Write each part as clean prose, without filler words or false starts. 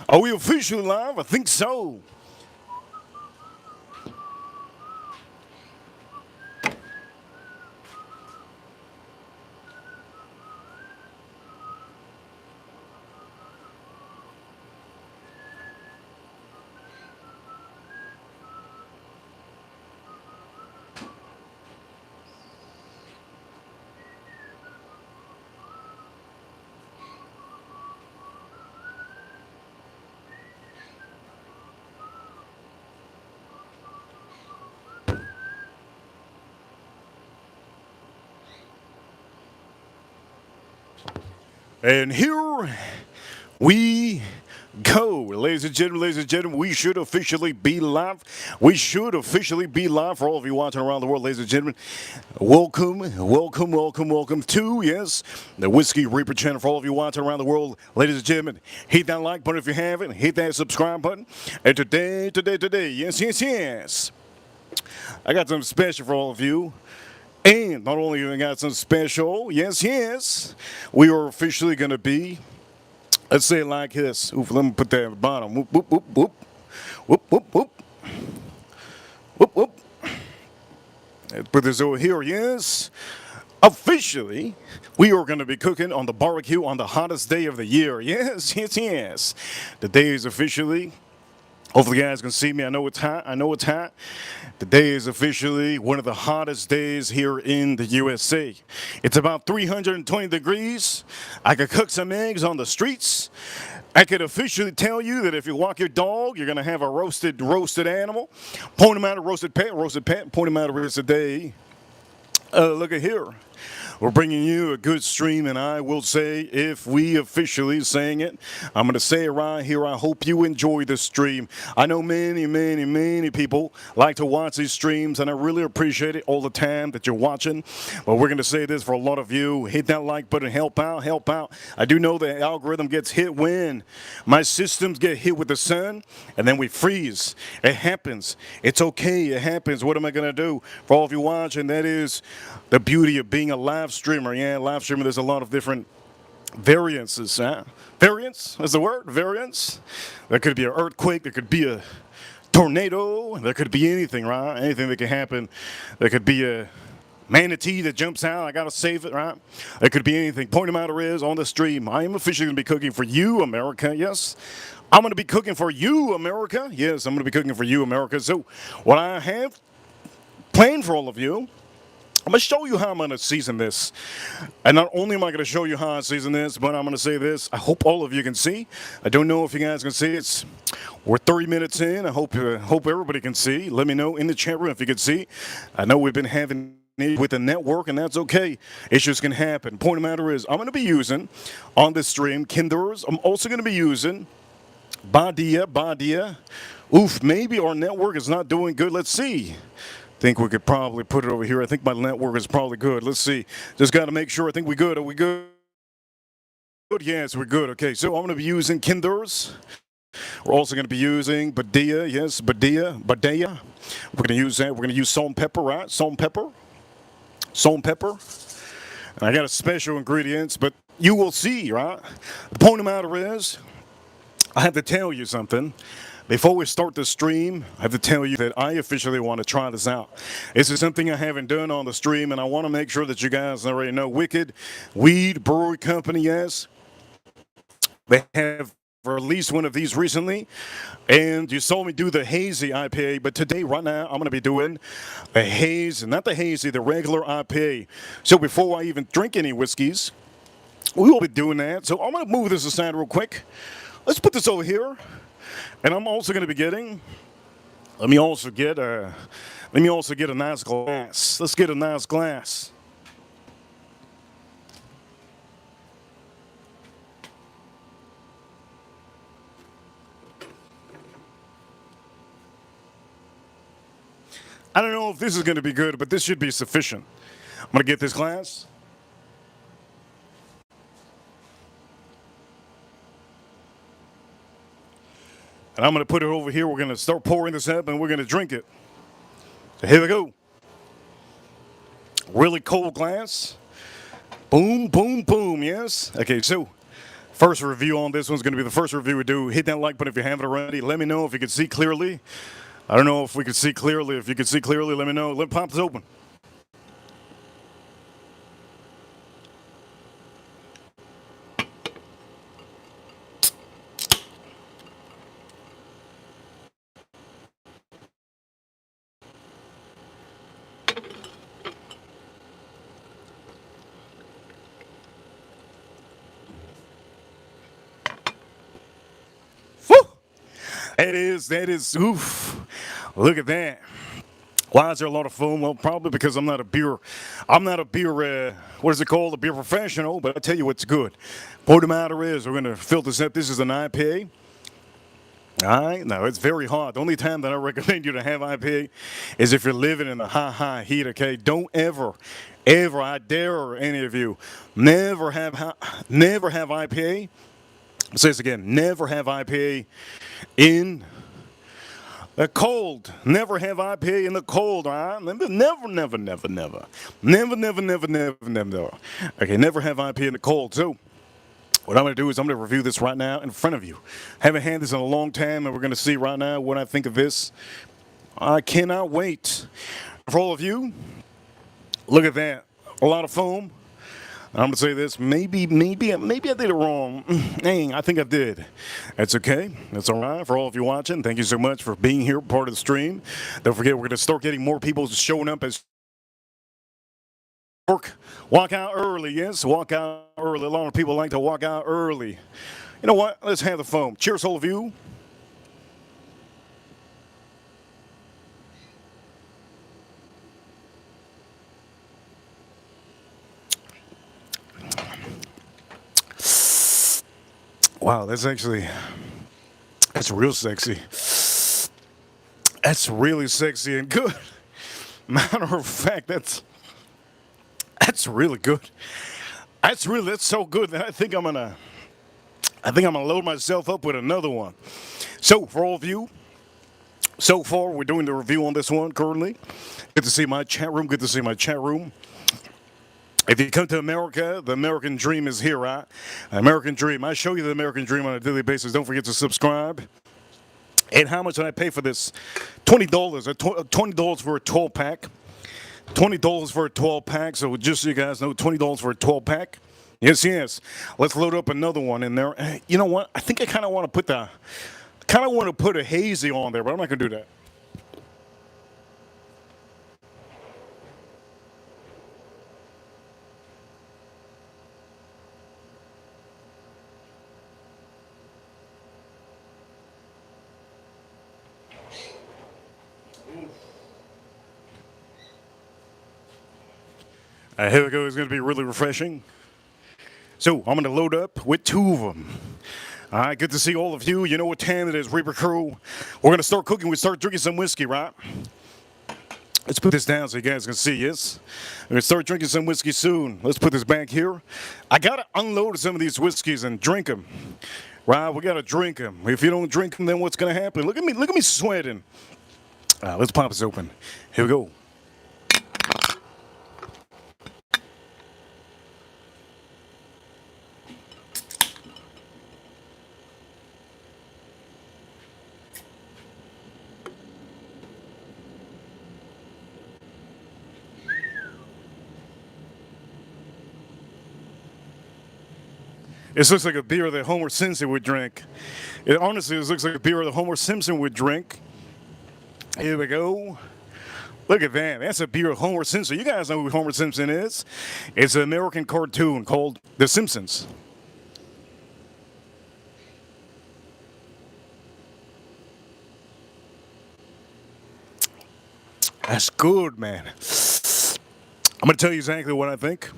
Are we officially live? I think so. And here we go. Ladies and gentlemen, we should officially be live. We should officially be live for all of you watching around the world, ladies and gentlemen. Welcome to, yes, the Whiskey Reaper channel for all of you watching around the world, ladies and gentlemen. Hit that like button if you haven't. Hit that subscribe button. And today, yes, I got something special for all of you. And not only have we got some special, yes, we are officially going to be, let's say it like this. Oof, let me put that at the bottom. Whoop, whoop, whoop, whoop. Whoop, whoop, whoop. Whoop, whoop. Let's put this over here, yes. Officially, we are going to be cooking on the barbecue on the hottest day of the year. Yes. The day is officially, hopefully you guys can see me. I know it's hot. Today is officially one of the hottest days here in the USA. It's about 320 degrees. I could cook some eggs on the streets. I could officially tell you that if you walk your dog, you're going to have a roasted animal. Point them out a roasted pet, point them out a roasted day. Look at here. We're bringing you a good stream, and I will say, if we officially saying it, I'm going to say it right here. I hope you enjoy this stream. I know many people like to watch these streams, and I really appreciate it all the time that you're watching. But we're going to say this for a lot of you. Hit that like button. Help out. I do know the algorithm gets hit when my systems get hit with the sun, and then we freeze. It happens. It's okay. It happens. What am I going to do? For all of you watching, that is the beauty of being a live streamer. Yeah, live streamer, there's a lot of different variances. Variance is the word? Variance? There could be an earthquake, there could be a tornado, there could be anything, right? Anything that can happen. There could be a manatee that jumps out, I gotta save it, right? There could be anything. Point them out or is on the stream. I am officially gonna be cooking for you, America, yes. I'm gonna be cooking for you, America. Yes, I'm gonna be cooking for you, America. So what I have planned for all of you, I'm going to show you how I'm going to season this. And not only am I going to show you how I season this, but I'm going to say this. I hope all of you can see. I don't know if you guys can see. We're 30 minutes in. I hope everybody can see. Let me know in the chat room if you can see. I know we've been having it with the network, and that's okay. Issues can happen. Point of the matter is, I'm going to be using, on this stream, Kinders. I'm also going to be using Badia. Oof, maybe our network is not doing good. Let's see. Think we could probably put it over here. I think my network is probably good. Let's see. Just got to make sure. I think we good. Are we good? Yes, we're good. Okay, so I'm going to be using Kinders. We're also going to be using Badia. Yes, Badia. We're going to use that. We're going to use salt and pepper, right? Salt and pepper. And I got a special ingredients, but you will see, right? The point of the matter is, I have to tell you something. Before we start the stream, I have to tell you that I officially want to try this out. This is something I haven't done on the stream, and I want to make sure that you guys already know. Wicked Weed Brewery Company, yes. They have released one of these recently, and you saw me do the hazy IPA, but today, right now, I'm going to be doing the haze, not the hazy, the regular IPA. So before I even drink any whiskeys, we will be doing that. So I'm going to move this aside real quick. Let's put this over here. And I'm also going to be getting, let me also get a nice glass. Let's get a nice glass. I don't know if this is going to be good, but this should be sufficient. I'm going to get this glass. And I'm going to put it over here. We're going to start pouring this up, and we're going to drink it. So here we go. Really cold glass. Boom, yes. Okay, so First review on this one's going to be the first review we do. Hit that like button if you haven't already. Let me know if you can see clearly. I don't know if we can see clearly. If you can see clearly, let me know. Let pop this open. Woo! That is, oof. Look at that. Why is there a lot of foam? Well, probably because I'm not a beer, what is it called? A beer professional, but I tell you what's good. Point of the matter is, we're going to fill this up. This is an IPA. All right, now it's very hot. The only time that I recommend you to have IPA is if you're living in the high heat, okay? Don't ever, I dare any of you, never have IPA. I'll say this again, never have IPA in the cold. Never have IPA in the cold, all right? Never. Okay, never have IPA in the cold. So, what I'm going to do is I'm going to review this right now in front of you. Haven't had this in a long time, and we're going to see right now what I think of this. I cannot wait. For all of you, look at that. A lot of foam. I'm going to say this. Maybe I did it wrong. Dang, I think I did. That's okay. That's all right. For all of you watching, thank you so much for being here, part of the stream. Don't forget, we're going to start getting more people showing up as walk out early, yes, walk out early. A lot of people like to walk out early. You know what? Let's have the foam. Cheers, all of you. Wow, that's real sexy. That's really sexy and good. Matter of fact, that's really good. That's so good that I think I'm gonna load myself up with another one. So for all of you, so far we're doing the review on this one currently. Good to see my chat room. If you come to America, the American dream is here, right? American dream. I show you the American dream on a daily basis. Don't forget to subscribe. And how much did I pay for this? $20. $20 for a 12 pack. $20 for a 12 pack. So just so you guys know, $20 for a 12 pack. Yes. Let's load up another one in there. You know what? I think I kind of want to put a hazy on there, but I'm not going to do that. Here we go. It's going to be really refreshing. So I'm going to load up with two of them. All right, good to see all of you. You know what time it is, Reaper Crew. We're going to start cooking. We start drinking some whiskey, right? Let's put this down so you guys can see, yes? We're going to start drinking some whiskey soon. Let's put this back here. I got to unload some of these whiskeys and drink them. Right, we got to drink them. If you don't drink them, then what's going to happen? Look at me sweating. Let's pop this open. Here we go. This looks like a beer that Homer Simpson would drink. Honestly, this looks like a beer that Homer Simpson would drink. Here we go. Look at that. That's a beer of Homer Simpson. You guys know who Homer Simpson is. It's an American cartoon called The Simpsons. That's good, man. I'm going to tell you exactly what I think.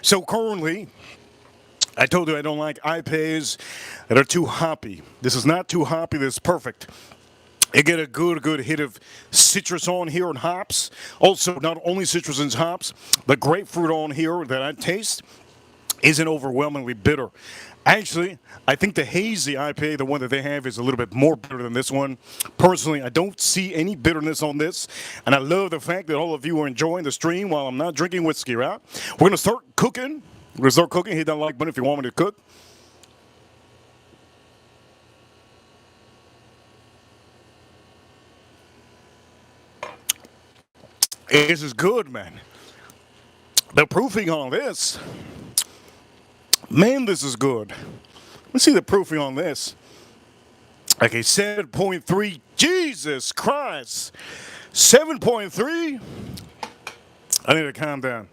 So currently, I told you I don't like IPAs that are too hoppy. This is not too hoppy. This is perfect. You get a good hit of citrus on here and hops. Also, not only citrus and hops, but grapefruit on here that I taste. isn't overwhelmingly bitter. Actually, I think the hazy IPA, the one that they have, is a little bit more bitter than this one. Personally, I don't see any bitterness on this, and I love the fact that all of you are enjoying the stream while I'm not drinking whiskey, right? We're going to start cooking. We're going to start cooking. Hit that like button if you want me to cook. This is good, man. The proofing on this, man, this is good. Let's see the proofing on this. Okay, 7.3. Jesus Christ. 7.3. I need to calm down.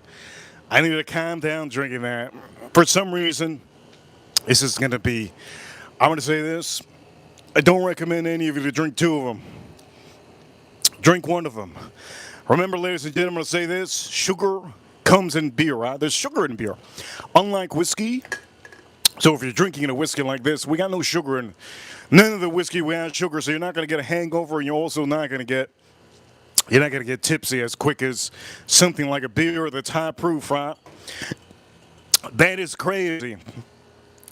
I need to calm down drinking that. For some reason, this is going to be, I'm going to say this. I don't recommend any of you to drink two of them. Drink one of them. Remember, ladies and gentlemen, I'm going to say this. Sugar comes in beer, right? There's sugar in beer. Unlike whiskey, so if you're drinking a whiskey like this, we got no sugar in none of the whiskey. We have sugar, so you're not going to get a hangover, and you're also not going to get tipsy as quick as something like a beer that's high proof, right? That is crazy.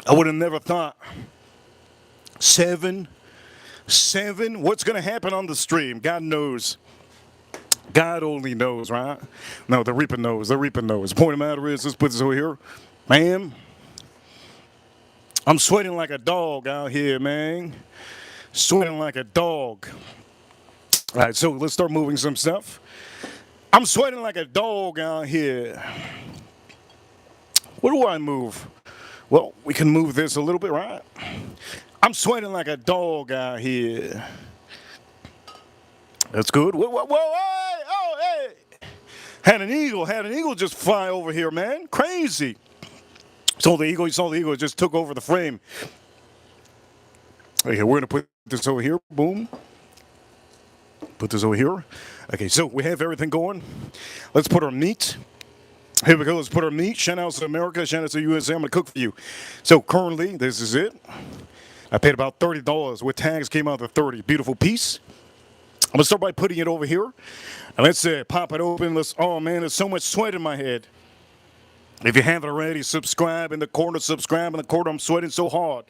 I would have never thought. Seven. What's going to happen on the stream? God knows. God only knows, right? No, the Reaper knows. The Reaper knows. Point of the matter is, let's put this over here. Man, I'm sweating like a dog out here, man. Sweating like a dog. All right, so let's start moving some stuff. I'm sweating like a dog out here. What do I move? Well, we can move this a little bit, right? I'm sweating like a dog out here. That's good. Whoa, whoa, whoa, hey, oh, hey. Had an eagle just fly over here, man. Crazy. So the eagle, you saw the eagle, it just took over the frame. Okay, we're going to put this over here. Boom. Put this over here. Okay, so we have everything going. Let's put our meat. Here we go. Let's put our meat. Shout out to America. Shout out to USA. I'm going to cook for you. So currently, this is it. I paid about $30. With tags, came out to 30. Beautiful piece. I'm going to start by putting it over here. And let's pop it open. Oh, man, there's so much sweat in my head. If you haven't already, subscribe in the corner. Subscribe in the corner. I'm sweating so hard.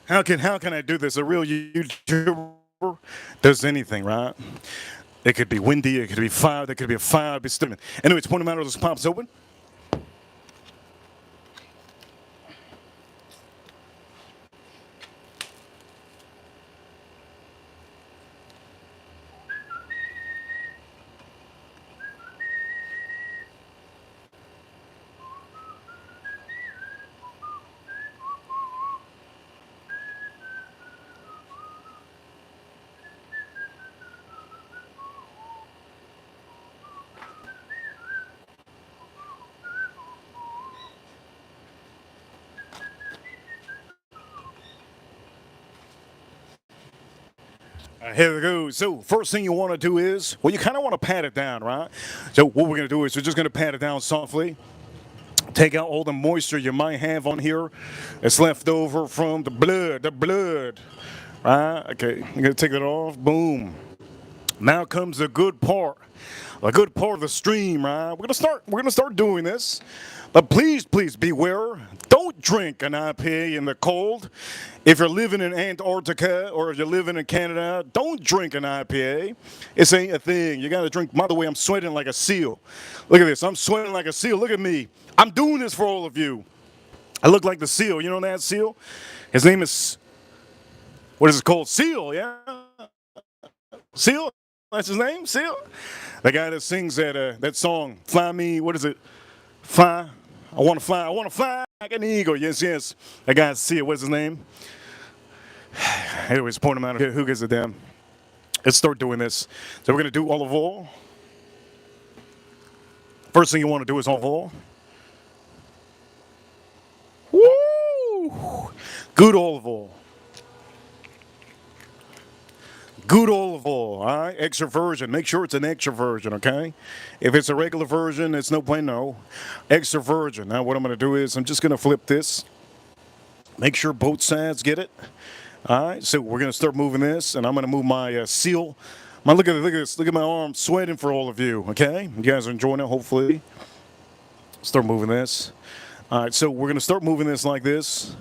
How can I do this? A real YouTuber does anything, right? It could be windy. It could be fire. There could be a fire. It'd be steaming. Anyway, it's point of matter. This pops open. Here we go. So first thing you want to do is, well, you kind of want to pat it down, right? So what we're going to do is we're just going to pat it down softly. Take out all the moisture you might have on here that's left over from the blood, right? Okay, you're going to take it off. Boom. Now comes the good part. A good part of the stream, right? We're gonna start doing this. But please beware. Don't drink an IPA in the cold. If you're living in Antarctica or if you're living in Canada, don't drink an IPA. This ain't a thing. You gotta drink. By the way, I'm sweating like a seal. Look at this. I'm sweating like a seal. Look at me. I'm doing this for all of you. I look like the seal. You know that seal? His name is, what is it called? Seal, yeah? Seal? That's his name? Seal? The guy that sings that song, Fly Me, what is it? Fly. I want to fly like an eagle. Yes. That guy, Seal, what's his name? Anyways, point him out. Who gives a damn? Let's start doing this. So we're going to do olive oil. First thing you want to do is olive oil. Woo! Good olive oil. Good olive oil, all right? Extra virgin. Make sure it's an extra virgin, okay? If it's a regular version, it's no point, no. Extra virgin. Now what I'm going to do is I'm just going to flip this. Make sure both sides get it. All right, so we're going to start moving this, and I'm going to move my seal Man, look at this. Look at my arm sweating for all of you. Okay, you guys are enjoying it. Hopefully, start moving this. All right, so we're gonna start moving this like this,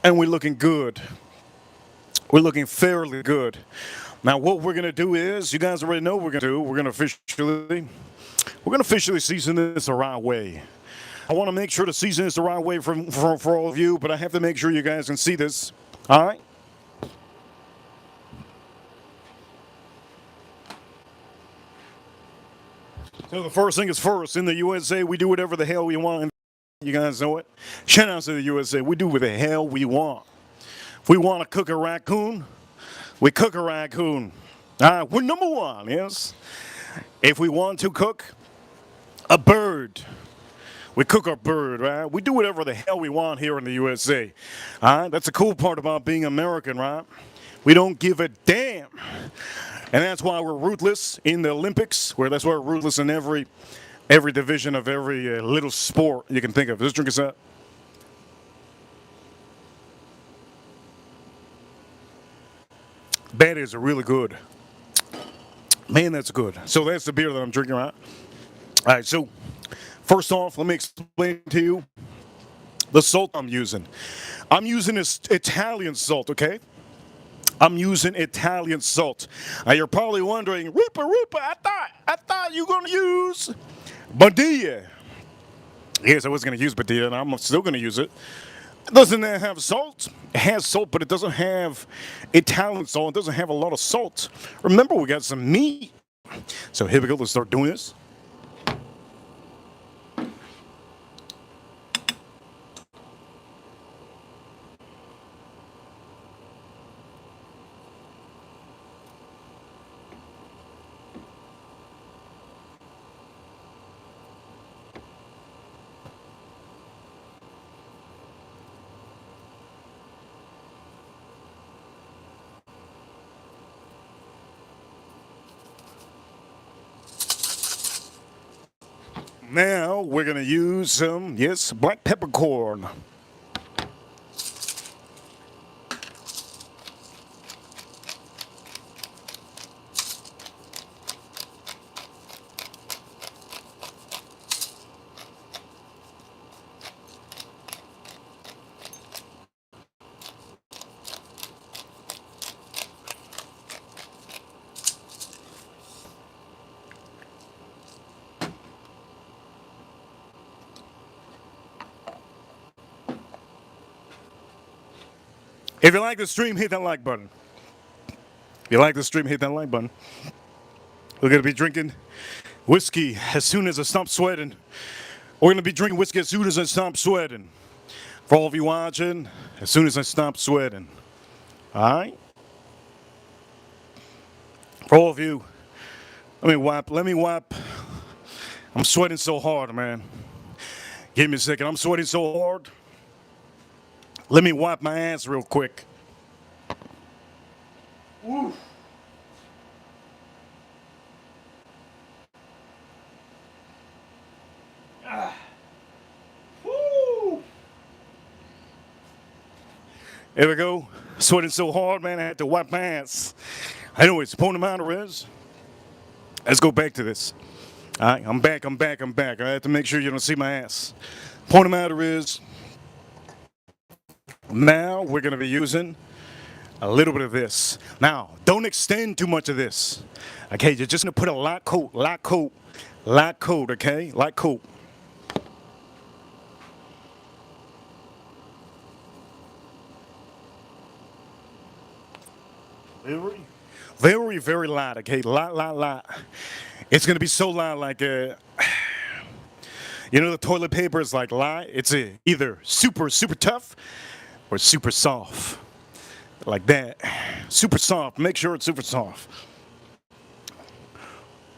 and we're looking good. We're looking fairly good. Now, what we're gonna do is, you guys already know what we're gonna do. We're gonna officially season this the right way. I want to make sure to season this the right way for all of you, but I have to make sure you guys can see this. All right. So the first thing is first. In the USA, we do whatever the hell we want. You guys know it. Shout out to the USA. We do what the hell we want. If we want to cook a raccoon, we cook a raccoon. We're number one, yes. If we want to cook a bird, we cook our bird, right? We do whatever the hell we want here in the USA. All right? That's the cool part about being American, right? We don't give a damn. And that's why we're ruthless in the Olympics, that's why we're ruthless in every division of every little sport you can think of. Let's drink us up. That is really good. Man, that's good. So that's the beer that I'm drinking, right? All right, so first off, let me explain to you the salt I'm using. I'm using this Italian salt, okay? I'm using Italian salt. Now you're probably wondering, Reaper, I thought you were gonna use Badilla. Yes, I was gonna use Badilla, and I'm still gonna use it. Doesn't it have salt? It has salt, but it doesn't have Italian salt. It doesn't have a lot of salt. Remember, we got some meat. So here we go. Let's start doing this. Now we're gonna use some, yes, black peppercorn. If you like the stream, hit that like button. If you like the stream, hit that like button. We're going to be drinking whiskey as soon as I stop sweating. We're going to be drinking whiskey as soon as I stop sweating. For all of you watching, as soon as I stop sweating. All right? For all of you, let me wipe. I'm sweating so hard, man. Give me a second. I'm sweating so hard. Let me wipe my ass real quick. Woo. Woo. There we go. Sweating so hard, man, I had to wipe my ass. Anyways, the point of the matter is, let's go back to this. All right, I'm back. I have to make sure you don't see my ass. Point of the matter is, now we're going to be using a little bit of this. Now, don't extend too much of this. Okay, you're just going to put a light coat, okay? Light coat. Very light, okay? Light. It's going to be so light like you know, the toilet paper is like light. It's either super tough or super soft. Like that. Super soft. Make sure it's super soft.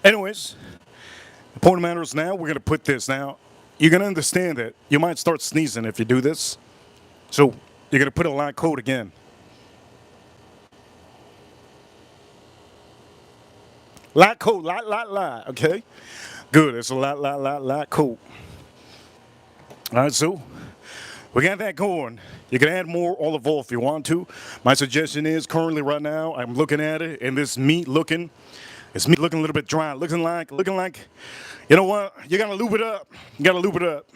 Anyways, the point of the matter is now we're going to put this. Now, you're going to understand that you might start sneezing if you do this. So, you're going to put a light coat again. Light coat, light, okay? Good, it's a light coat. All right, so We got that going. You can add more olive oil if you want to. My suggestion is currently right now I'm looking at it and this meat looking, it's meat looking a little bit dry, looking like, you know what? You gotta lube it up. You gotta lube it up.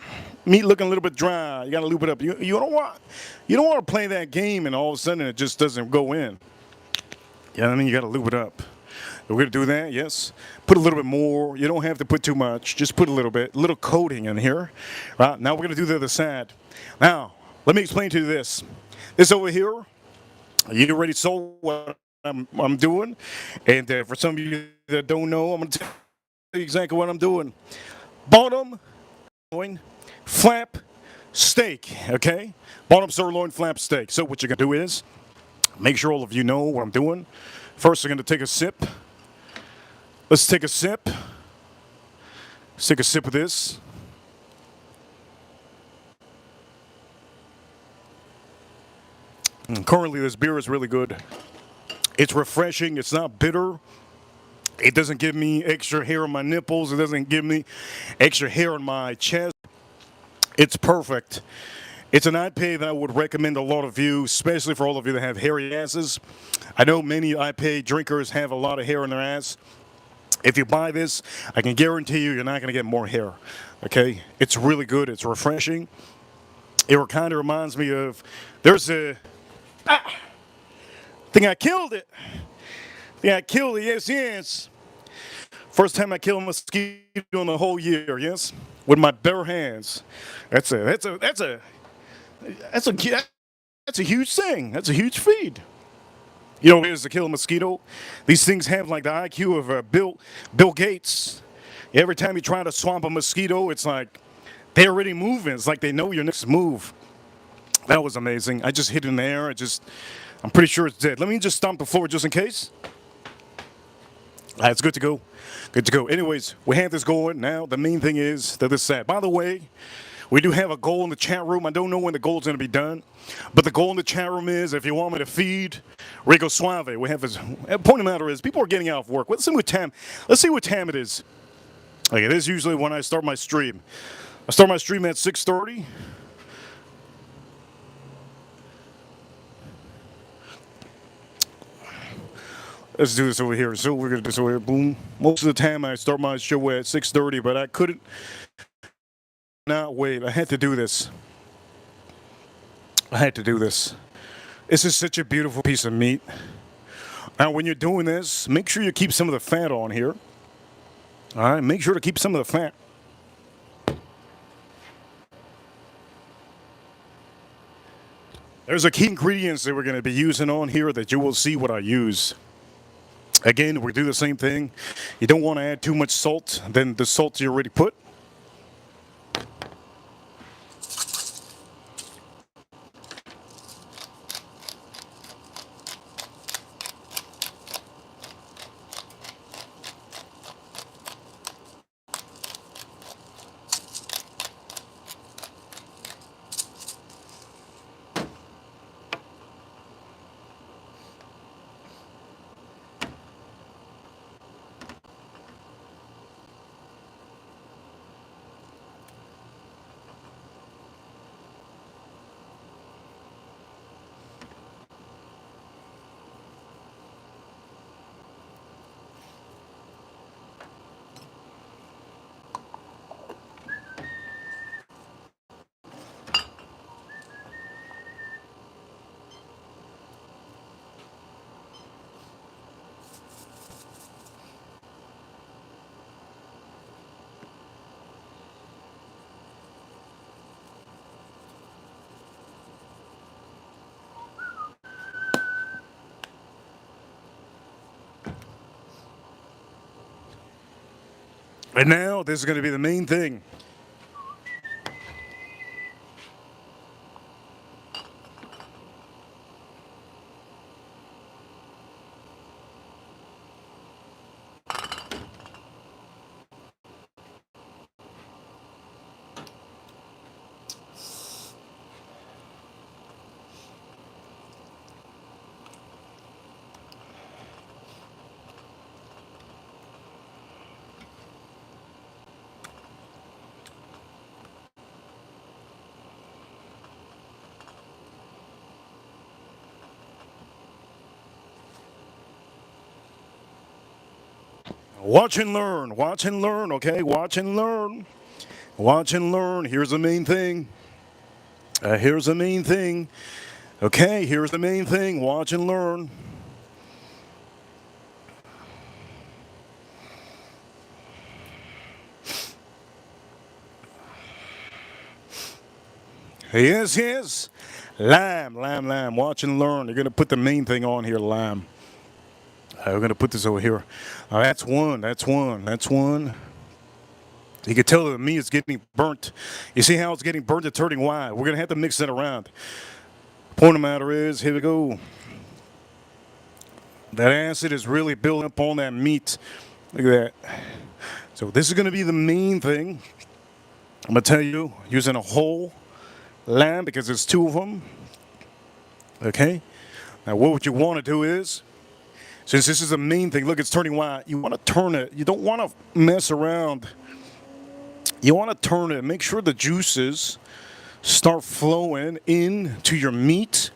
Meat looking a little bit dry. You gotta lube it up. You don't want to play that game and all of a sudden it just doesn't go in. Yeah, I mean you gotta lube it up. We're gonna do that, yes. Put a little bit more. You don't have to put too much. Just put a little bit, a little coating in here. Right, now we're gonna do the other side. Now, let me explain to you this. This over here, you already saw what I'm doing. And for some of you that don't know, I'm gonna tell you exactly what I'm doing. Bottom sirloin flap steak, okay? Bottom sirloin flap steak. So what you're gonna do is, make sure all of you know what I'm doing. First, I'm gonna take a sip. Let's take a sip. Let's take a sip of this. Currently, this beer is really good. It's refreshing. It's not bitter. It doesn't give me extra hair on my nipples. It doesn't give me extra hair on my chest. It's perfect. It's an IPA that I would recommend a lot of you, especially for all of you that have hairy asses. I know many IPA drinkers have a lot of hair on their ass. If you buy this, I can guarantee you're not going to get more hair. Okay? It's really good. It's refreshing. It kind of reminds me of, there's a, think I killed it. Yeah, I killed it. Yes, yes. First time I killed a mosquito in the whole year. Yes, with my bare hands. That's a huge thing. That's a huge feat. You know what it is to kill a mosquito? These things have like the IQ of Bill Gates. Every time you try to swamp a mosquito, it's like they're already moving. It's like they know your next move. That was amazing. I just hit it in the air. I'm pretty sure it's dead. Let me just stomp the floor just in case. It's good to go. Good to go. Anyways, we have this going. Now, the main thing is that this sad. By the way, we do have a goal in the chat room. I don't know when the goal is going to be done, but the goal in the chat room is if you want me to feed Rico Suave, we have this. Point of the matter is people are getting out of work. Let's see what time. Let's see what time it is. Okay, this is usually when I start my stream. I start my stream at 6:30. Let's do this over here. So we're gonna do this over here. Boom. Most of the time I start my show at 6:30, but I couldn't not wait. I had to do this. I had to do this. This is such a beautiful piece of meat. Now, when you're doing this, make sure you keep some of the fat on here. All right, make sure to keep some of the fat. There's a key ingredients that we're going to be using on here that you will see what I use. Again, we do the same thing. You don't want to add too much salt than the salt you already put. And now, this is going to be the main thing. Watch and learn. Watch and learn. Okay, watch and learn. Watch and learn. Here's the main thing. Here's the main thing. Okay, here's the main thing. Watch and learn. Yes, yes. Lime, lime, lime. Watch and learn. You're going to put the main thing on here, lime. We're going to put this over here. That's one. That's one. That's one. You can tell that the meat is getting burnt. You see how it's getting burnt? It's turning white. We're going to have to mix that around. Point of the matter is, here we go. That acid is really building up on that meat. Look at that. So this is going to be the main thing. I'm going to tell you, using a whole lamb because there's two of them. Okay? Now what you want to do is, since this is the main thing, look, it's turning white. You want to turn it. You don't want to mess around. You want to turn it. Make sure the juices start flowing into your meat.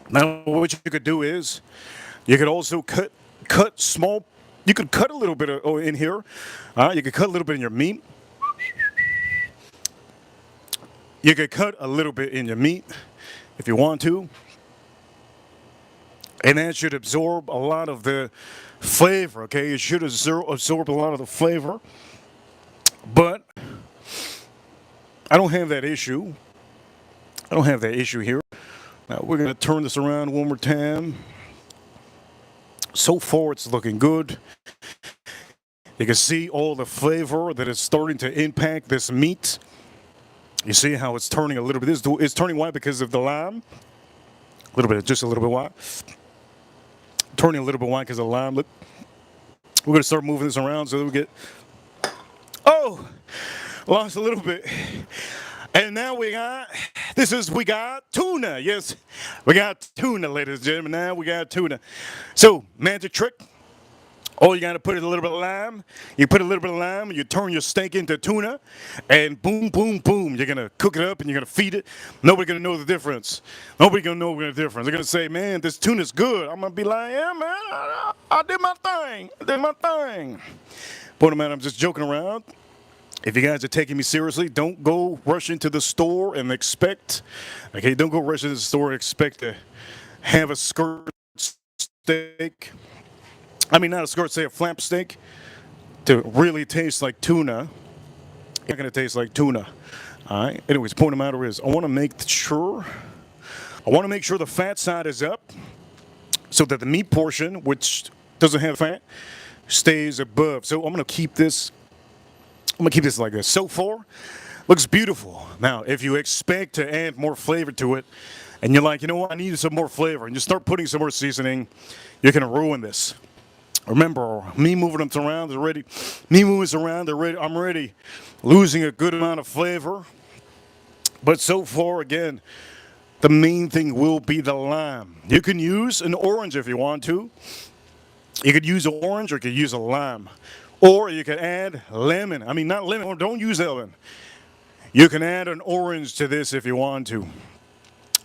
Now what you could do is, you could also cut small. You could cut a little bit in here. You could cut a little bit in your meat. You could cut a little bit in your meat if you want to. And that should absorb a lot of the flavor, okay? It should absorb a lot of the flavor. But I don't have that issue. I don't have that issue here. Now we're going to turn this around one more time. So far it's looking good. You can see all the flavor that is starting to impact this meat. You see how it's turning a little bit. It's turning white because of the lime. A little bit, just a little bit white. Turning a little bit white because of the lime. Look, we're going to start moving this around so that we get... Oh, lost a little bit. And now we got tuna. Yes, we got tuna, ladies and gentlemen. Now we got tuna. So, magic trick. Oh, you got to put a little bit of lime. You put a little bit of lime, and you turn your steak into tuna, and boom, boom, boom. You're going to cook it up, and you're going to feed it. Nobody's going to know the difference. Nobody's going to know the difference. They're going to say, man, this tuna's good. I'm going to be like, yeah, man, I did my thing. I did my thing. But, man, I'm just joking around. If you guys are taking me seriously, don't go rush into the store and expect, okay, don't go rush into the store and expect to have a skirt steak. I mean, not a skirt, say a flap steak, to really taste like tuna. It's not going to taste like tuna. All right. Anyways, point of the matter is, I want to make sure the fat side is up so that the meat portion, which doesn't have fat, stays above. So I'm going to keep this like this. So far, looks beautiful. Now, if you expect to add more flavor to it, and you're like, you know what, I need some more flavor, and you start putting some more seasoning, you're going to ruin this. Remember, me moving them around, I'm already losing a good amount of flavor. But so far, again, the main thing will be the lime. You can use an orange if you want to. You could use an orange or you could use a lime. Or you could add lemon. I mean, not lemon, don't use lemon. You can add an orange to this if you want to.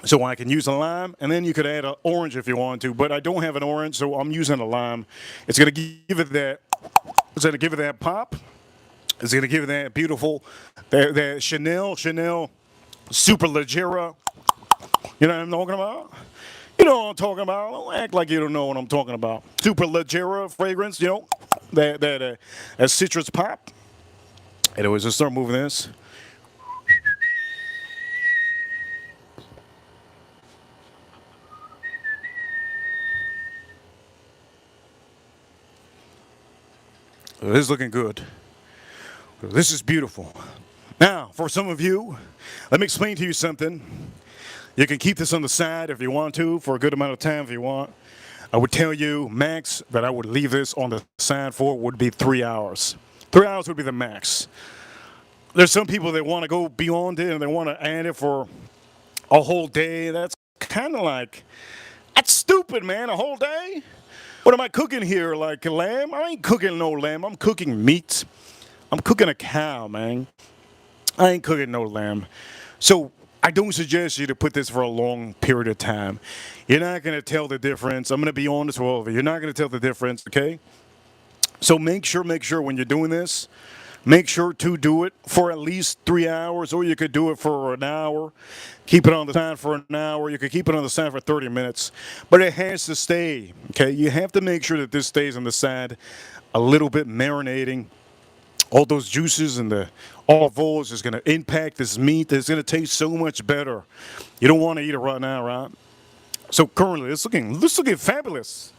So I can use a lime, and then you could add an orange if you want to, but I don't have an orange, so I'm using a lime. It's going to give it that, pop. It's going to give it that beautiful, that Chanel Super Leggera. You know what I'm talking about? You know what I'm talking about. Don't act like you don't know what I'm talking about. Super Leggera fragrance, you know, that citrus pop. Anyways, let's start moving this. This is looking good. This is beautiful. Now, for some of you, let me explain to you something. You can keep this on the side if you want to, for a good amount of time if you want. I would tell you, max, that I would leave this on the side for would be 3 hours. 3 hours would be the max. There's some people that want to go beyond it and they want to add it for a whole day. That's kind of like, that's stupid, man, a whole day? What am I cooking here, like a lamb? I ain't cooking no lamb. I'm cooking meat. I'm cooking a cow, man. I ain't cooking no lamb. So I don't suggest you to put this for a long period of time. You're not going to tell the difference. I'm going to be honest with all of you. You're not going to tell the difference, okay? So make sure when you're doing this, make sure to do it for at least 3 hours, or you could do it for an hour. Keep it on the side for an hour. You could keep it on the side for 30 minutes, but it has to stay. Okay, you have to make sure that this stays on the side a little bit marinating. All those juices and the olive oils is going to impact this meat. It's going to taste so much better. You don't want to eat it right now, right? So currently, it's looking fabulous.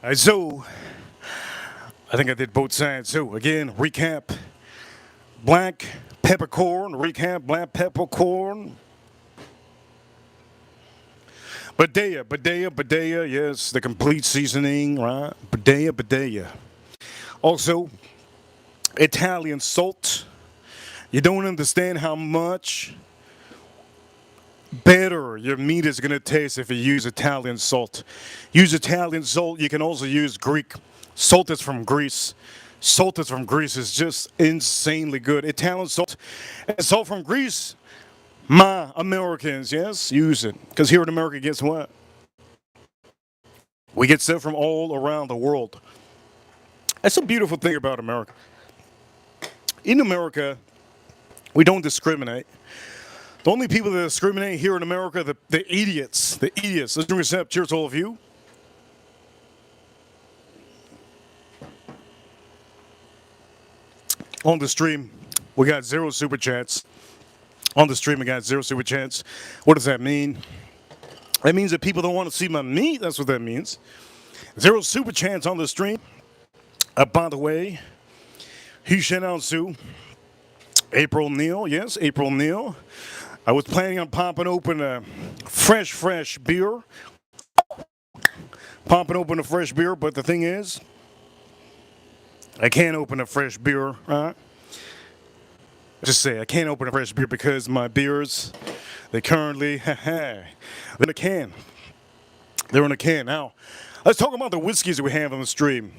All right, so I think I did both sides. So again, recap: black peppercorn. Recap: black peppercorn. Badea. Yes, the complete seasoning, right? Badea. Also, Italian salt. You don't understand how much better your meat is going to taste if you use Italian salt. Use Italian salt. You can also use Greek. Salt is from Greece. Salt is from Greece is just insanely good. Italian salt and salt from Greece. My Americans, yes, use it. Because here in America, guess what? We get stuff from all around the world. That's a beautiful thing about America. In America, we don't discriminate. The only people that discriminate here in America, the idiots. The idiots. Let's drink a sip. Cheers to all of you. On the stream, we got 0 super chats. On the stream, we got 0 super chats. What does that mean? That means that people don't want to see my meat. That's what that means. 0 super chats on the stream. By the way, Hushen Sue, April Neal. Yes, April Neal. I was planning on popping open a fresh beer. Popping open a fresh beer, but the thing is, I can't open a fresh beer, right? Just say I can't open a fresh beer because my beers, they currently, they're in a can. They're in a can. Now, let's talk about the whiskeys that we have on the stream.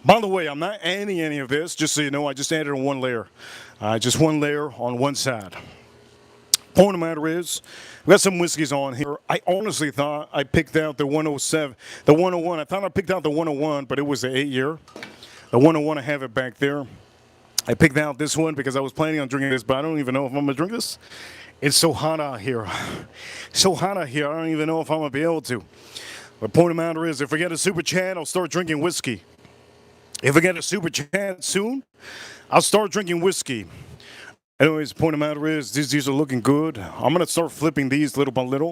By the way, I'm not adding any of this, just so you know, I just added on one layer. Just one layer on one side. Point of the matter is, we got some whiskeys on here. I honestly thought I picked out the 107, the 101. I thought I picked out the 101, but it was the 8-year. The 101, I have it back there. I picked out this one because I was planning on drinking this, but I don't even know if I'm going to drink this. It's so hot out here. So hot out here, I don't even know if I'm going to be able to. The point of the matter is, if we get a super chat, I'll start drinking whiskey. If I get a super chat soon, I'll start drinking whiskey. Anyways, the point of the matter is, these are looking good. I'm going to start flipping these little by little.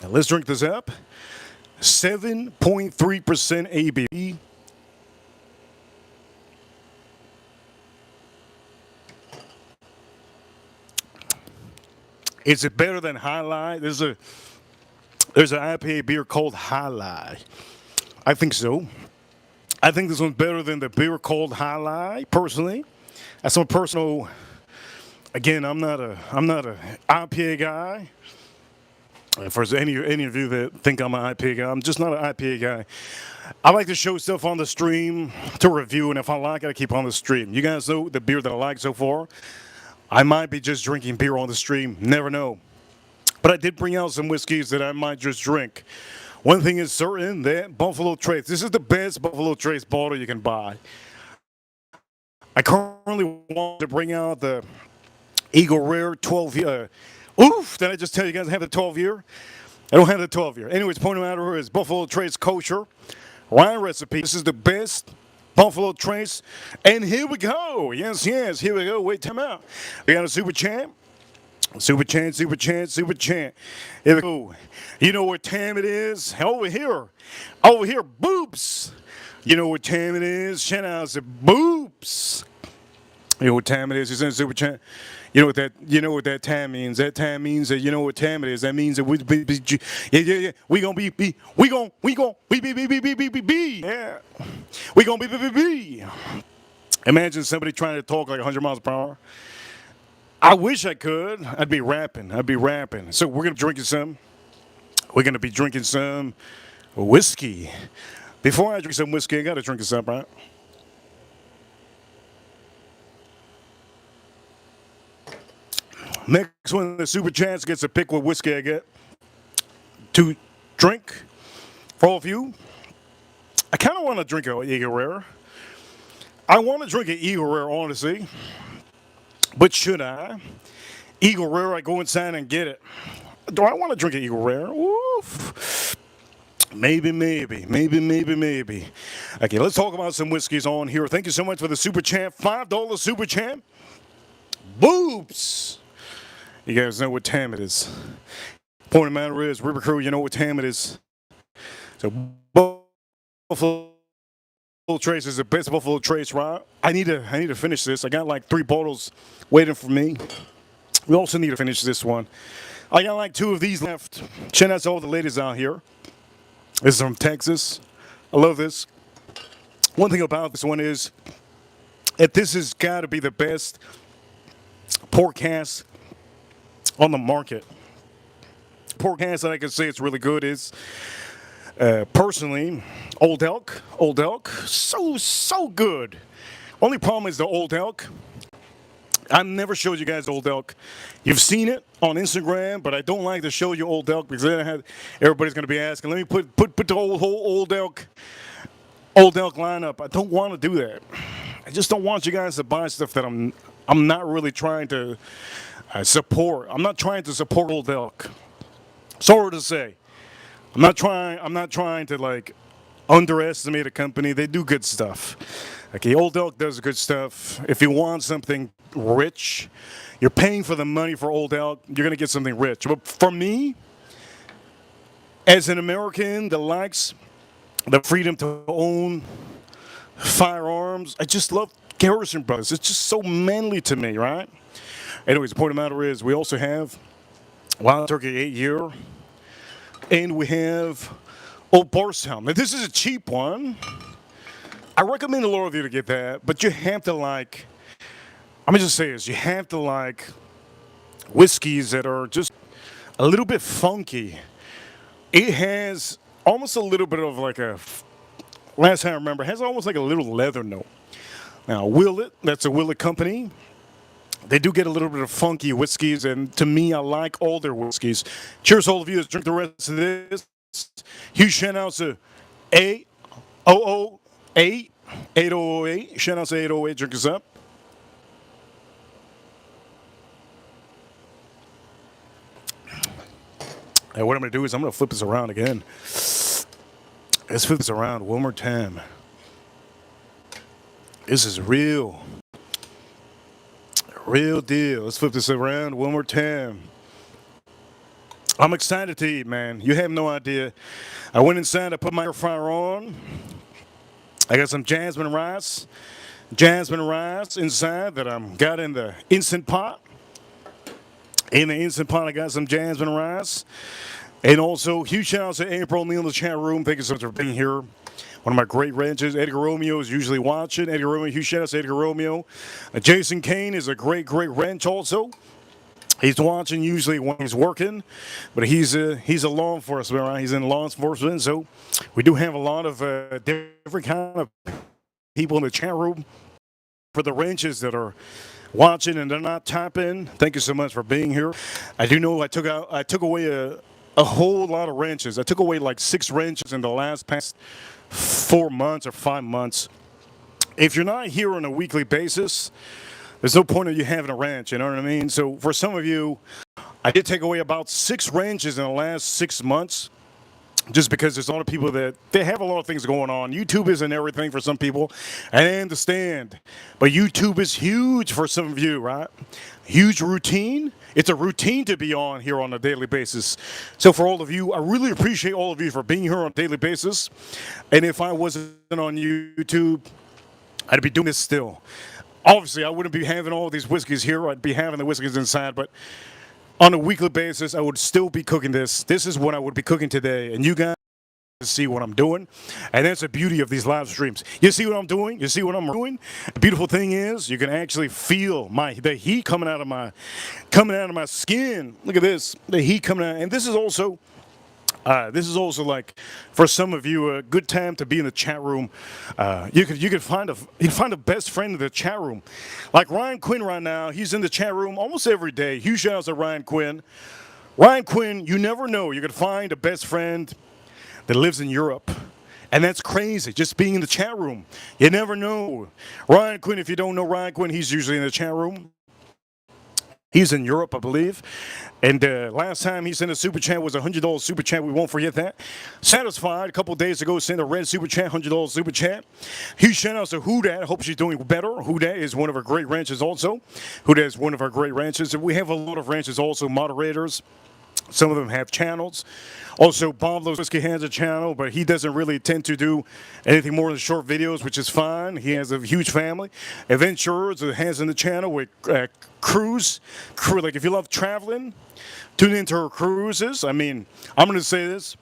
Let's drink this up. 7.3% ABV. Is it better than High Life? There's an IPA beer called High Life. I think so. I think this one's better than the beer called High Life, personally. That's my personal. Again, I'm not a IPA guy. For any of you that think I'm an IPA guy, I'm just not an IPA guy. I like to show stuff on the stream to review, and if I like it, I keep on the stream. You guys know the beer that I like so far. I might be just drinking beer on the stream. Never know. But I did bring out some whiskeys that I might just drink. One thing is certain, that Buffalo Trace. This is the best Buffalo Trace bottle you can buy. I currently want to bring out the Eagle Rare 12 year. Oof! Did I just tell you guys I have the 12 year? I don't have the 12 year. Anyways, point out here is Buffalo Trace Kosher wine recipe. This is the best Buffalo Trace. And here we go. Yes, yes. Here we go. Wait, time out. We got a super champ. Super chant, super chant, super chant. Here we go. You know what time it is? Over here. Over here, boops. You know what time it is? Shout out to boops. You know what time it is? It's in super chant. You know what that time means. That time means that you know what time it is. That means that we gonna be. Yeah. We gonna be. Imagine somebody trying to talk like 100 miles per hour. I wish I could. I'd be rapping. So we're going to be drinking some. We're going to be drinking some whiskey. Before I drink some whiskey, I got to drink some, right? Next one, the Super Chance gets to pick what whiskey I get to drink. For all of you, I kind of want to drink an Eagle Rare. I want to drink an Eagle Rare, honestly. But should I? Eagle Rare, I go inside and get it. Do I want to drink an Eagle Rare? Oof. Maybe. Okay, let's talk about some whiskeys on here. Thank you so much for the Super Champ. $5 Super Champ. Boobs. You guys know what time it is. Point of matter is, River Crew, you know what time it is. So, Buffalo Trace is the best Buffalo Trace, right? I need to finish this. I got like 3 bottles waiting for me. We also need to finish this one. I got like 2 of these left. Shout out to all the ladies out here. This is from Texas. I love this. One thing about this one is that this has got to be the best pork cast on the market. Pork cast that I can say it's really good is personally, Old Elk. Old Elk, so good. Only problem is the Old Elk. I've never showed you guys Old Elk. You've seen it on Instagram, but I don't like to show you Old Elk because then everybody's going to be asking, let me put the whole Old Elk lineup. I don't want to do that. I just don't want you guys to buy stuff that I'm not really trying to support. I'm not trying to support Old Elk. Sorry to say. I'm not trying to like underestimate a company. They do good stuff. Okay, Old Elk does good stuff. If you want something rich, you're paying for the money for Old Elk, you're going to get something rich. But for me, as an American that likes the freedom to own firearms, I just love Garrison Brothers. It's just so manly to me, right? Anyways, the point of the matter is we also have Wild Turkey 8-year, and we have Old Barstown. Now, this is a cheap one. I recommend a lot of you to get that, but you have to like, I'm going to just say this, you have to like whiskeys that are just a little bit funky. It has almost a little bit of like last time I remember, it has almost like a little leather note. Now, Willet, that's a Willet company. They do get a little bit of funky whiskeys, and to me, I like all their whiskeys. Cheers, all of you. Let's drink the rest of this. Huge shout out to 8008. 8008. Shout out to 808. Drink us up. And what I'm going to do is I'm going to flip this around again. Let's flip this around one more time. This is real. Real deal. Let's flip this around one more time. I'm excited to eat, man. You have no idea. I went inside, I put my air fryer on. I got some jasmine rice inside that I got in the Instant Pot. In the Instant Pot, I got some jasmine rice. And also, huge shout out to April Neal in the chat room. Thank you so much for being here. One of my great ranchers, Edgar Romeo, is usually watching. Edgar Romeo, huge shout out to Edgar Romeo. Jason Kane is a great ranch also. He's watching usually when he's working, but he's a law enforcement, right? He's in law enforcement, so we do have a lot of different kind of people in the chat room for the ranches that are watching and they're not tapping, thank you so much for being here. I do know I took away a whole lot of wrenches. I took away like 6 wrenches in the past 4 months or 5 months. If you're not here on a weekly basis, there's no point of you having a wrench, you know what I mean? So for some of you, I did take away about 6 wrenches in the last 6 months. Just because there's a lot of people that they have a lot of things going on. YouTube isn't everything for some people, and I understand. But YouTube is huge for some of you, right? Huge routine. It's a routine to be on here on a daily basis. So for all of you, I really appreciate all of you for being here on a daily basis. And if I wasn't on YouTube, I'd be doing this still. Obviously, I wouldn't be having all these whiskeys here. I'd be having the whiskeys inside, but on a weekly basis, I would still be cooking this. This is what I would be cooking today, and you guys see what I'm doing. And that's the beauty of these live streams. You see what I'm doing? You see what I'm doing? The beautiful thing is you can actually feel the heat coming out of my skin. Look at this, the heat coming out. And this is also like, for some of you, a good time to be in the chat room. You could find a best friend in the chat room, like Ryan Quinn right now. He's in the chat room almost every day. Huge shout out to Ryan Quinn. Ryan Quinn, you never know. You could find a best friend that lives in Europe. And that's crazy, just being in the chat room. You never know. Ryan Quinn, if you don't know Ryan Quinn, he's usually in the chat room. He's in Europe, I believe. And last time he sent a super chat was a $100 super chat. We won't forget that. Satisfied a couple days ago sent a red super chat, $100 super chat. Huge shout out to Who Dat. I hope she's doing better. Who Dat is one of our great ranches also. Who Dat is one of our great ranches. And we have a lot of ranches also, moderators. Some of them have channels. Also, Bob Loves Whiskey has a channel, but he doesn't really tend to do anything more than short videos, which is fine. He has a huge family. Adventurers has in the channel with cruise. Like if you love traveling, tune into her cruises. I mean, I'm going to say this.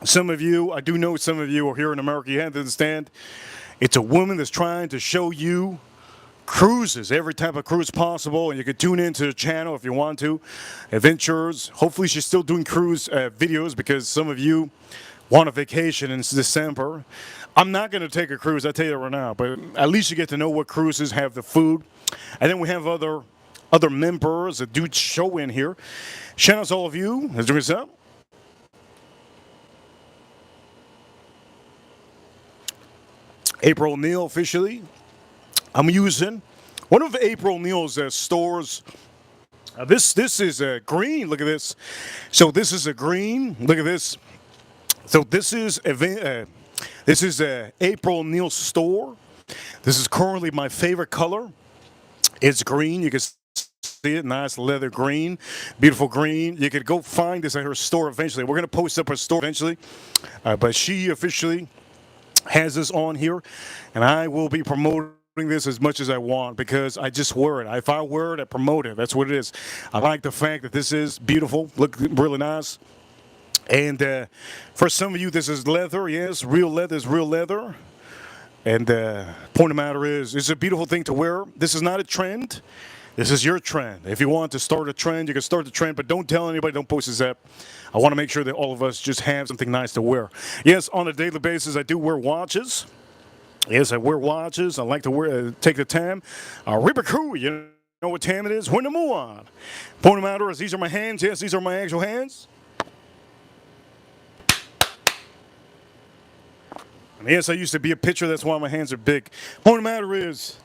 Some of you, I do know some of you are here in America. You have to understand, it's a woman that's trying to show you cruises, every type of cruise possible, and you can tune into the channel if you want to. Adventures. Hopefully she's still doing cruise videos, because some of you want a vacation in December. I'm not going to take a cruise, I tell you right now, but at least you get to know what cruises have the food. And then we have other members that do show in here. Shout out to all of you. Let's drink this up. April O'Neil officially. I'm using one of April O'Neil's stores. This is a green. Look at this. So this is a green. Look at this. So this is April O'Neil store. This is currently my favorite color. It's green. You can see it, nice leather green, beautiful green. You could go find this at her store eventually. We're gonna post up her store eventually, but she officially has this on here, and I will be promoting this as much as I want, because I just wear it. If I wear it, I promote it. That's what it is. I like the fact that this is beautiful, look really nice. And for some of you, this is leather. Yes, real leather is real leather. And point of the matter is, it's a beautiful thing to wear. This is not a trend. This is your trend. If you want to start a trend, you can start the trend, but don't tell anybody, don't post this up. I want to make sure that all of us just have something nice to wear. Yes, on a daily basis, I do wear watches. Yes, I wear watches. I like to take the time. Reaper Crew, you know what time it is? When to move on. Point of the matter is, these are my hands. Yes, these are my actual hands. And yes, I used to be a pitcher. That's why my hands are big. Point of the matter is,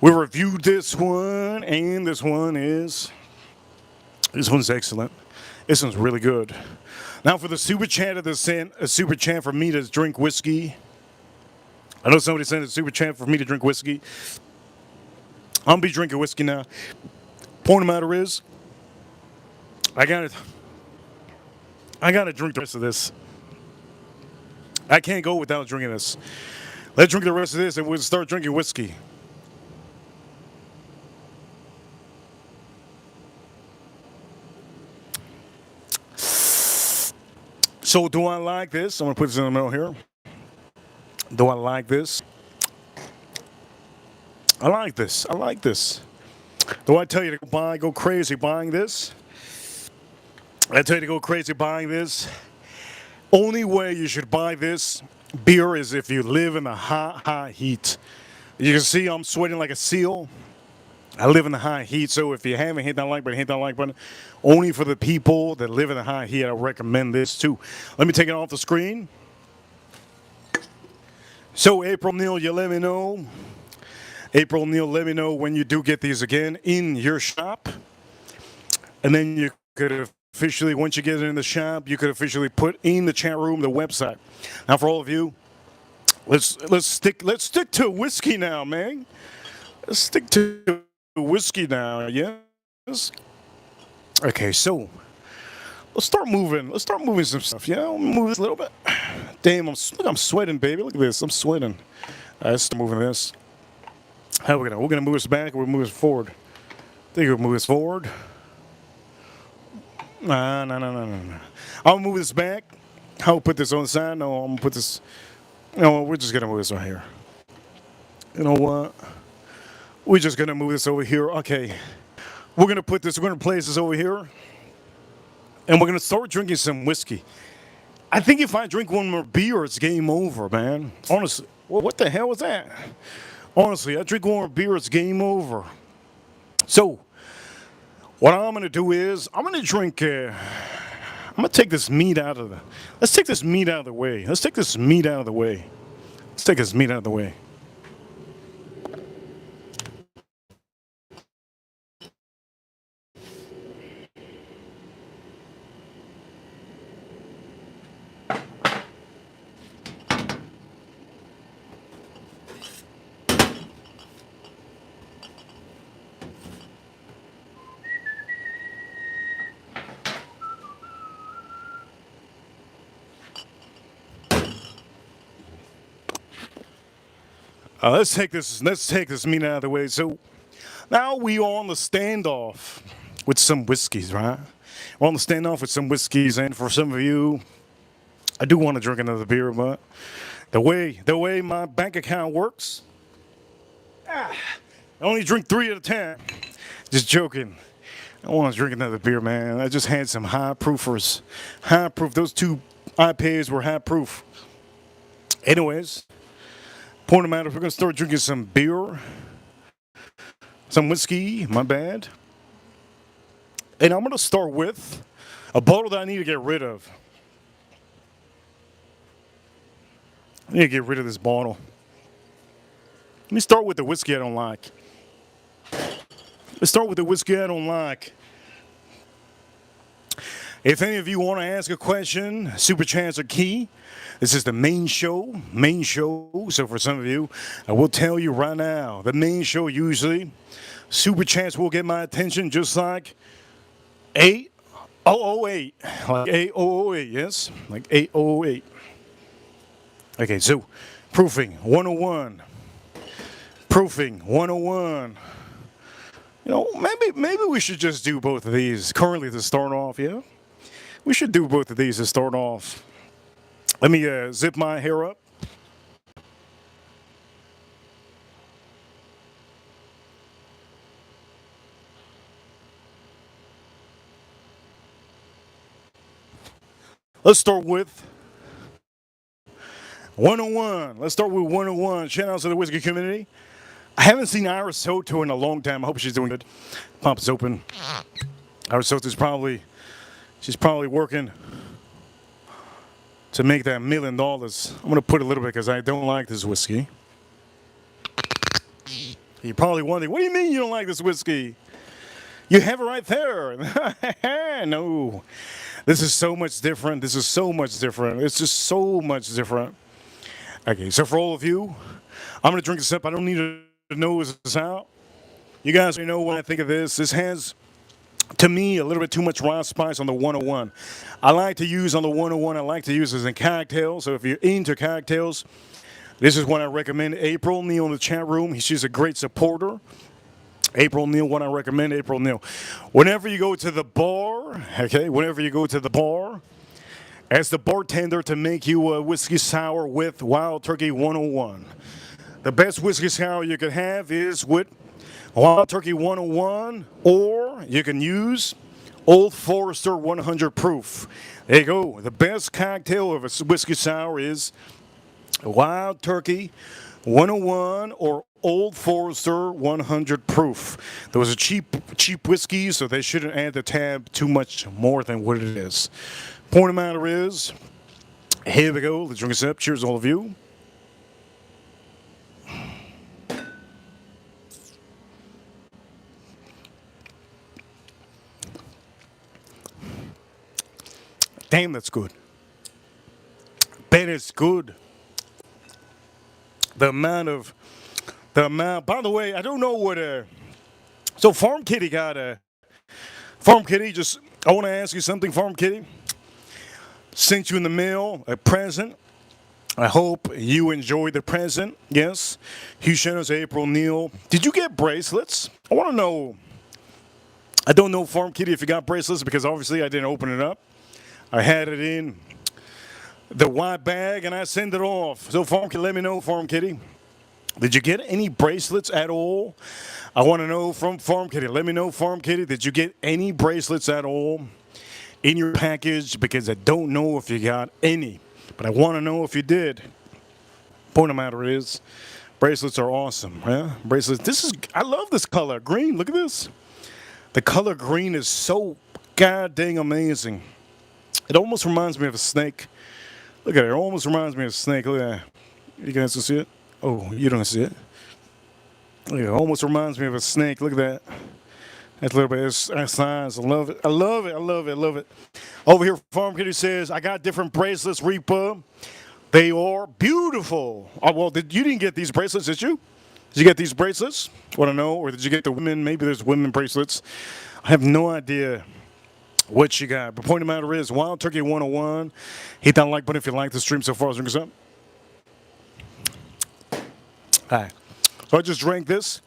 we reviewed this one, and this one's excellent. This one's really good. Now for the super chat that sent a super chat for me to drink whiskey. I know somebody sent a super chat for me to drink whiskey. I'm gonna be drinking whiskey now. Point of the matter is, I gotta drink the rest of this. I can't go without drinking this. Let's drink the rest of this, and we'll start drinking whiskey. So do I like this? I'm gonna put this in the middle here. Do I like this? I like this. I like this. Do I tell you to go crazy buying this? I tell you to go crazy buying this. Only way you should buy this beer is if you live in the hot, hot heat. You can see I'm sweating like a seal. I live in the high heat, so if you haven't hit that like button, hit that like button. Only for the people that live in the high heat, I recommend this too. Let me take it off the screen. So April Neal, you let me know. April Neal, let me know when you do get these again in your shop. And then you could officially, once you get it in the shop, you could officially put in the chat room the website. Now for all of you, let's stick to whiskey now, man. Let's stick to whiskey now, yes? Okay, so let's start moving. Let's start moving some stuff. Yeah, move this a little bit. Damn, I'm sweating, baby. Look at this. I'm sweating. Let's start moving this. How are we gonna? We're gonna move this back. Or we're moving this forward. I think we'll move this forward. Nah. I'll move this back. I'll put this on the side. No, I'm gonna put this. No, we're just gonna move this right here. You know what? We're just gonna move this over here. Okay. We're gonna put this. We're gonna place this over here, and we're gonna start drinking some whiskey. I think if I drink one more beer, it's game over, man. Honestly, what the hell was that? Honestly, I drink one more beer, it's game over. So, what I'm gonna do is I'm gonna drink. I'm gonna take this meat out of the. Let's take this meat out of the way. Let's take this meat out of the way. Let's take this meat out of the way. Let's take this meat out of the way. So now we are on the standoff with some whiskeys, right? We're on the standoff with some whiskeys, and for some of you, I do want to drink another beer, but the way my bank account works, I only drink 3 at a time. Just joking. I want to drink another beer, man. I just had some high proofers. High proof. Those 2 IPAs were high proof. Anyways. Point of matter, we're going to start drinking some beer, some whiskey, my bad. And I'm going to start with a bottle that I need to get rid of. I need to get rid of this bottle. Let me start with the whiskey I don't like. Let's start with the whiskey I don't like. If any of you want to ask a question, super chats are key. This is the main show. So for some of you, I will tell you right now, the main show usually, super chats will get my attention just like 8008. Like 8008, yes? Like 8008. Okay, so proofing 101. Proofing 101. You know, maybe we should just do both of these currently to start off, yeah? We should do both of these to start off. Let me zip my hair up. Let's start with 101. Let's start with 101. Shout out to the whiskey community. I haven't seen Iris Soto in a long time. I hope she's doing good. Pump is open. Iris Soto's she's probably working to make that $1 million. I'm going to put a little bit because I don't like this whiskey. You're probably wondering, what do you mean you don't like this whiskey? You have it right there. No. This is so much different. This is so much different. It's just so much different. Okay, so for all of you, I'm going to drink this up. I don't need to nose this out. You guys already know what I think of this. This has, to me, a little bit too much raw spice on the 101. I like to use on the 101, I like to use this in cocktails. So if you're into cocktails, this is what I recommend. April Neal in the chat room. She's a great supporter. April Neal, what I recommend, April Neal. Whenever you go to the bar, ask the bartender to make you a whiskey sour with Wild Turkey 101. The best whiskey sour you can have is with Wild Turkey 101, or you can use Old Forester 100 proof. There you go. The best cocktail of a whiskey sour is Wild Turkey 101 or Old Forester 100 proof. There was a cheap whiskey, so they shouldn't add the tab too much more than what it is. Point of matter is, here we go. Let's drink this up. Cheers, all of you. Damn, that's good. Bet it's good. The amount. By the way, I don't know what. So Farm Kitty got a. Farm Kitty, just I want to ask you something. Farm Kitty sent you in the mail a present. I hope you enjoyed the present. Yes, Hugh April Neal. Did you get bracelets? I want to know. I don't know, Farm Kitty, if you got bracelets because obviously I didn't open it up. I had it in the white bag and I sent it off. So Farm Kitty, let me know, Farm Kitty. Did you get any bracelets at all? I want to know from Farm Kitty. Let me know, Farm Kitty, did you get any bracelets at all in your package? Because I don't know if you got any, but I want to know if you did. Point of the matter is, bracelets are awesome. Yeah? Bracelets. I love this color, green. Look at this. The color green is so goddamn amazing. It almost reminds me of a snake. Look at it. It almost reminds me of a snake. Look at that. You guys can see it? Oh, you don't see it? Look at it. It almost reminds me of a snake. Look at that. That's a little bit of size. I love it. I love it. I love it. I love it. Over here, Farm Kitty says, I got different bracelets, Reaper. They are beautiful. Oh, well, you didn't get these bracelets, did you? Did you get these bracelets? Want to know? Or did you get the women? Maybe there's women bracelets. I have no idea what you got. But point of the matter is, Wild Turkey 101. Hit that like button if you like the stream so far. Drink us up. All right. So I just drank this.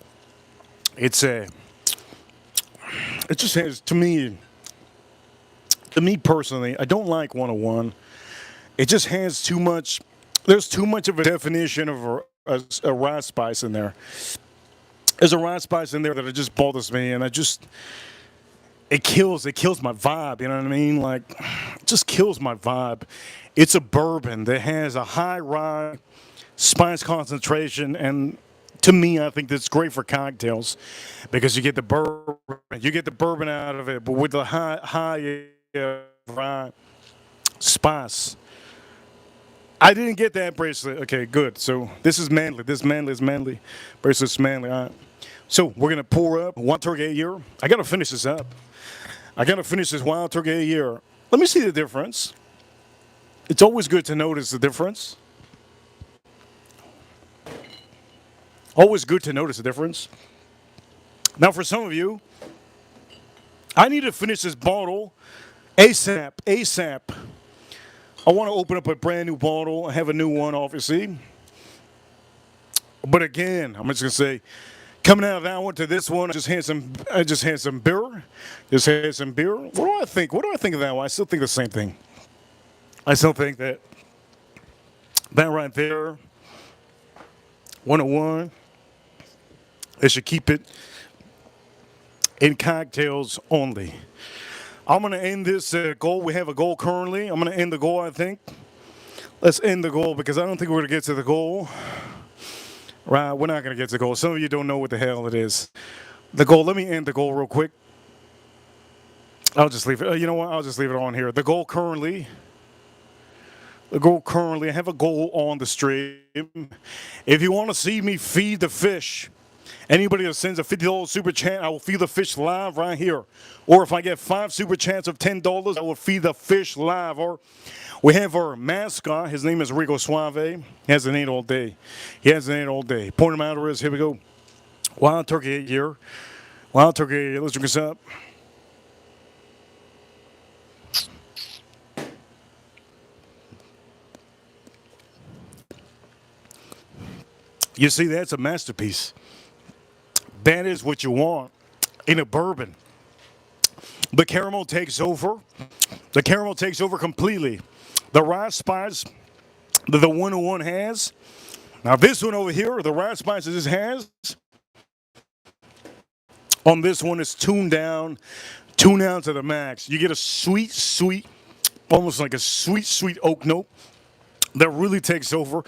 It just has, to me personally, I don't like 101. It just has too much, there's too much of a definition of a rye spice in there. There's a rye spice in there that it just bothers me, and it kills my vibe, you know what I mean? Like, it just kills my vibe. It's a bourbon that has a high rye spice concentration, and to me, I think that's great for cocktails because you get the bourbon out of it, but with the high rye spice. I didn't get that bracelet. Okay, good. So this is manly. This is manly. Bracelet's manly. All right. So we're gonna pour up Wild Turkey a year. I gotta finish this up. I gotta finish this Wild Turkey a year. Let me see the difference. It's always good to notice the difference. Always good to notice the difference. Now, for some of you, I need to finish this bottle ASAP. ASAP. I want to open up a brand new bottle. I have a new one, obviously. But again, I'm just gonna say, coming out of that one to this one, I just had some beer. Just had some beer. What do I think? What do I think of that one? I still think the same thing. I still think that right there, 101. They should keep it in cocktails only. I'm going to end this goal. We have a goal currently. I'm going to end the goal, I think. Let's end the goal because I don't think we're going to get to the goal. Right, we're not going to get to the goal. Some of you don't know what the hell it is. The goal, let me end the goal real quick. I'll just leave it. You know what? I'll just leave it on here. The goal currently, I have a goal on the stream. If you want to see me feed the fish, anybody that sends a $50 super chat, I will feed the fish live right here. Or if I get 5 super chats of $10, I will feed the fish live. Or we have our mascot. His name is Rico Suave. He has an 8 all day. Point of the matter is, here we go. Wild Turkey 8 year. Wild Turkey 8 year. Let's drink this up. You see, that's a masterpiece. That is what you want in a bourbon. The caramel takes over. The caramel takes over completely. The rye spice that the 101 has. Now this one over here, the rye spice that this has, on this one is tuned down to the max. You get a sweet, almost like a sweet oak note that really takes over.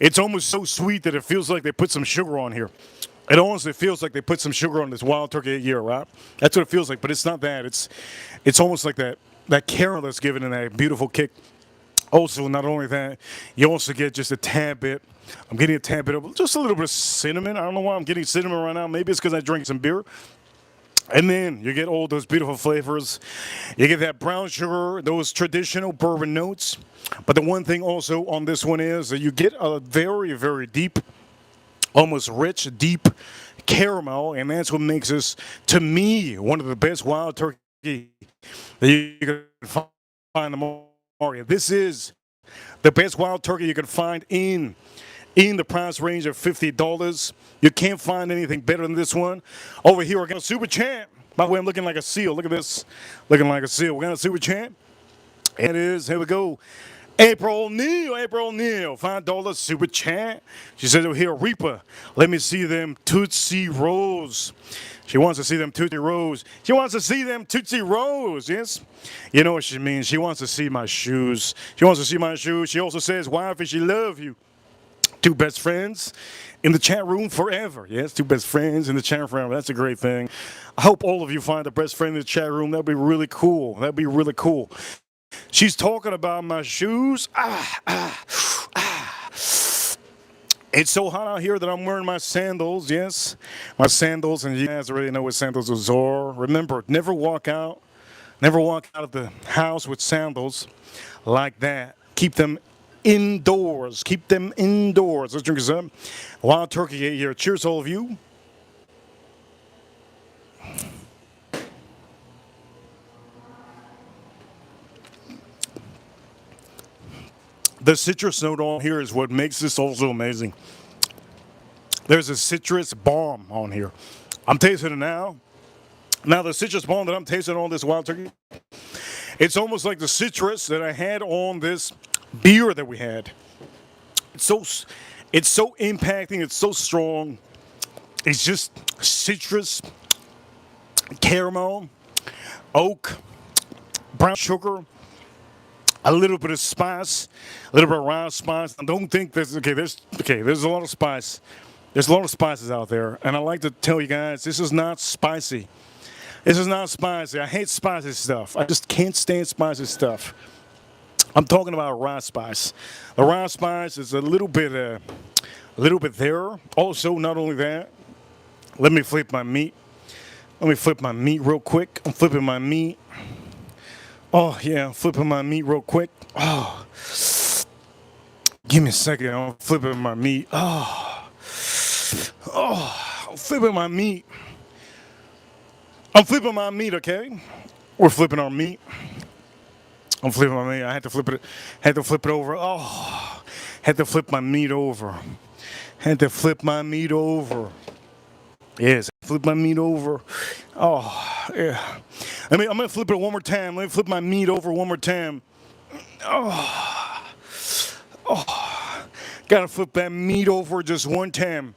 It's almost so sweet that it feels like they put some sugar on here. It honestly feels like they put some sugar on this wild turkey year, right? That's what it feels like, but it's not that. It's almost like that caramel that's given in that beautiful kick. Also, not only that, you also get just a tad bit. I'm getting a tad bit of just a little bit of cinnamon. I don't know why I'm getting cinnamon right now. Maybe it's because I drank some beer. And then you get all those beautiful flavors. You get that brown sugar, those traditional bourbon notes. But the one thing also on this one is that you get a very, very deep, almost rich, deep caramel. And that's what makes this, to me, one of the best wild turkey that you can find in the market. This is the best wild turkey you can find in the price range of $50. You can't find anything better than this one. Over here, we got a super champ. By the way, I'm looking like a seal. Look at this. Looking like a seal. We got a super champ. And it is, here we go. April O'Neil, $5 super champ. She says over here, Reaper, let me see them Tootsie Rolls. She wants to see them Tootsie Rolls. She wants to see them Tootsie Rolls, yes? You know what she means. She wants to see my shoes. She wants to see my shoes. She also says, wifey, she love you. Two best friends in the chat room forever. Yes, two best friends in the chat room forever. That's a great thing. I hope all of you find a best friend in the chat room. That'd be really cool. That'd be really cool. She's talking about my shoes. It's so hot out here that I'm wearing my sandals, yes. My sandals, and you guys already know what sandals are. Remember, never walk out of the house with sandals like that. Keep them indoors. Keep them indoors. Let's drink some wild turkey here. Cheers, all of you. The citrus note on here is what makes this also amazing. There's a citrus bomb on here. I'm tasting it now. Now, the citrus bomb that I'm tasting on this wild turkey, it's almost like the citrus that I had on this beer that we had. It's so impacting. It's so strong. It's just citrus, caramel, oak, brown sugar, a little bit of spice, a little bit of round spice. I don't think there's there's a lot of spice. There's a lot of spices out there, and I like to tell you guys, this is not spicy. This is not spicy. I hate spicy stuff. I just can't stand spicy stuff. I'm talking about rye spice. The rye spice is a little bit there. Also, not only that, let me flip my meat. Let me flip my meat real quick. I'm flipping my meat. Oh, yeah, I'm flipping my meat real quick. Oh, give me a second. I'm flipping my meat. I'm flipping my meat. I'm flipping my meat, okay? We're flipping our meat. I'm flipping my meat. I had to flip it. Had to flip it over. Oh, had to flip my meat over. Had to flip my meat over. Yes, flip my meat over. Oh, yeah. I'm gonna flip it one more time. Let me flip my meat over one more time. Gotta flip that meat over just one time.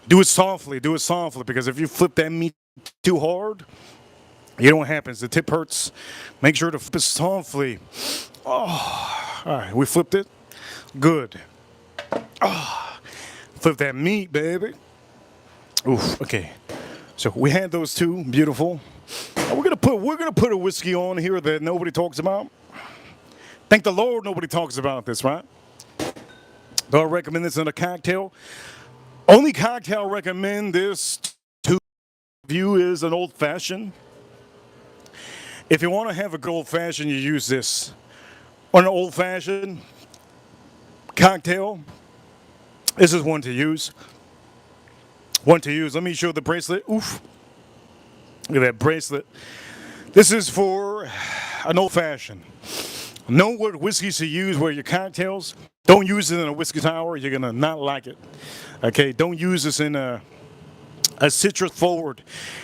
Do it softly, because if you flip that meat too hard, you know what happens. The tip hurts. Make sure to flip it softly. Oh, all right, we flipped it. Good. Flip that meat, baby. Oof. Okay. So we had those two, beautiful. We're gonna put a whiskey on here that nobody talks about. Thank the Lord nobody talks about this, right? Do I recommend this in a cocktail? Only cocktail I recommend this to you is an old fashioned. If you want to have a good old fashioned, you use this. On an old fashioned cocktail, this is one to use. One to use. Let me show the bracelet. Oof. Look at that bracelet. This is for an old fashioned. Know what whiskeys to use with your cocktails. Don't use it in a whiskey tower. You're going to not like it. Okay, don't use this in a citrus forward.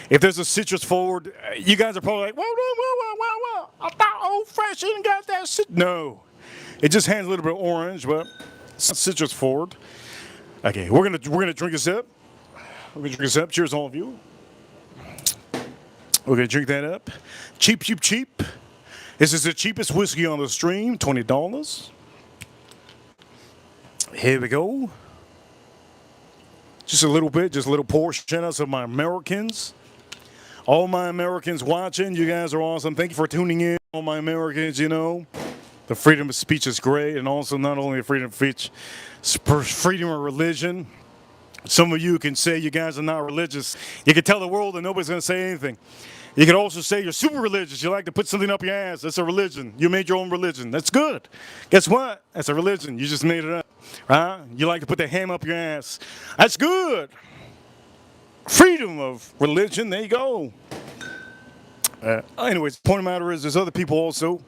If there's a citrus forward, you guys are probably like, whoa. I thought old fashioned got that citrus. No. It just has a little bit of orange, but it's not citrus forward. Okay, we're gonna drink this up. We're gonna drink this up. Cheers, all of you. We're gonna drink that up. Cheap. This is the cheapest whiskey on the stream, $20. Here we go. Just a little bit, just a little portion of my Americans. All my Americans watching, you guys are awesome. Thank you for tuning in. All my Americans, you know, the freedom of speech is great, and also not only the freedom of speech, freedom of religion. Some of you can say you guys are not religious. You can tell the world and nobody's going to say anything. You can also say you're super religious. You like to put something up your ass. That's a religion. You made your own religion. That's good. Guess what? That's a religion. You just made it up. Right? You like to put the ham up your ass. That's good. Freedom of religion. There you go. Anyways, the point of the matter is there's other people also.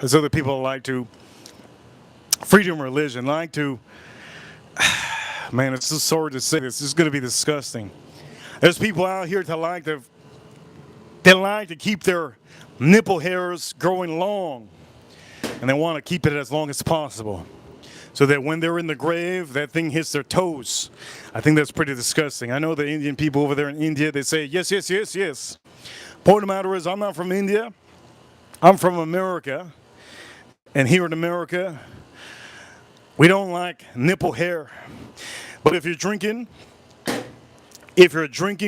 There's other people that like to. Freedom of religion. Like to. Man, it's so sorry to say this. This is going to be disgusting. There's people out here that like to keep their nipple hairs growing long, and they want to keep it as long as possible, so that when they're in the grave, that thing hits their toes. I think that's pretty disgusting. I know the Indian people over there in India, they say yes, yes, yes, yes. Point of the matter is, I'm not from India. I'm from America, and here in America, we don't like nipple hair. But if you're drinking,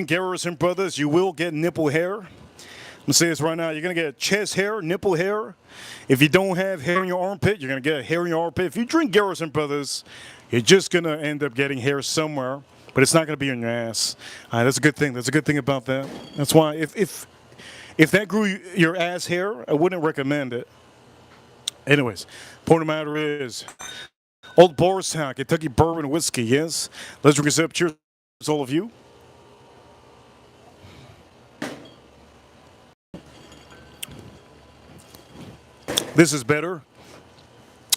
Garrison Brothers, you will get nipple hair. I'm going to say this right now. You're going to get chest hair, nipple hair. If you don't have hair in your armpit, you're going to get hair in your armpit. If you drink Garrison Brothers, you're just going to end up getting hair somewhere. But it's not going to be on your ass. That's a good thing. That's a good thing about that. That's why if that grew your ass hair, I wouldn't recommend it. Anyways, point of the matter is, Old Boarstown, Kentucky bourbon whiskey, yes? Let's drink this up. Cheers, all of you. This is better.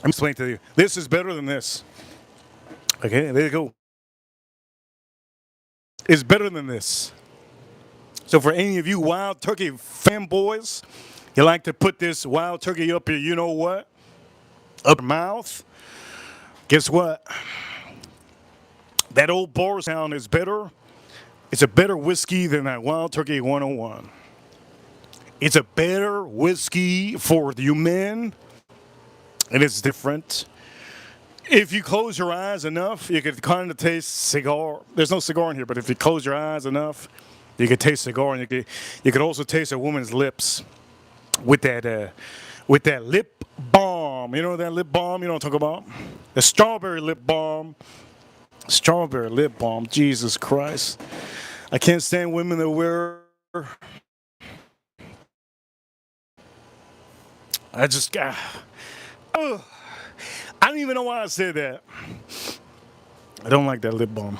I'm explaining to you. This is better than this. Okay, there you go. It's better than this. So for any of you Wild Turkey fanboys, you like to put this Wild Turkey up your, you know what? Up your mouth. Guess what? That Old Boarstown is better. It's a better whiskey than that Wild Turkey 101. It's a better whiskey for you men, and it's different. If you close your eyes enough, you could kind of taste cigar. There's no cigar in here, but if you close your eyes enough, you could taste cigar, and you could also taste a woman's lips with that lip balm. You know that lip balm? You know what I'm talking about? The strawberry lip balm. Strawberry lip balm. Jesus Christ. I can't stand women that wear. I don't even know why I said that. I don't like that lip balm.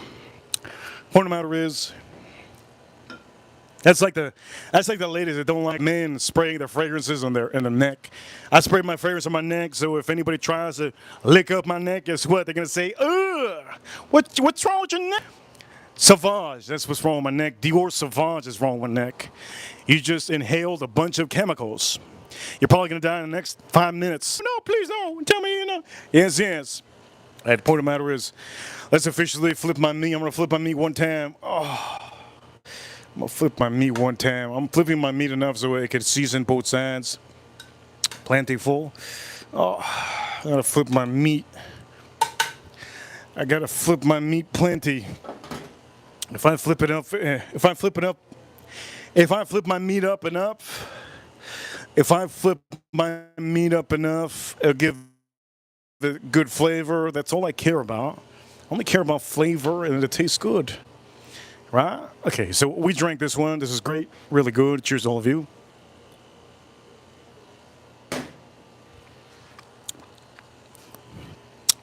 Point of the matter is, that's like the ladies that don't like men spraying their fragrances in their neck. I spray my fragrance on my neck, so if anybody tries to lick up my neck, guess what? They're gonna say, "Ugh, what's wrong with your neck?" Sauvage, that's what's wrong with my neck. Dior Sauvage is wrong with my neck. You just inhaled a bunch of chemicals. You're probably gonna die in the next 5 minutes. No, please don't. Tell me, you know. Yes, yes. The point of the matter is, let's officially flip my meat. I'm gonna flip my meat one time. Oh. I'm gonna flip my meat one time. I'm flipping my meat enough so it can season both sides. Plentiful. Oh, I gotta flip my meat. I gotta flip my meat plenty. If I flip my meat up enough, it'll give the good flavor. That's all I care about. I only care about flavor and it tastes good. Right? Okay, so we drank this one. This is great. Really good. Cheers to all of you.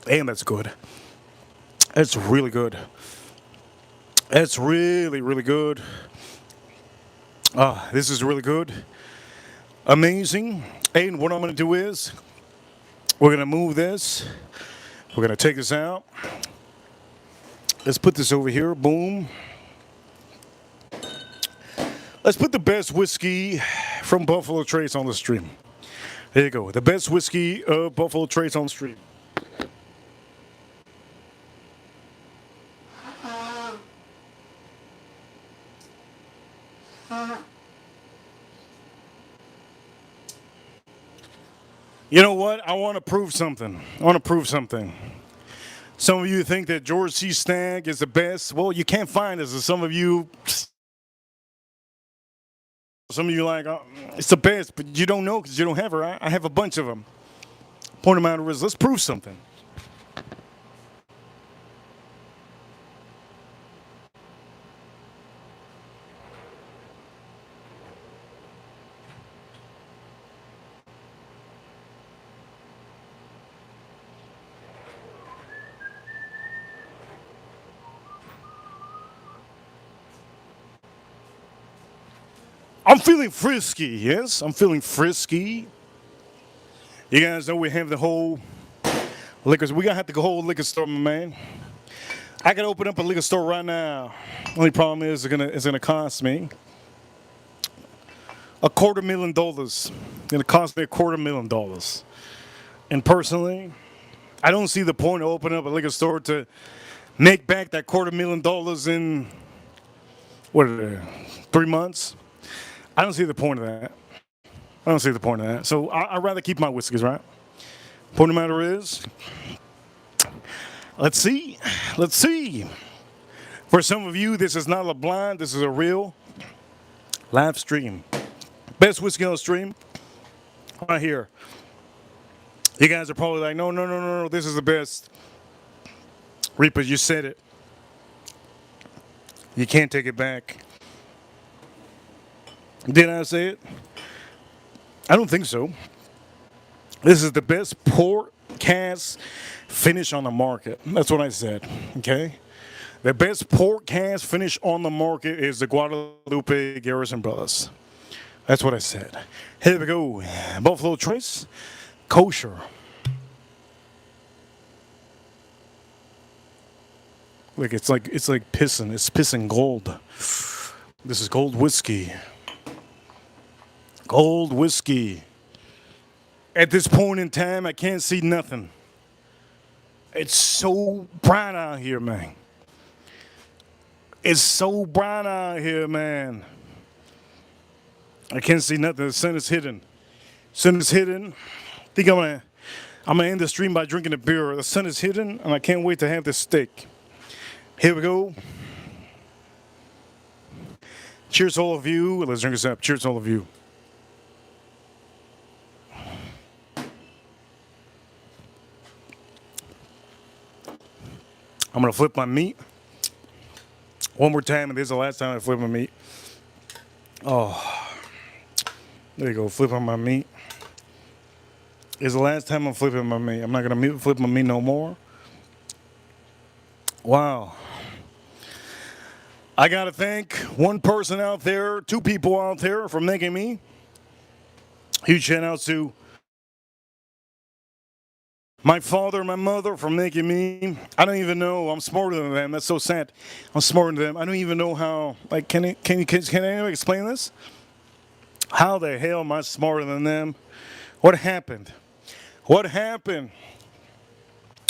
Damn, that's good. That's really good. That's really, really good. This is really good. Amazing. And what I'm going to do is, we're going to move this. We're going to take this out. Let's put this over here. Boom. Let's put the best whiskey from Buffalo Trace on the stream. There you go. The best whiskey of Buffalo Trace on the stream. You know what? I want to prove something. I want to prove something. Some of you think that George C. Stagg is the best. Well, you can't find us. And some of you like, oh, it's the best, but you don't know because you don't have her. I have a bunch of them. Point of matter is, let's prove something. I'm feeling frisky, yes? I'm feeling frisky. You guys know we have the whole liquor. We gotta have the whole liquor store, my man. I could open up a liquor store right now. Only problem is it's gonna cost me $250,000. It's gonna cost me $250,000. And personally, I don't see the point of opening up a liquor store to make back that $250,000 in what are they, 3 months. I don't see the point of that. I don't see the point of that. So I'd rather keep my whiskeys, right? Point of the matter is, let's see. Let's see. For some of you, this is not a blind. This is a real live stream. Best whiskey on the stream, right here. You guys are probably like, no, this is the best. Reaper, you said it. You can't take it back. Did I say it? I don't think so. This is the best port cask finish on the market. That's what I said, okay? The best port cask finish on the market is the Guadalupe Garrison Brothers. That's what I said. Here we go. Buffalo Trace, kosher. Like it's like pissing. It's pissing gold. This is gold whiskey. Gold whiskey. At this point in time, I can't see nothing. It's so bright out here, man. It's so bright out here, man. I can't see nothing. The sun is hidden. Sun is hidden. I think I'm gonna end the stream by drinking a beer. The sun is hidden, and I can't wait to have this steak. Here we go. Cheers to all of you. Let's drink this up. Cheers to all of you. I'm going to flip my meat one more time, and this is the last time I flip my meat. Oh, there you go, flipping my meat. It's the last time I'm flipping my meat. I'm not going to flip my meat no more. Wow. I got to thank one person out there, two people out there for making me. Huge shout out to my father and my mother for making me. I don't even know. I'm smarter than them. That's so sad. I'm smarter than them. I don't even know how. Like, can anyone explain this? How the hell am I smarter than them? What happened? What happened?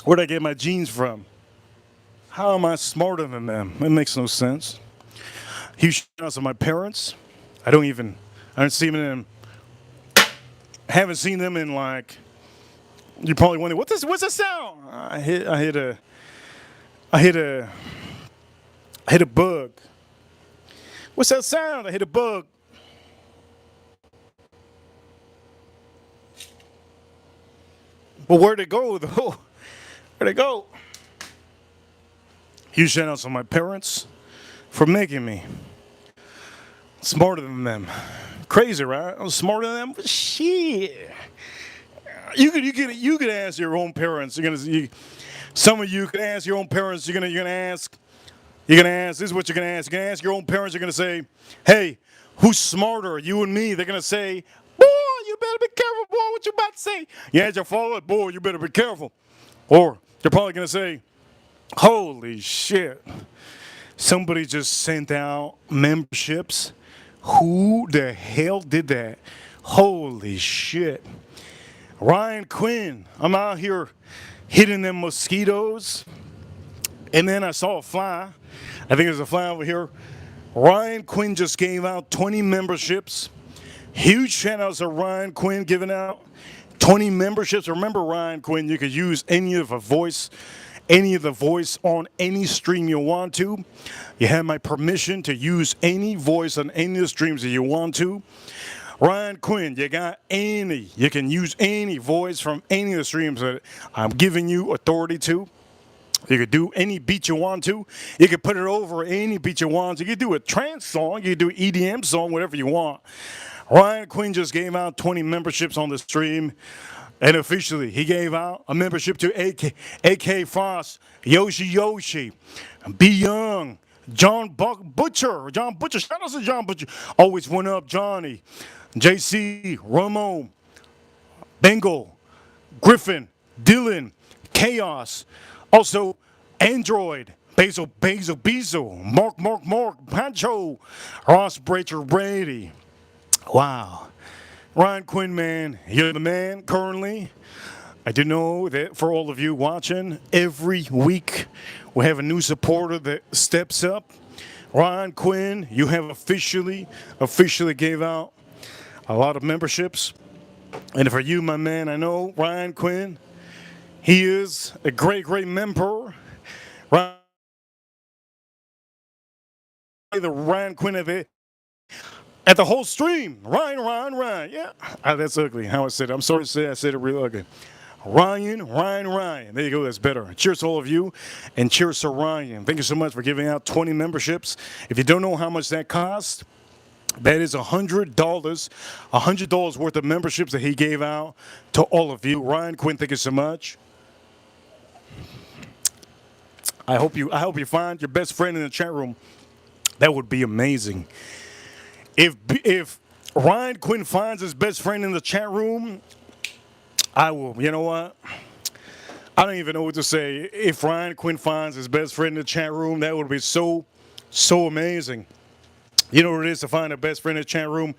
Where'd I get my genes from? How am I smarter than them? It makes no sense. Huge shout out to my parents. I don't see them. I haven't seen them in like. You probably wonder what's the sound? I hit a bug. What's that sound? I hit a bug. But where'd it go though? Where'd it go? Huge shout out to my parents for making me smarter than them. Crazy, right? I'm smarter than them. Shit. You could ask your own parents. Some of you could ask your own parents. You're gonna ask. This is what you're gonna ask. You're gonna ask your own parents. You're gonna say, "Hey, who's smarter, you and me?" They're gonna say, "Boy, you better be careful, boy. What you about to say?" You ask your father, "Boy, you better be careful." Or they're probably gonna say, "Holy shit! Somebody just sent out memberships. Who the hell did that? Holy shit!" Ryan Quinn, I'm out here hitting them mosquitoes, and then I saw a fly. I think there's a fly over here. Ryan Quinn just gave out 20 memberships. Huge shout outs to Ryan Quinn giving out 20 memberships. Remember, Ryan Quinn, you could use any of the voice on any stream you want to. You have my permission to use any voice on any of the streams that you want to. Ryan Quinn, you can use any voice from any of the streams that I'm giving you authority to. You could do any beat you want to. You could put it over any beat you want. You could do a trance song. You could do an EDM song, whatever you want. Ryan Quinn just gave out 20 memberships on the stream. And officially, he gave out a membership to AK Frost, Yoshi, B Young, Butcher, shout out to John Butcher, always went up, Johnny, JC, Ramon, Bengal, Griffin, Dylan, Chaos, also Android, Basil, Mark, Pancho, Ross Breacher Brady. Wow. Ryan Quinn, man, you're the man currently. I do know that for all of you watching, every week we have a new supporter that steps up. Ryan Quinn, you have officially gave out a lot of memberships. And for you, my man, I know Ryan Quinn, he is a great member. The Ryan Quinn of it. At the whole stream, Ryan. Yeah, that's ugly how I said it. I'm sorry to say I said it real ugly. Ryan. There you go, that's better. Cheers to all of you, and cheers to Ryan. Thank you so much for giving out 20 memberships. If you don't know how much that costs, that is $100 worth of memberships that he gave out to all of you. Ryan Quinn, thank you so much. I hope you find your best friend in the chat room. That would be amazing. If Ryan Quinn finds his best friend in the chat room, I will. You know what? I don't even know what to say. If Ryan Quinn finds his best friend in the chat room, that would be so amazing. You know what it is to find a best friend in the chat room,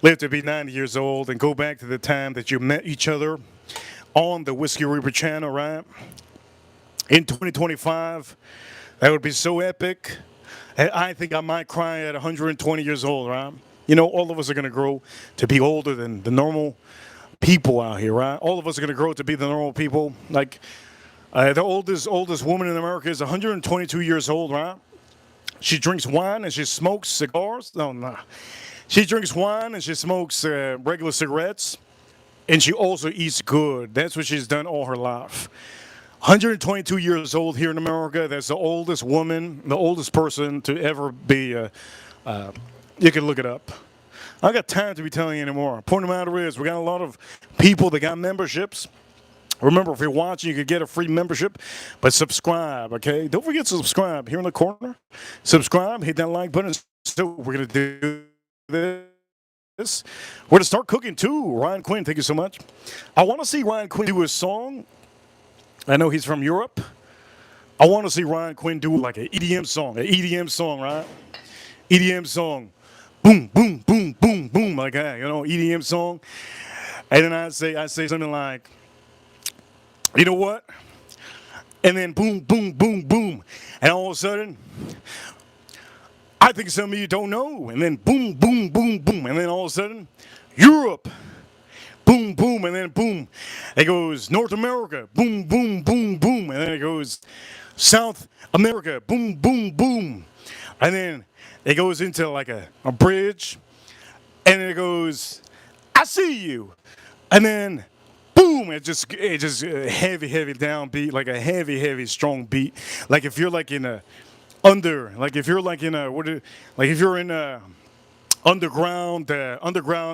live to be 90 years old, and go back to the time that you met each other on the Whiskey Reaper channel, right? In 2025, that would be so epic. I think I might cry at 120 years old, right? You know, all of us are going to grow to be older than the normal people out here, right? All of us are going to grow to be the normal people. Like, the oldest woman in America is 122 years old, right? She drinks wine and she smokes cigars. No. She drinks wine and she smokes regular cigarettes. And she also eats good. That's what she's done all her life. 122 years old here in America. That's the oldest woman, the oldest person to ever be. You can look it up. I got time to be telling you anymore. Point of the matter is, we got a lot of people that got memberships. Remember, if you're watching, you could get a free membership, but subscribe, okay? Don't forget to subscribe here in the corner. Subscribe, hit that like button. So we're going to do this. We're going to start cooking too. Ryan Quinn, thank you so much. I want to see Ryan Quinn do a song. I know he's from Europe. I want to see Ryan Quinn do like an EDM song, right? EDM song. Boom, boom, boom, boom, boom, like that, you know, EDM song. And then I say something like, you know what? And then boom, boom, boom, boom. And all of a sudden, I think some of you don't know. And then boom, boom, boom, boom. And then all of a sudden, Europe. Boom, boom, and then boom. It goes North America. Boom, boom, boom, boom. And then it goes South America. Boom, boom, boom. And then it goes into like a bridge. And then it goes, I see you. And then boom, it just heavy downbeat, like a heavy strong beat. Like if you're like in a underground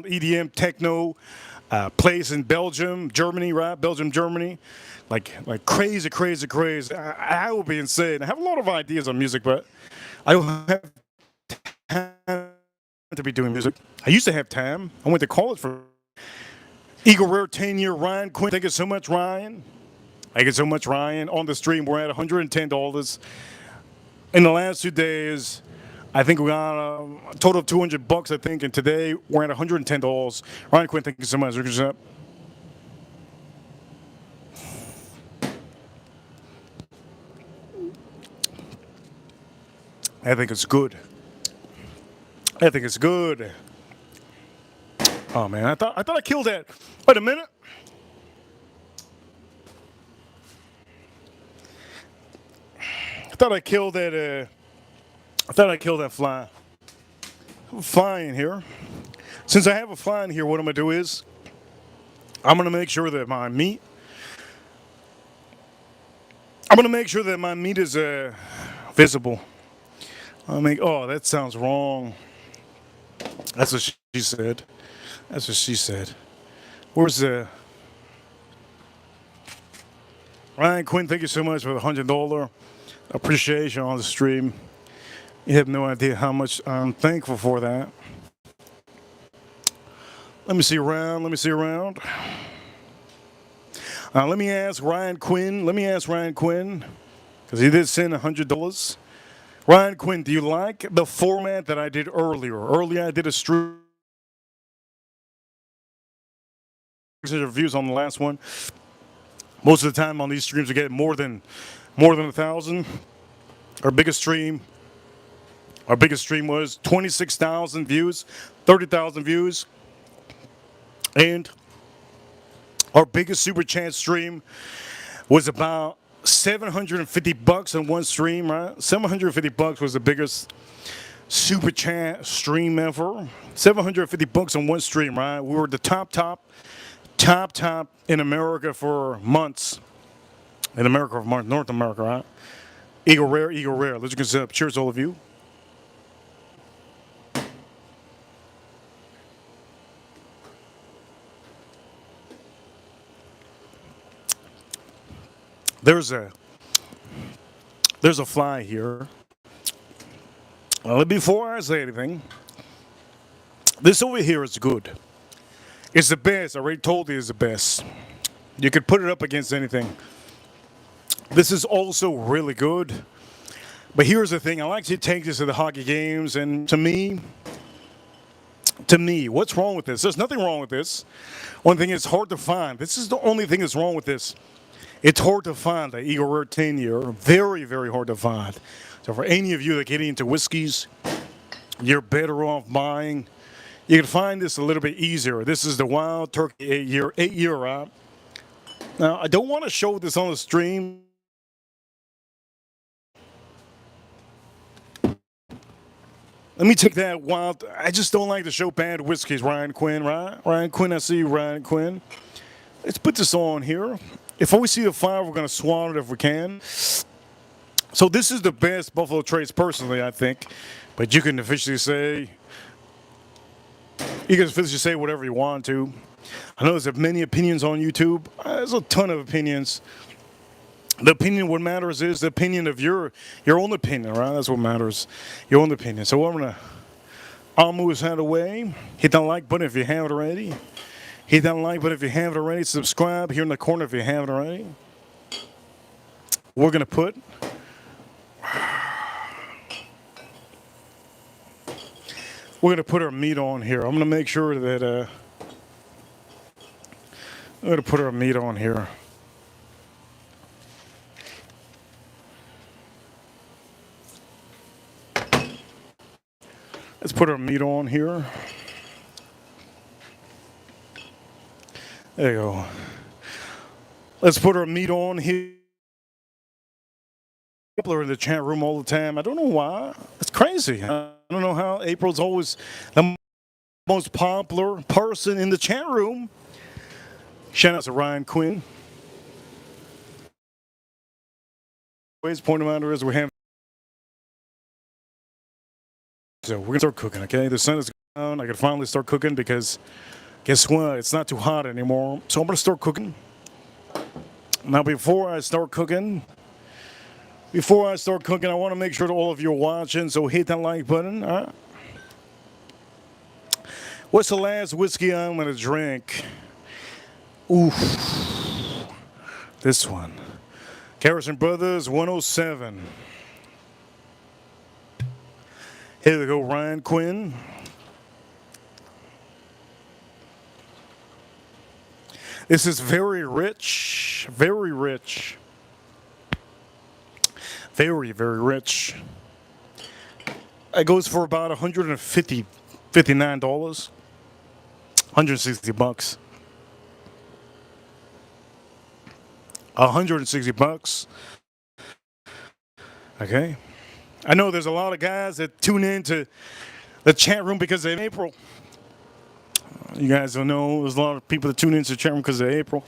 EDM techno place in Belgium, Germany, right? Belgium, Germany, like crazy. I will be insane. I have a lot of ideas on music, but I don't have time to be doing music. I used to have time. I went to college for Eagle Rare 10-year Ryan Quinn. Thank you so much, Ryan. Thank you so much, Ryan. On the stream, we're at $110. In the last 2 days, I think we got a total of $200, I think, and today we're at $110. Ryan Quinn, thank you so much. I think it's good. Oh man, I thought I killed that. Wait a minute. thought I killed that. I thought I killed that fly. Fly in here. Since I have a fly in here, what I'm gonna do is I'm gonna make sure that my meat. I'm gonna make sure that my meat is visible. I mean, oh, that sounds wrong. That's what she said. That's what she said. Where's the Ryan Quinn? Thank you so much for the $100 appreciation on the stream. You have no idea how much I'm thankful for that. Let me see around. Let me see around. Let me ask Ryan Quinn. Let me ask Ryan Quinn, because he did send $100. Ryan Quinn, do you like the format that I did earlier? Earlier, I did a stream. Reviews on the last one. Most of the time on these streams, we get more than 1,000. Our biggest stream was 26,000 views, 30,000 views, and our biggest super chat stream was about $750 on one stream, right? $750 was the biggest super chat stream ever. $750 on one stream, right? We were the top in America for months. In America for months, North America, right? Eagle Rare. Let's get up. Cheers, all of you. There's a fly here. Before I say anything, this over here is good. It's the best. I already told you it's the best. You could put it up against anything. This is also really good. But here's the thing. I like to take this to the hockey games, and to me, what's wrong with this? There's nothing wrong with this. One thing is hard to find. This is the only thing that's wrong with this. It's hard to find the Eagle Rare 10-year. Very, very hard to find. So for any of you that get into whiskeys, you're better off buying. You can find this a little bit easier. This is the Wild Turkey 8-year, right? Now, I don't want to show this on the stream. Let me take that wild. I just don't like to show bad whiskeys, Ryan Quinn, right? Ryan Quinn, I see you, Ryan Quinn. Let's put this on here. If we see the fire, we're going to swat it if we can. So this is the best Buffalo Trace, personally, I think. But you can officially say whatever you want to. I know there's many opinions on YouTube. There's a ton of opinions. The opinion, what matters is the opinion of your own opinion, right? That's what matters, your own opinion. So I'll move his hand away. Hit that like button if you haven't already. Hit that like button if you haven't already. Subscribe here in the corner if you haven't already. We're going to put our meat on here. I'm going to make sure that I'm going to put our meat on here. Let's put our meat on here. There you go. Let's put our meat on here. People are in the chat room all the time. I don't know why. It's crazy. I don't know how April's always the most popular person in the chat room. Shout out to Ryan Quinn. Always point of honor is we have. So we're gonna start cooking, okay? The sun is down. I can finally start cooking because guess what? It's not too hot anymore. So I'm gonna start cooking. Now before I start cooking, I want to make sure that all of you are watching, so hit that like button. All right. What's the last whiskey I'm gonna drink? Oof. This one. Garrison Brothers 107. Here we go, Ryan Quinn. This is very rich, very rich. Very, very rich. It goes for about $59, $160. $160. Okay. I know there's a lot of guys that tune in to the chat room because of April. You guys don't know there's a lot of people that tune into the chat room because of April.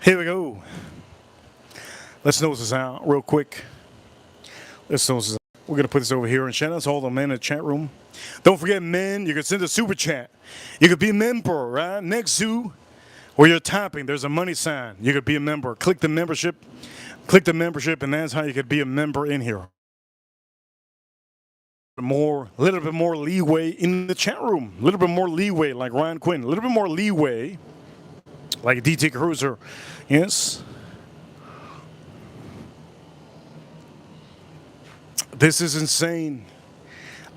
Here we go. Let's nose this out real quick. Let's nose this out. We're going to put this over here and shout out to all the men in the chat room. Don't forget, men, you can send a super chat. You could be a member, right? Next to where you're tapping, there's a money sign. You could be a member. Click the membership, and that's how you could be a member in here. A little bit more leeway in the chat room. A little bit more leeway, like Ryan Quinn. A little bit more leeway, like DT Cruiser. Yes. This is insane.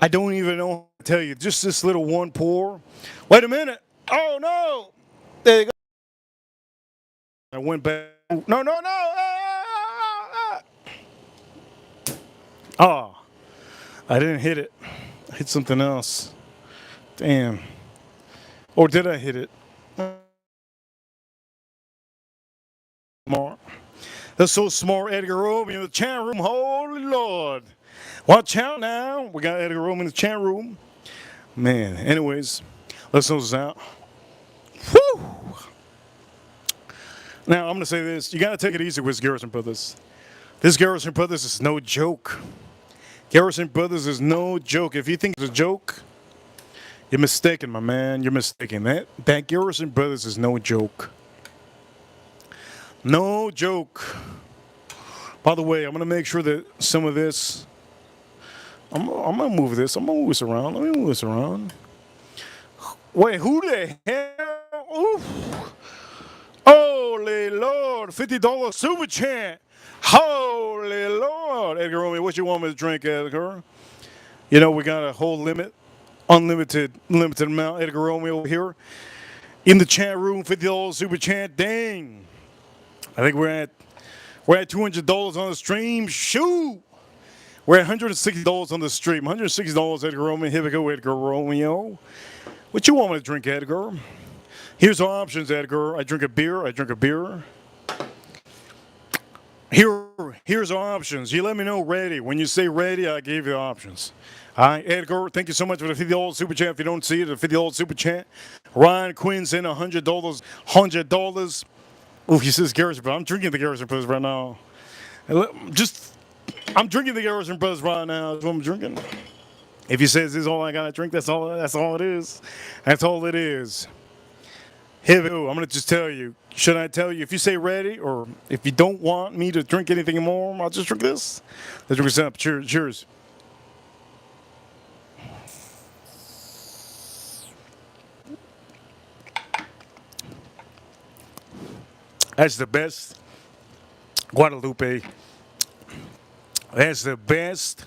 I don't even know how to tell you. Just this little one pour. Wait a minute. Oh, no. There you go. I went back. No, no, no. Oh, I didn't hit it. I hit something else. Damn. Or did I hit it? Smart. That's so smart, Edgar Rome in the chat room. Holy Lord. Watch out now. We got Edgar Rome in the chat room. Man, anyways, let's nose this out. Whew. Now, I'm going to say this. You got to take it easy with Garrison Brothers. This Garrison Brothers is no joke. Garrison Brothers is no joke. If you think it's a joke, you're mistaken, my man. You're mistaken. That Garrison Brothers is no joke. No joke. By the way, I'm going to make sure that some of this, I'm going to move this. I'm going to move this around. Let me move this around. Wait, who the hell? Oof. Holy Lord. $50 super chat. Holy Lord. Edgar Romeo, what you want me to drink, Edgar? You know, we got a whole limit. Unlimited amount. Edgar Romeo here. In the chat room, $50 super chat. Dang. I think we're at $200 on the stream. Shoot. We're at $160 on the stream. $160, Edgar Romeo. Here we go, Edgar Romeo. What you want me to drink, Edgar? Here's our options, Edgar. I drink a beer. Here's our options. You let me know ready. When you say ready, I give you the options. All right, Edgar, thank you so much for the $50 super chat. If you don't see it, the $50 super chat. Ryan Quinn sent $100. $100. Oh, he says Garrison Brothers. I'm drinking the Garrison Brothers right now. I'm drinking the Garrison Brothers right now. That's what I'm drinking. If he says this is all I gotta drink, that's all it is. That's all it is. Here we go. I'm gonna just tell you. Should I tell you if you say ready, or if you don't want me to drink anything more, I'll just drink this. Let's drink this up. Cheers. Cheers. That's the best. Guadalupe. That's the best.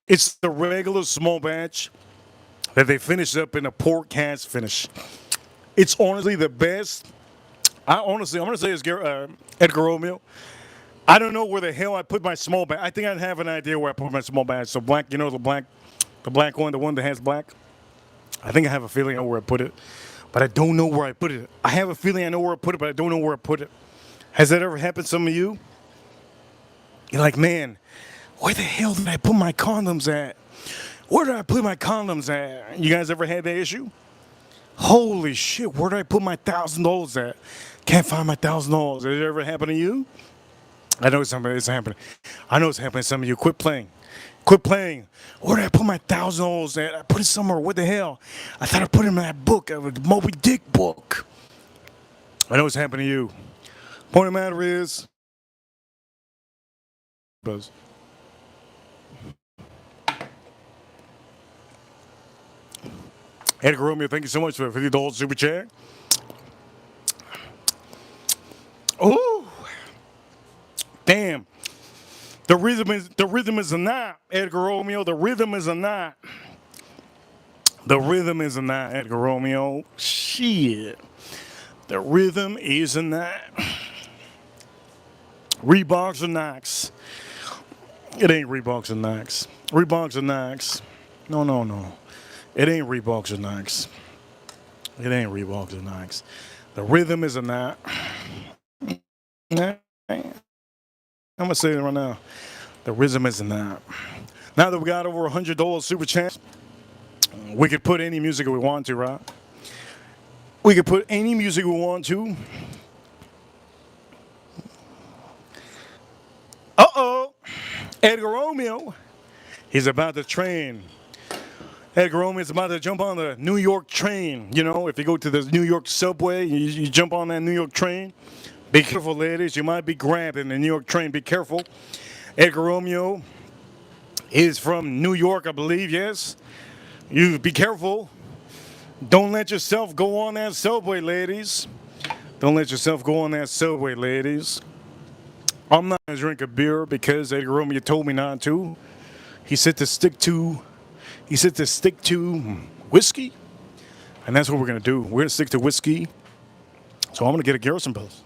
It's the regular small batch that they finish up in a pork cast finish. It's honestly the best. I'm going to say it's Edgar Romeo. I don't know where the hell I put my small batch. I think I have an idea where I put my small batch. So black, you know, the black one, the one that has black. I think I have a feeling I know where I put it, but I don't know where I put it. I have a feeling I know where I put it, but I don't know where I put it. Has that ever happened to some of you? You're like, man, where the hell did I put my condoms at? Where did I put my condoms at? You guys ever had that issue? Holy shit, where did I put my $1,000 at? Can't find my $1,000. Did it ever happen to you? I know it's happening. I know it's happening to some of you. Quit playing. Quit playing. Where did I put my $1,000 at? I put it somewhere. What the hell? I thought I put it in that book, a Moby Dick book. I know it's happening to you. Point of the matter is, Buzz. Edgar Romeo, thank you so much for the $50 super chat. Oh, damn. The rhythm is a knot, Edgar Romeo. The rhythm is a knot. The rhythm is a knot, Edgar Romeo. Shit. The rhythm is a knot. Reeboks or Knox. It ain't Reeboks or Knox. Reeboks or Knox. No. It ain't Reeboks or Knox. It ain't Reeboks or Knox. The rhythm is a knot. Nah, I'm gonna say it right now. The rhythm is not. Now that we got over $100 super chat, we could put any music we want to, right? We could put any music we want to. Uh-oh. Edgar Romeo. He's about to train. Edgar Romeo is about to jump on the New York train. You know, if you go to the New York subway, you jump on that New York train. Be careful, ladies. You might be grabbed in the New York train. Be careful. Edgar Romeo is from New York, I believe, yes. You be careful. Don't let yourself go on that subway, ladies. Don't let yourself go on that subway, ladies. I'm not gonna drink a beer because Edgar Romeo told me not to. He said to stick to whiskey, and that's what we're gonna do. We're gonna stick to whiskey. So I'm gonna get a Garrison Buzz.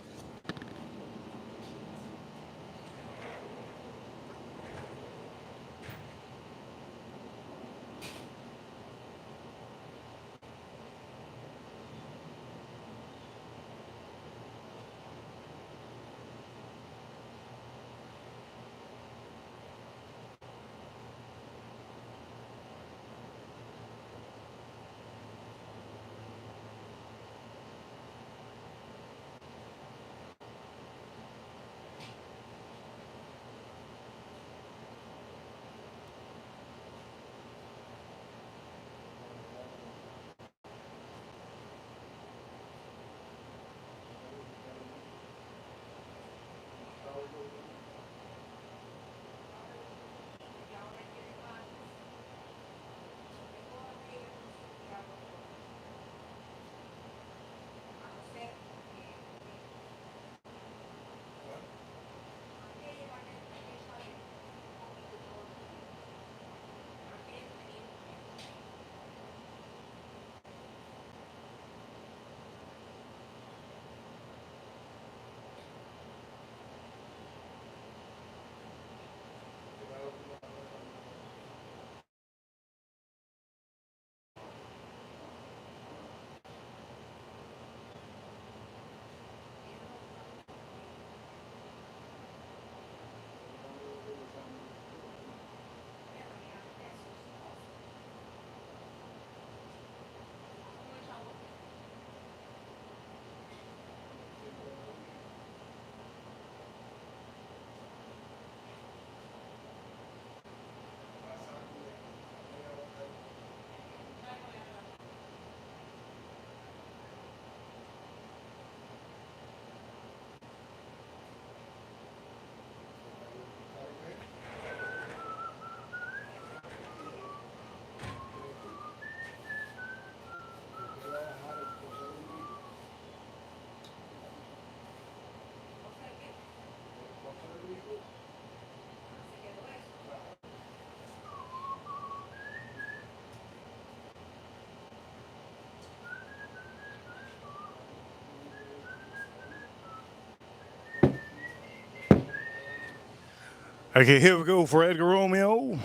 Okay, here we go for Edgar Romeo.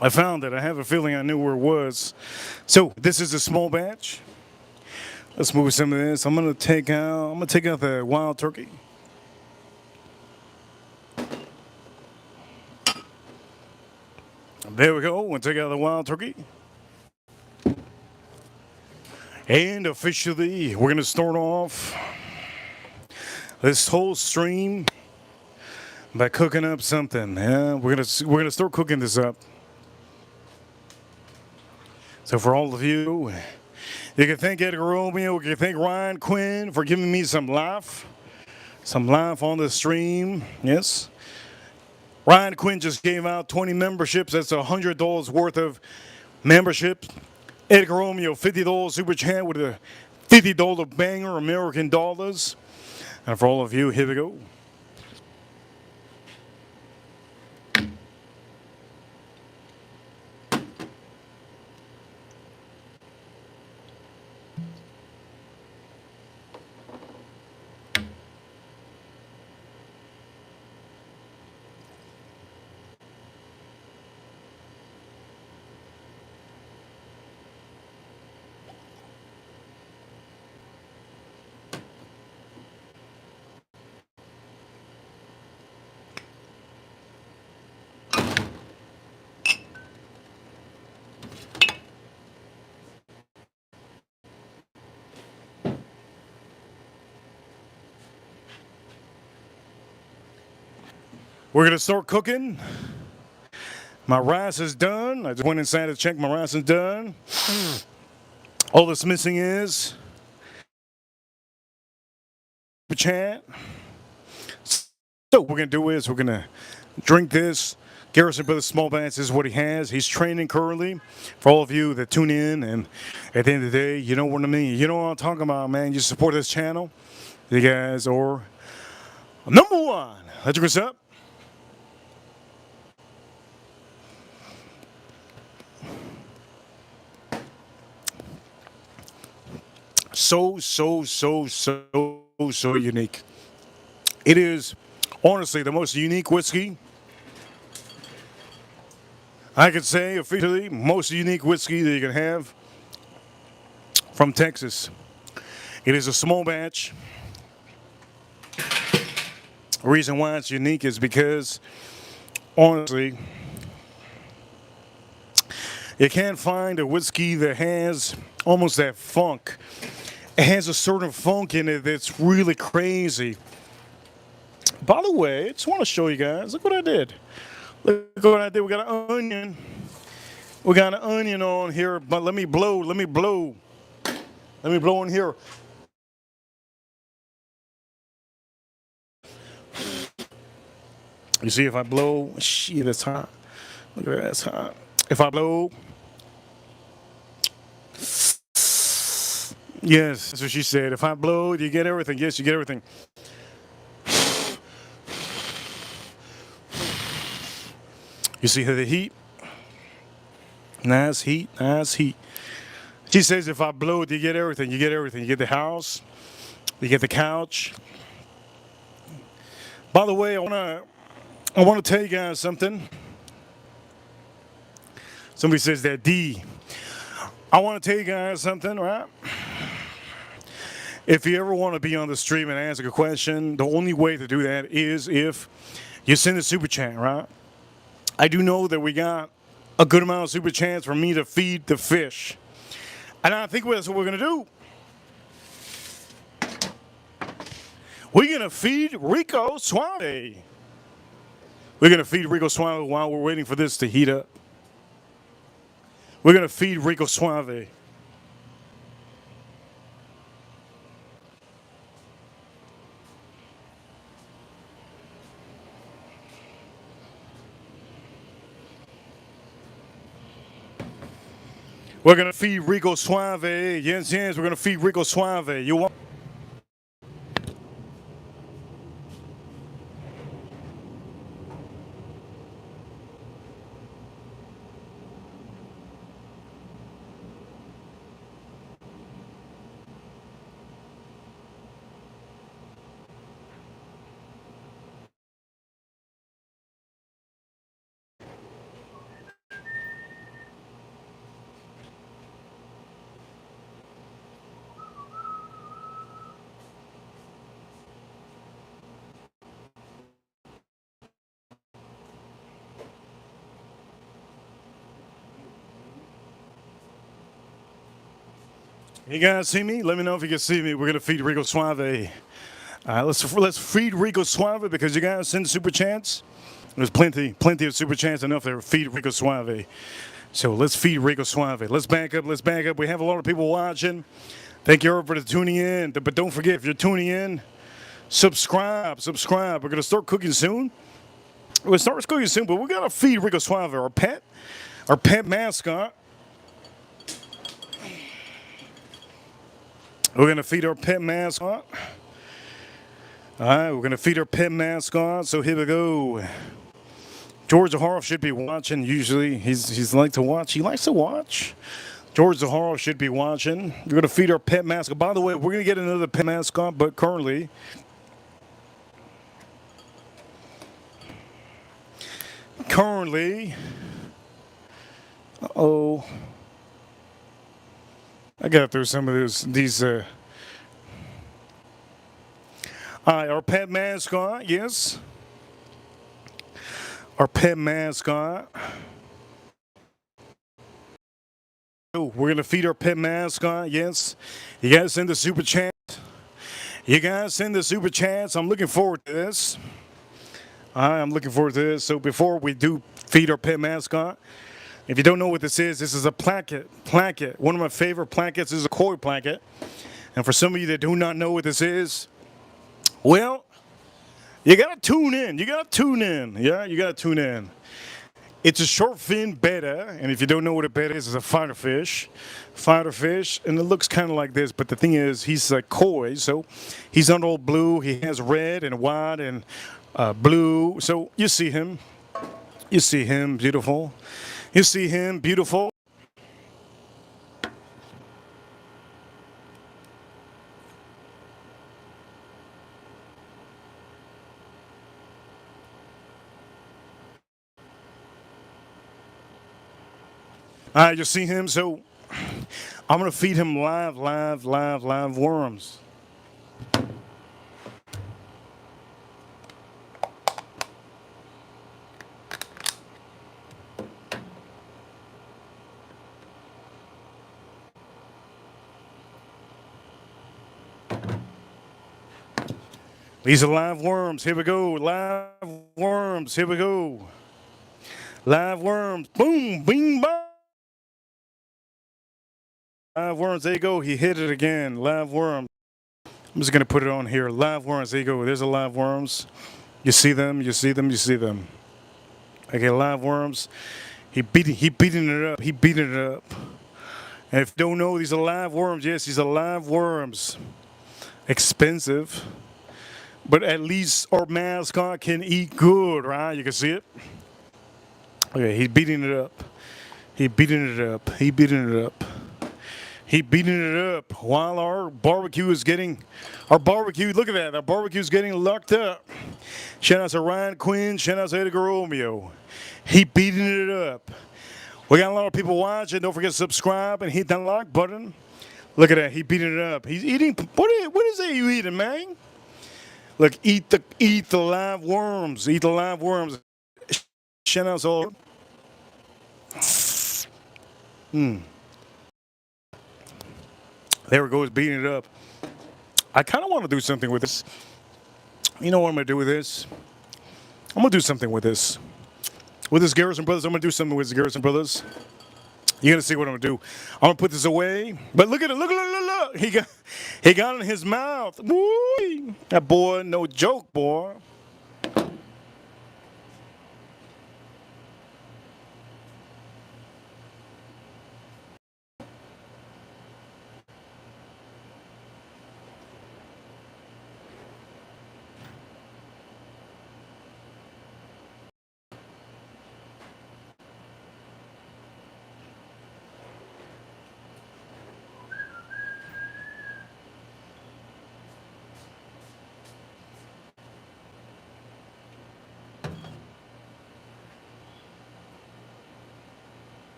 I found it. I have a feeling I knew where it was. So this is a small batch. Let's move some of this. I'm gonna take out the wild turkey. There we go. We'll take out the wild turkey. And officially, we're gonna start off this whole stream by cooking up something. Yeah, we're gonna start cooking this up. So for all of you, you can thank Edgar Romeo, you can thank Ryan Quinn for giving me some life on the stream. Yes. Ryan Quinn just gave out 20 memberships. That's $100 worth of membership. Edgar Romeo, $50 super chat with a $50 banger, American dollars. And for all of you, here we go. We're gonna start cooking. My rice is done. I just went inside to check my rice is done. All that's missing is the chat. So what we're gonna do is we're gonna drink this. Garrison Brothers Small Batch is what he has. He's training currently. For all of you that tune in, and at the end of the day, you know what I mean. You know what I'm talking about, man. You support this channel. You guys are number one. Let's drink this up. So unique. It is honestly the most unique whiskey. I could say officially most unique whiskey that you can have from Texas. It is a small batch. The reason why it's unique is because honestly you can't find a whiskey that has almost that funk. It has a certain funk in it that's really crazy. By the way, I just want to show you guys. Look what I did. Look what I did. We got an onion. We got an onion on here, but let me blow. Let me blow in here. You see, if I blow, shit, it's hot. Look at that, it's hot. If I blow, yes, that's what she said. If I blow, you get everything. Yes, you get everything. You see the heat? Nice heat, nice heat. She says if I blow it, you get everything. You get everything. You get the house, you get the couch. By the way, I wanna tell you guys something. Somebody says that D. I want to tell you guys something, right? If you ever want to be on the stream and ask a question, the only way to do that is if you send a super chat, right? I do know that we got a good amount of super chats for me to feed the fish. And I think that's what we're going to do. We're going to feed Rico Suave. We're going to feed Rico Suave while we're waiting for this to heat up. We're going to feed Rico Suave. We're going to feed Rico Suave. Yes, we're going to feed Rico Suave. You want? You guys see me? Let me know if you can see me. We're gonna feed Rico Suave. Let's feed Rico Suave because you guys send super chats. There's plenty of super chats enough to feed Rico Suave. So let's feed Rico Suave. Let's back up. We have a lot of people watching. Thank you everybody for tuning in. But don't forget, if you're tuning in, subscribe. We're gonna start cooking soon. We'll start cooking soon, but we're gonna feed Rico Suave, our pet mascot. We're going to feed our pet mascot. All right, we're going to feed our pet mascot. So here we go. George Zahara should be watching. Usually, he's like to watch. He likes to watch. George Zahara should be watching. We're going to feed our pet mascot. By the way, we're going to get another pet mascot, but currently, uh-oh. I got through some of these. All right, our pet mascot, yes. Our pet mascot. Oh, we're going to feed our pet mascot, yes. You guys send the super chat. I'm looking forward to this. I'm looking forward to this. So before we do feed our pet mascot, if you don't know what this is a planket. Planket. One of my favorite plankets is a koi planket. And for some of you that do not know what this is, well, you gotta tune in. You gotta tune in. Yeah, you gotta tune in. It's a short fin betta, and if you don't know what a betta is, it's a fighter fish. Fighter fish, and it looks kind of like this, but the thing is, he's like koi, so he's not all blue. He has red and white and blue. So you see him. You see him, beautiful. You see him, beautiful. All right, you see him. So I'm gonna feed him live worms. These are live worms. Here we go. Live worms. Here we go. Live worms. Boom, bing, bang. Live worms. There you go. He hit it again. Live worms. I'm just gonna put it on here. Live worms. There you go. There's the live worms. You see them. You see them. You see them. Okay, live worms. He beating it up. He beating it up. And if you don't know, these are live worms. Yes, these are live worms. Expensive, but at least our mascot can eat good, right? You can see it. Okay, he's beating it up. He beating it up. He beating it up. He beating it up while our barbecue is getting, our barbecue, look at that, our barbecue is getting locked up. Shout out to Ryan Quinn, shout out to Edgar Romeo. He beating it up. We got a lot of people watching. Don't forget to subscribe and hit that like button. Look at that, he beating it up. He's eating, what is it you eating, man? Look, eat the live worms. Eat the live worms. Shout out to all. There it goes, beating it up. I kind of want to do something with this. You know what I'm going to do with this? I'm going to do something with this. With this Garrison Brothers, I'm going to do something with this Garrison Brothers. You're going to see what I'm going to do. I'm going to put this away. But look at it. Look. He got it in his mouth. Woo! That boy, no joke, boy.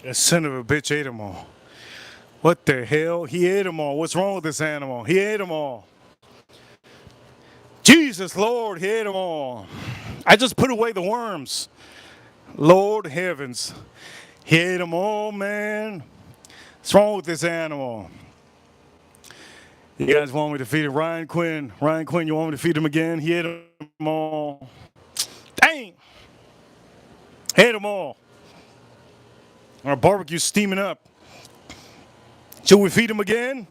That son of a bitch ate them all. What the hell? He ate them all. What's wrong with this animal? He ate them all. Jesus, Lord, he ate them all. I just put away the worms. Lord heavens. He ate them all, man. What's wrong with this animal? You guys want me to feed him? Ryan Quinn. Ryan Quinn, you want me to feed him again? He ate them all. Dang. He ate them all. Our barbecue's steaming up. Should we feed him again?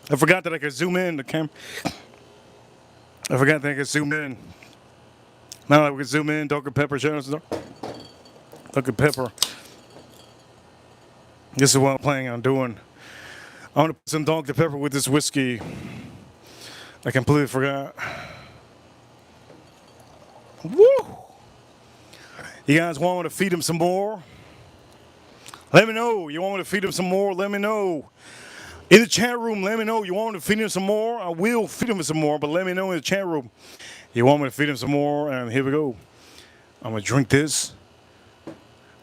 I forgot that I could zoom in the camera. I forgot that I could zoom in. Now that we can zoom in, Dr. Pepper, Dr. Pepper. This is what I'm planning on doing. I want to put some Dr. Pepper with this whiskey. I completely forgot. Woo! You guys want me to feed him some more? Let me know. You want me to feed him some more? Let me know. In the chat room, let me know. You want me to feed him some more? I will feed him some more, but let me know in the chat room. You want me to feed him some more? And here we go. I'm going to drink this.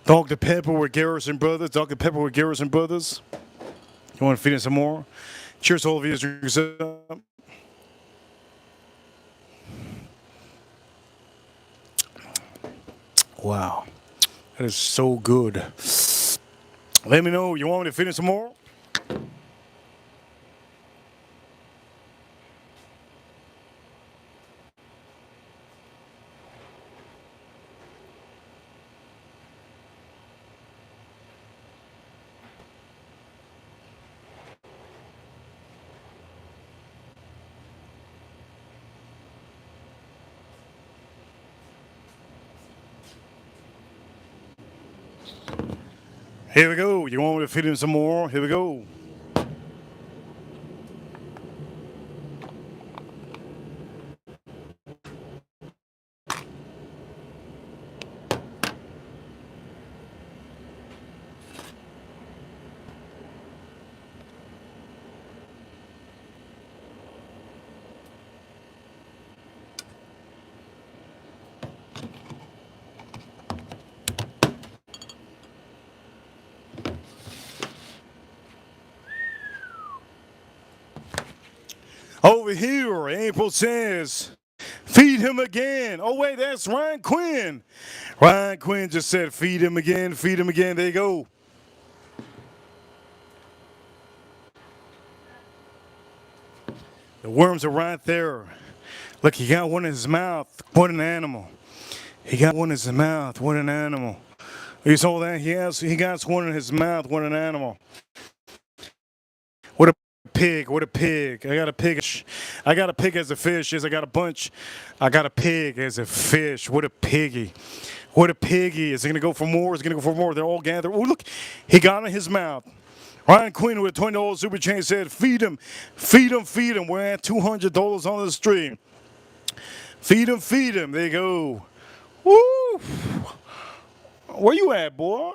Dr. Pepper with Garrison Brothers. Dr. Pepper with Garrison Brothers. You want to feed him some more? Cheers to all of you. Drinks up. Wow. That is so good. Let me know. You want me to feed him some more? Here we go. You want me to feed him some more? Here we go. Over here, April says, feed him again. Oh, wait, that's Ryan Quinn. Ryan Quinn just said, feed him again, feed him again. There you go. The worms are right there. Look, he got one in his mouth. What an animal. He got one in his mouth. What an animal. You saw that? He got one in his mouth. What an animal. What a pig. What a pig. I got a pig. I got a pig as a fish. Yes, I got a bunch. I got a pig as a fish. What a piggy. What a piggy. Is he going to go for more? Is he going to go for more? They're all gathered. Oh, look. He got in his mouth. Ryan Quinn with a $20 super chain said, feed him. Feed him, feed him. We're at $200 on the stream. Feed him, feed him. There you go. Woo. Where you at, boy?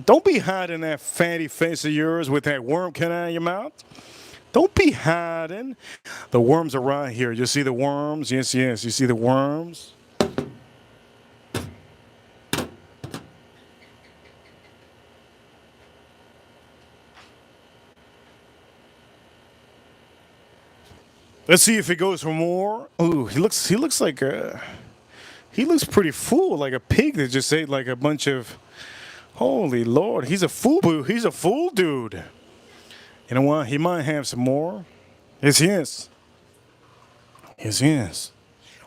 Don't be hiding that fatty face of yours with that worm coming out of your mouth. Don't be hiding. The worms are right here. You see the worms? Yes, yes. You see the worms? Let's see if he goes for more. Ooh, he looks like he looks pretty full, like a pig that just ate like a bunch of. Holy Lord, he's a fool. He's a fool, dude. You know what? He might have some more. Yes, he is. Yes, he is.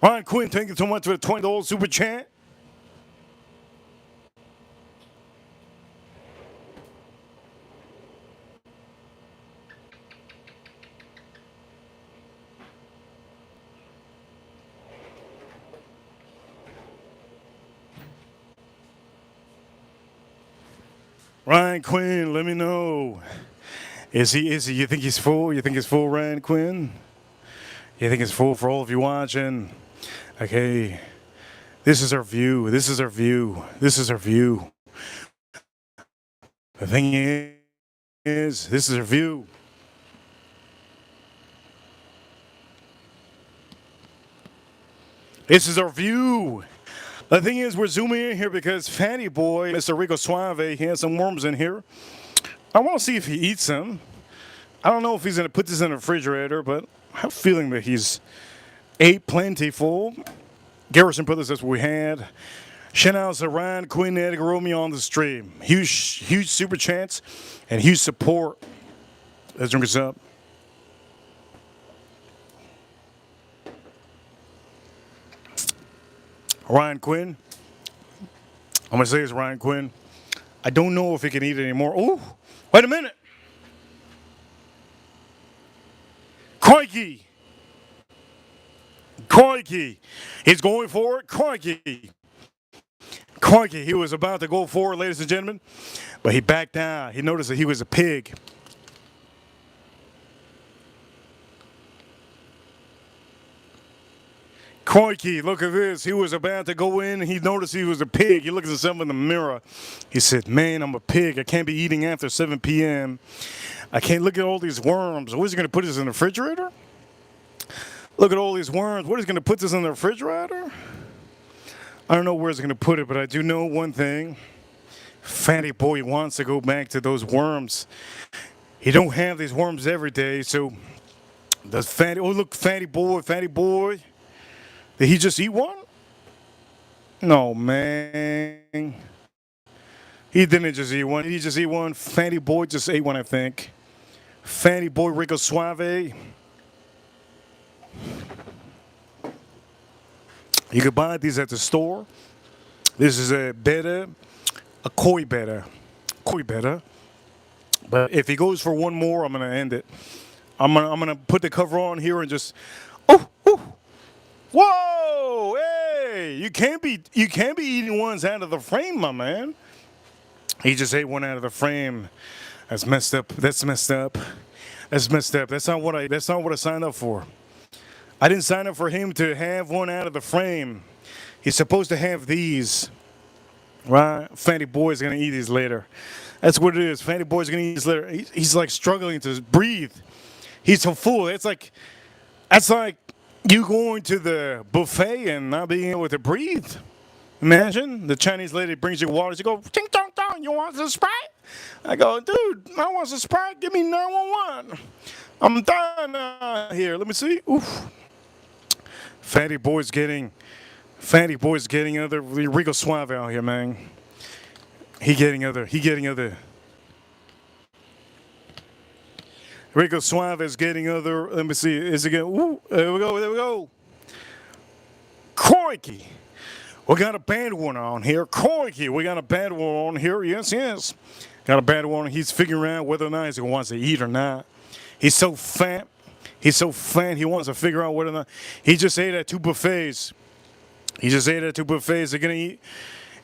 Ryan Quinn, thank you so much for the $20 super chat. Ryan Quinn, let me know. Is he, you think he's full? You think he's full, Ryan Quinn? You think it's full for all of you watching? Okay. This is our view. This is our view. This is our view. The thing is, this is our view. This is our view. The thing is, we're zooming in here because Fatty Boy, Mr. Rico Suave, he has some worms in here. I want to see if he eats them. I don't know if he's going to put this in the refrigerator, but I have a feeling that he's ate plentiful. Garrison Brothers, that's what we had. Shout out to Ryan Quinn, Edgar Romeo on the stream. Huge super chats and huge support. Let's drink this up. Ryan Quinn. I'm going to say it's Ryan Quinn. I don't know if he can eat it anymore. Oh, wait a minute. Crikey. Crikey. He's going for it. Crikey. Crikey. He was about to go for it, ladies and gentlemen. But he backed out. He noticed that he was a pig. Crikey, look at this. He was about to go in. He noticed he was a pig. He looked at himself in the mirror. He said, man, I'm a pig. I can't be eating after 7 p.m. I can't look at all these worms. What is he going to put this in the refrigerator? Look at all these worms. What is he going to put this in the refrigerator? I don't know where he's going to put it, but I do know one thing. Fatty Boy wants to go back to those worms. He don't have these worms every day, so does Fatty... Oh, look, Fatty Boy. Did he just eat one? No, man. He didn't just eat one. Did he just eat one? Fatty Boy just ate one, I think. Fatty Boy Rico Suave. You can buy these at the store. This is a koi betta. But if he goes for one more, I'm gonna end it. I'm gonna put the cover on here and just. Oh. Whoa! Hey! You can't be eating ones out of the frame, my man. He just ate one out of the frame. That's messed up. That's messed up. That's messed up. That's not what I. That's not what I signed up for. I didn't sign up for him to have one out of the frame. He's supposed to have these. Right? Fatty Boy's gonna eat these later. That's what it is. Fatty Boy's gonna eat these later. He's like struggling to breathe. He's so full. That's like you going to the buffet and not being able to breathe. Imagine the Chinese lady brings you water. She go, ting tong tong. You want some Sprite? I go, dude, I want some Sprite. Give me 911. I'm done here. Let me see. Oof. Fatty Boy's getting other Rico Suave out here, man. He getting other. Rico Suave is getting other. Let me see. Is it getting? Ooh, there we go. Crikey. We got a bad one on here. Crikey, we got a bad one on here. Yes. Got a bad one. He's figuring out whether or not he wants to eat or not. He's so fat. He wants to figure out whether or not. He just ate at 2 buffets. Is he gonna eat?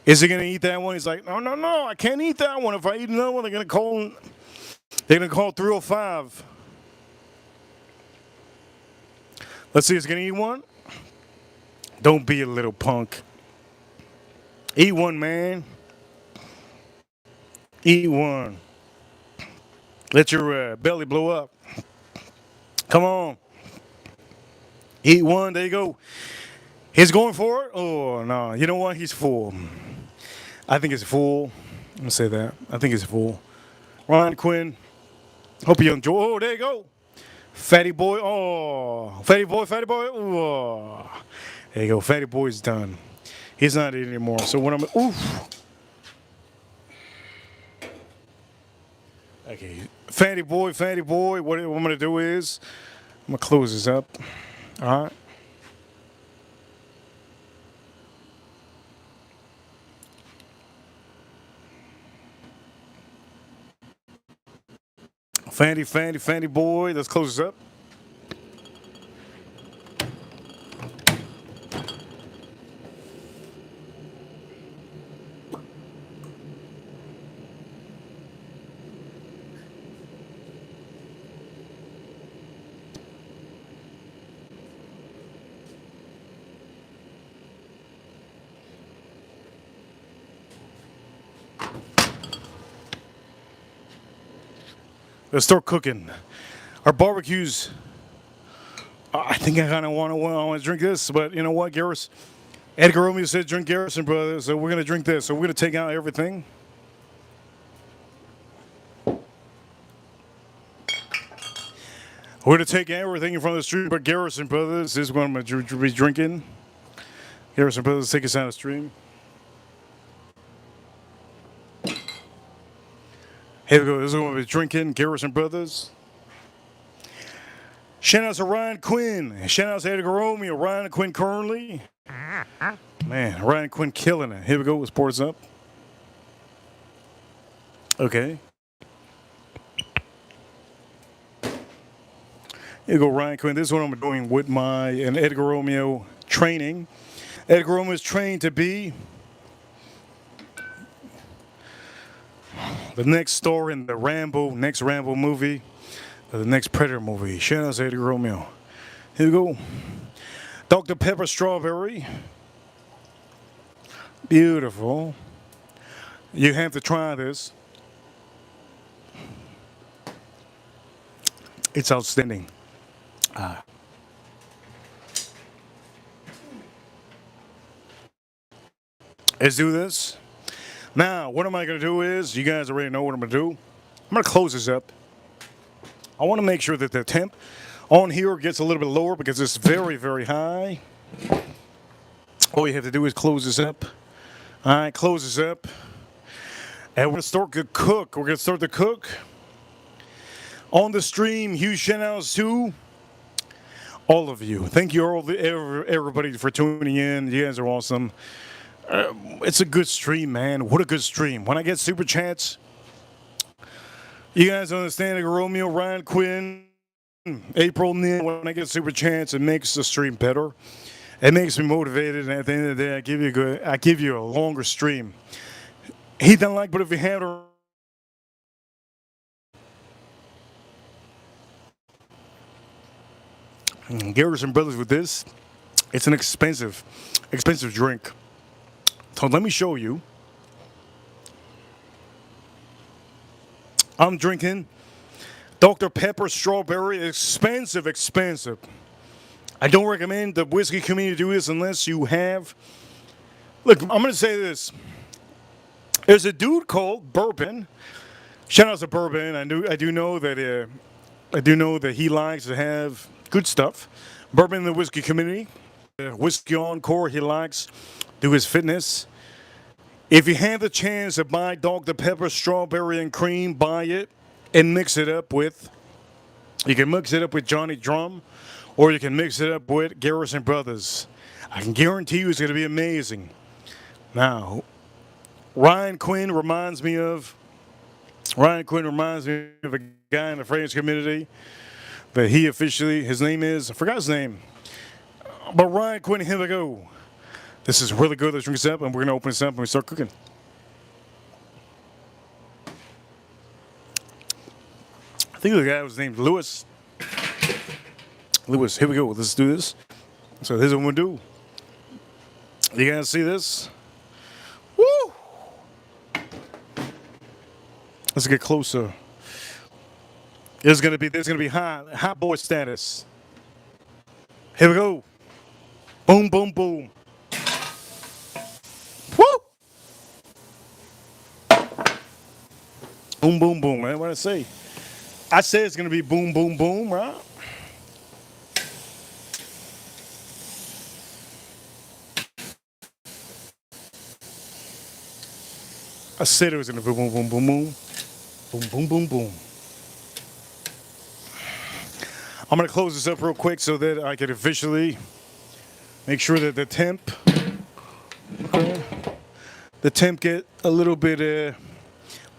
Is he gonna eat that one? He's like, no, I can't eat that one. If I eat another one, they're gonna call 305. Let's see, he's gonna eat one. Don't be a little punk. Eat one, man. Eat one. Let your belly blow up. Come on. Eat one. There you go. He's going for it? Oh, no. You know what? He's full. I think he's full. I'm going to say that. I think he's full. Ryan Quinn. Hope you enjoy. Oh, there you go. Fatty Boy. Oh. Fatty Boy. Oh. There you go. Fatty Boy's done. He's not eating anymore. So what I'm... Oof. Okay. Fatty Boy. What I'm going to do is... I'm going to close this up. All right. Fatty Boy. Let's close this up. Let's start cooking. Our barbecues. I think I kind of want to drink this, but you know what, Edgar Romeo said drink Garrison Brothers, so we're gonna drink this. So we're gonna take out everything. We're gonna take everything in front of the stream, but Garrison Brothers is what I'm gonna be drinking. Garrison Brothers, take us out of the stream. Here we go. This is what we're drinking. Garrison Brothers. Shout out to Ryan Quinn. Shout out to Edgar Romeo. Ryan Quinn currently. Man, Ryan Quinn killing it. Here we go. Let's pour this up. Okay. Here you go, Ryan Quinn. This is what I'm doing with my and Edgar Romeo training. Edgar Romeo is trained to be the next star in the next Rambo movie, or the next Predator movie. Shout out to Edgar Romeo. Here we go. Dr. Pepper Strawberry. Beautiful. You have to try this. It's outstanding. Let's do this. Now, what am I going to do is, you guys already know what I'm going to do. I'm going to close this up. I want to make sure that the temp on here gets a little bit lower because it's very, very high. All you have to do is close this up. All right, close this up. And we're going to start to cook. We're going to start to cook. On the stream, huge shout outs to all of you. Thank you, everybody, for tuning in. You guys are awesome. It's a good stream, man. What a good stream. When I get super chats, you guys understand, Romeo, Ryan Quinn, April, when I get super chats, it makes the stream better. It makes me motivated, and at the end of the day, I give you a longer stream. Hit that like button if you haven't. Garrison Brothers with this. It's an expensive drink. So let me show you. I'm drinking Dr. Pepper Strawberry. Expensive. I don't recommend the whiskey community do this unless you have. Look, I'm going to say this. There's a dude called Bourbon. Shout out to Bourbon. I do know that he likes to have good stuff. Bourbon in the whiskey community. Whiskey Encore, he likes. Do his fitness. If you have the chance to buy Dr. Pepper Strawberry and Cream, buy it and mix it up with. You can mix it up with Johnny Drum, or you can mix it up with Garrison Brothers. I can guarantee you it's going to be amazing. Now, Ryan Quinn reminds me of a guy in the French community that his name is, I forgot his name, but Ryan Quinn, here we go. This is really good. Let's drink this up, and we're going to open this up and we start cooking. I think the guy was named Lewis. Lewis, here we go. Let's do this. So this is what we'll do. You guys see this? Woo! Let's get closer. There's gonna be hot boy status. Here we go. Boom, boom, boom. Woo! Boom, boom, boom, man. What did I say? I said it's gonna be boom, boom, boom, right? I said it was gonna be boom, boom, boom, boom. Boom, boom, boom, boom. I'm gonna close this up real quick so that I can officially make sure that the temp get a little bit,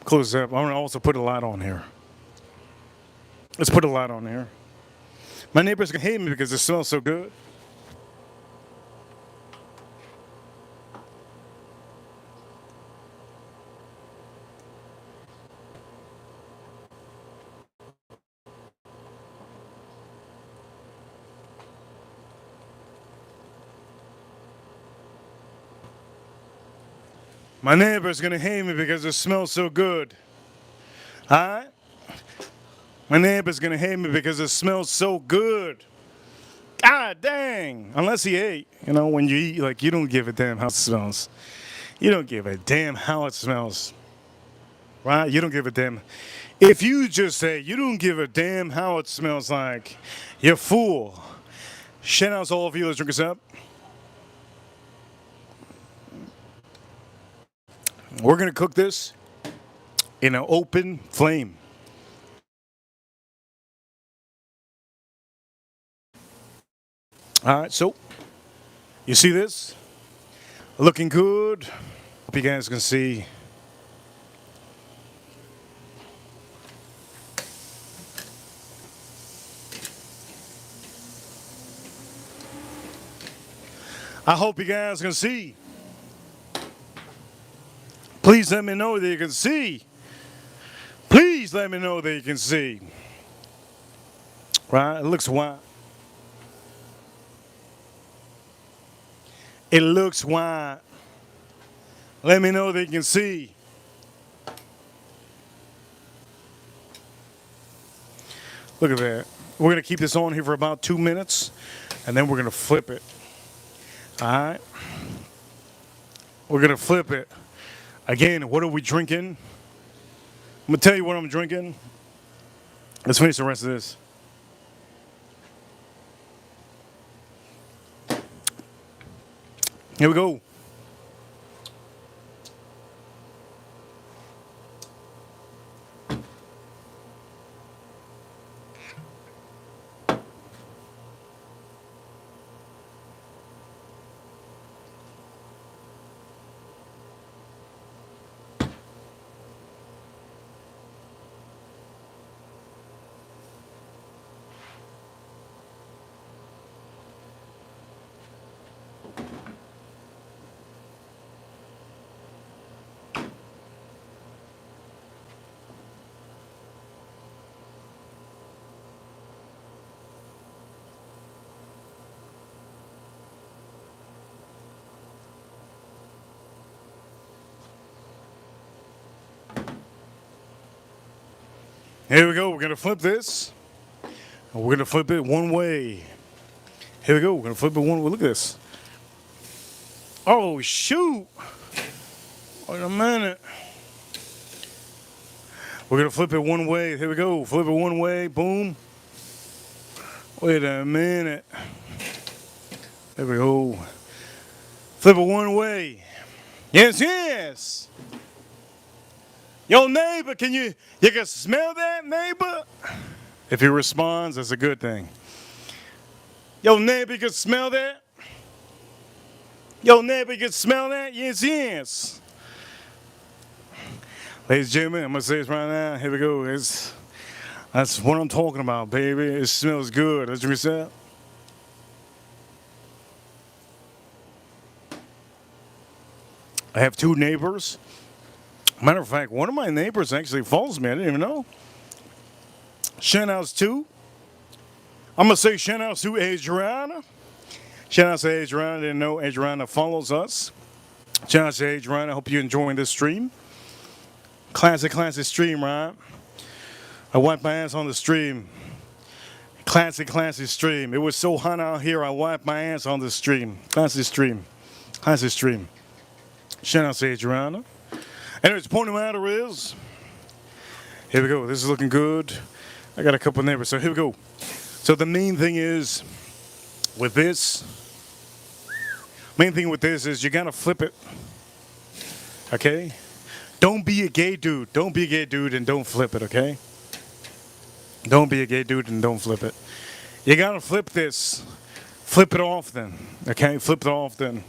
close this up. I'm gonna also put a light on here. Let's put a light on here. My neighbors can hate me because it smells so good. My neighbor's gonna hate me because it smells so good. Alright? My neighbor's gonna hate me because it smells so good. God dang! Unless he ate. You know, when you eat, like, you don't give a damn how it smells. You don't give a damn how it smells. Right? You don't give a damn. If you just say you don't give a damn how it smells like, you're a fool. Shout out to all of you. Let's drink this up. We're going to cook this in an open flame. All right, so you see this? Looking good. Hope you guys can see. I hope you guys can see. Please let me know that you can see. Please let me know that you can see. Right? It looks white. It looks white. Let me know that you can see. Look at that. We're going to keep this on here for about 2 minutes, and then we're going to flip it. All right? We're going to flip it. Again, what are we drinking? I'm going to tell you what I'm drinking. Let's finish the rest of this. Here we go. Here we go. We're gonna flip this. And we're gonna flip it one way. Here we go. We're gonna flip it one way. Look at this. Oh shoot! Wait a minute. We're gonna flip it one way. Here we go. Flip it one way. Boom. Wait a minute. There we go. Flip it one way. Yes, yes. Yo, neighbor, you can smell that, neighbor? If he responds, that's a good thing. Yo, neighbor, you can smell that? Yo, neighbor, you can smell that? Yes, yes. Ladies and gentlemen, I'm going to say this right now. Here we go. That's what I'm talking about, baby. It smells good. That's what we said. I have two neighbors. Matter of fact, one of my neighbors actually follows me. I didn't even know. Shout outs to. I'm going to say shout outs to Adriana. Shout outs to Adriana. I didn't know Adriana follows us. Shout outs to Adriana. I hope you're enjoying this stream. Classic stream, right? I wiped my ass on the stream. Classic stream. It was so hot out here, I wiped my ass on the stream. Classic stream. Shout out to Adriana. Anyways, the point of the matter is, here we go. This is looking good. I got a couple of neighbors, so here we go. So the main thing is, with this is you gotta flip it. Okay? Don't be a gay dude. Don't be a gay dude and don't flip it, okay? Don't be a gay dude and don't flip it. You gotta flip this. Flip it often, okay? Flip it often.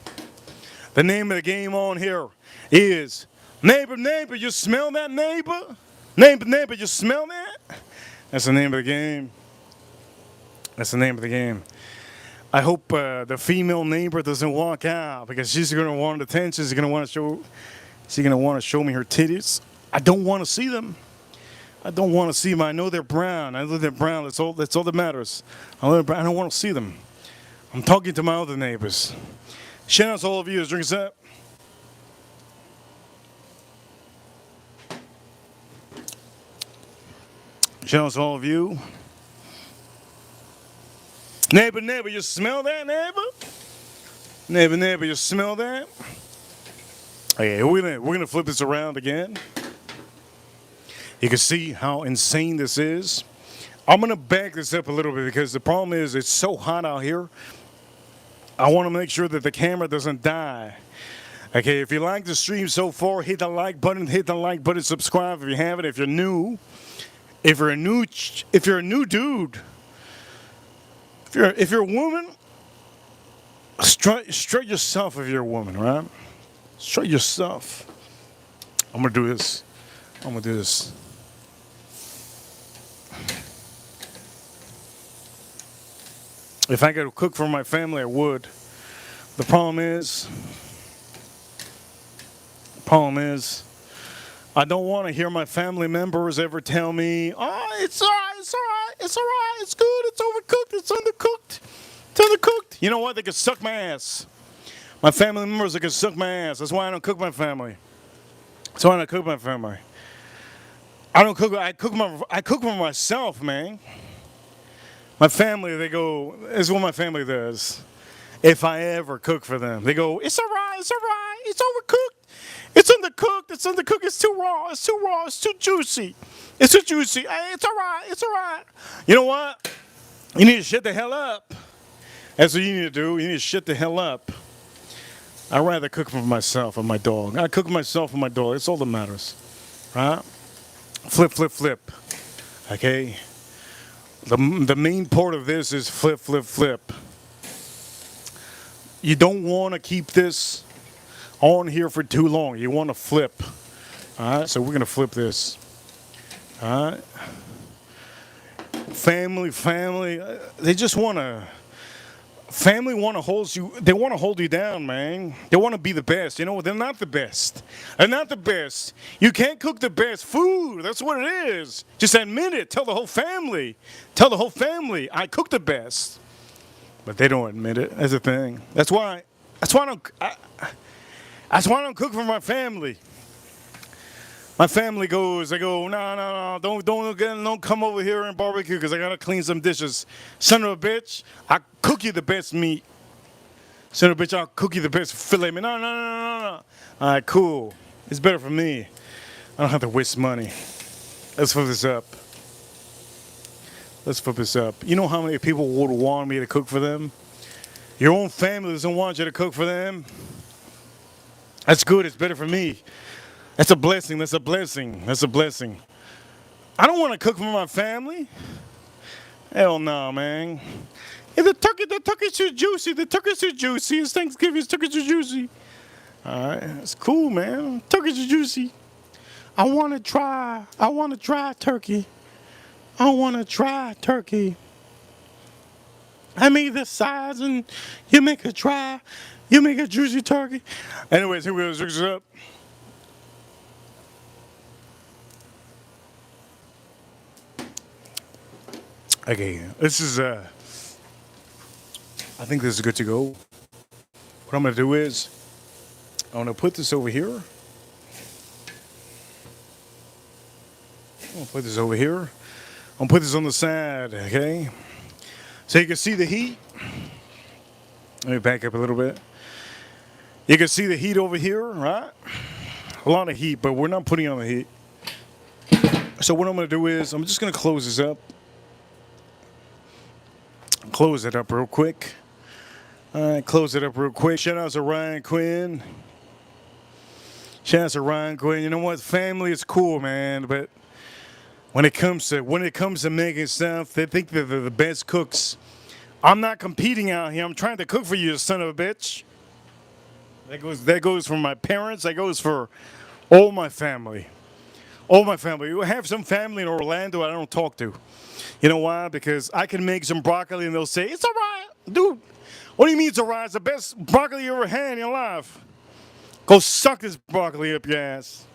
The name of the game on here is Neighbor, you smell that, neighbor? Neighbor, you smell that? That's the name of the game. That's the name of the game. I hope the female neighbor doesn't walk out because she's gonna want attention. She's gonna want to show me her titties. I don't want to see them. I don't want to see them. I know they're brown. I know they're brown. That's all that matters. I don't want to see them. I'm talking to my other neighbors. Shout out to all of you. Drinks up. Shout out to all of you. Neighbor, you smell that, neighbor? Neighbor, you smell that? Okay, we're gonna flip this around again. You can see how insane this is. I'm gonna back this up a little bit because the problem is it's so hot out here. I want to make sure that the camera doesn't die. Okay, if you like the stream so far, hit the like button, subscribe if you haven't. If you're new, if you're a new dude, if you're a woman, strut yourself if you're a woman, right? Strut yourself. I'm gonna do this. If I could cook for my family, I would. The problem is, I don't want to hear my family members ever tell me, oh, it's all right, it's good, it's overcooked, it's undercooked. You know what? They can suck my ass. My family members, they can suck my ass. That's why I don't cook my family. I cook for myself, man. My family, they go, this is what my family does. If I ever cook for them, they go, it's all right, it's overcooked. It's undercooked, it's too raw, it's too juicy. Hey, it's all right. You know what? You need to shut the hell up. That's what you need to do. You need to shut the hell up. I'd rather cook for myself and my dog. I cook myself and my dog. It's all that matters. Right? Flip. Okay? The main part of this is flip. You don't want to keep this on here for too long. You want to flip. All right? So we're going to flip this. All right? Family. They just want to... Family want to hold you. They want to hold you down, man. They want to be the best. You know, they're not the best. They're not the best. You can't cook the best food. That's what it is. Just admit it. Tell the whole family. I cook the best. But they don't admit it. That's the thing. That's why I don't cook for my family. My family goes, I go, no, no, no, don't come over here and barbecue because I gotta clean some dishes. Son of a bitch, I cook you the best meat. Son of a bitch, I'll cook you the best filet meat. No, no, no, no, no. All right, cool. It's better for me. I don't have to waste money. Let's flip this up. Let's flip this up. You know how many people would want me to cook for them? Your own family doesn't want you to cook for them. That's good. It's better for me. That's a blessing. That's a blessing. That's a blessing. I don't want to cook for my family. Hell no, man. Yeah, the turkey's too juicy. The turkey's too juicy. It's Thanksgiving. It's turkey's too juicy. All right, it's cool, man. Turkey's too juicy. I want to try turkey. I want to try turkey. I made this size and you make a try. You make a juicy turkey. Anyways, here we go. Let's this up. Okay, this is I think this is good to go. What I'm gonna do is I'm gonna put this over here. I'm gonna put this over here. I'm gonna put this on the side, okay? So you can see the heat. Let me back up a little bit. You can see the heat over here, right? A lot of heat, but we're not putting on the heat. So what I'm gonna do is I'm just gonna close this up. Close it up real quick. All right, close it up real quick. Shout out to Ryan Quinn. Shout out to Ryan Quinn. You know what? Family is cool, man, but when it comes to making stuff, they think that they're the best cooks. I'm not competing out here. I'm trying to cook for you, son of a bitch. That goes for my parents. That goes for all my family. All my family. You have some family in Orlando I don't talk to. You know why? Because I can make some broccoli and they'll say, it's all right. Dude, what do you mean it's all right? It's the best broccoli you ever had in your life. Go suck this broccoli up your ass.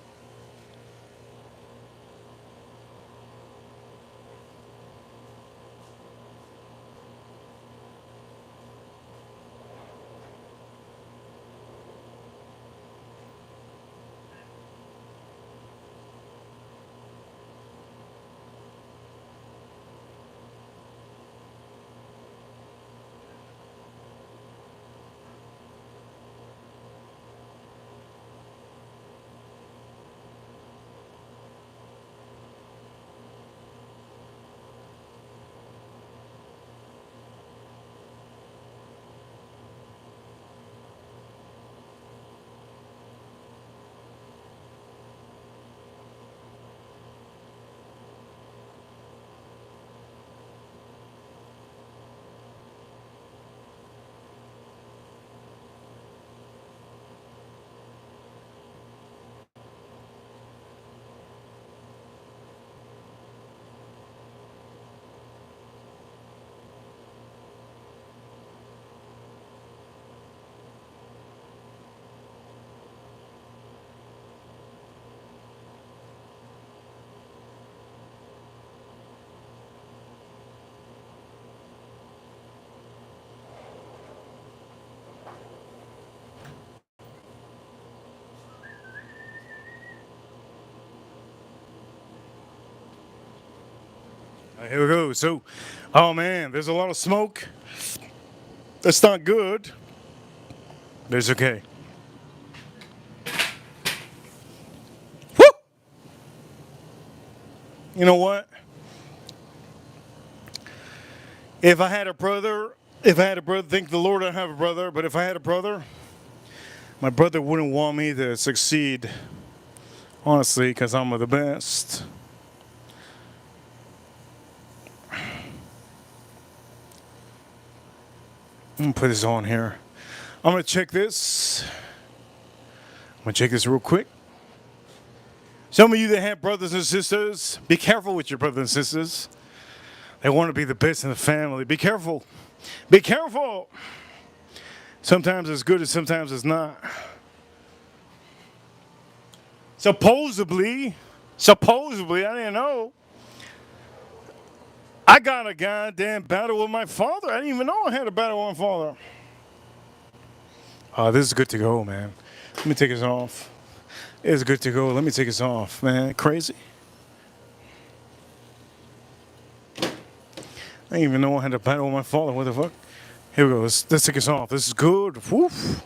All right, here we go. So, oh man, there's a lot of smoke. That's not good. But it's okay. Woo! You know what? If I had a brother, thank the Lord I have a brother, but if I had a brother, my brother wouldn't want me to succeed, honestly, because I'm the best. I'm gonna put this on here. I'm gonna check this. I'm gonna check this real quick. Some of you that have brothers and sisters, be careful with your brothers and sisters. They want to be the best in the family. Be careful. Be careful. Sometimes it's good and sometimes it's not. Supposedly, I didn't know. I got a goddamn battle with my father. I didn't even know I had a battle with my father. Oh, this is good to go, man. Let me take this off. It's good to go. Let me take this off, man. Crazy. I didn't even know I had to battle with my father. What the fuck? Here we go. Let's take this off. This is good. Woof.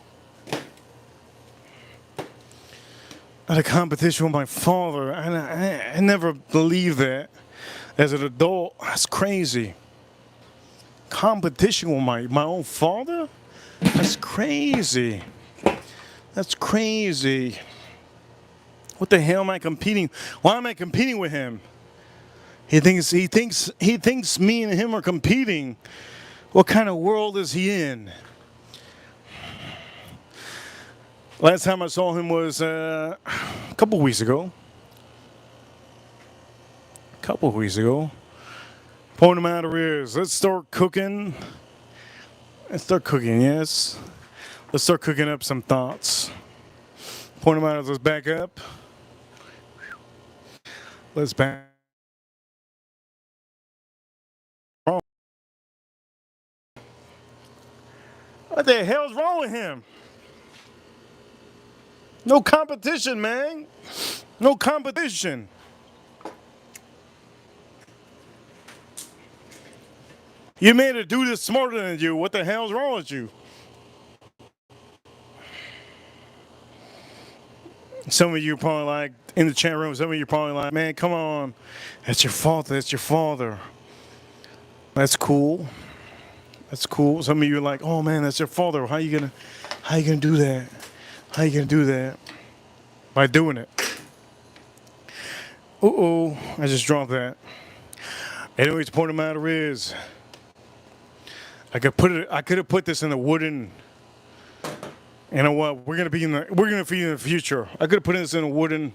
I had a competition with my father, and I never believed that as an adult. That's crazy. Competition with my own father? That's crazy. That's crazy. What the hell am I competing? Why am I competing with him? He thinks me and him are competing. What kind of world is he in? Last time I saw him was a couple weeks ago. Point him out of ears. Let's start cooking. Yes. Let's start cooking up some thoughts. Point him out. Let's back up. Let's back. What the hell's wrong with him? No competition, man. No competition. You made a dude that's smarter than you. What the hell's wrong with you? Some of you probably like, in the chat room, some of you probably like, man, come on. That's your fault. That's your father. That's cool. That's cool. Some of you are like, oh man, that's your father. How you gonna do that? How you gonna do that? By doing it. Uh-oh, I just dropped that. Anyways, point of matter is, I could have put this in the wooden. You know what? We're gonna be in the future. I could have put this in a wooden.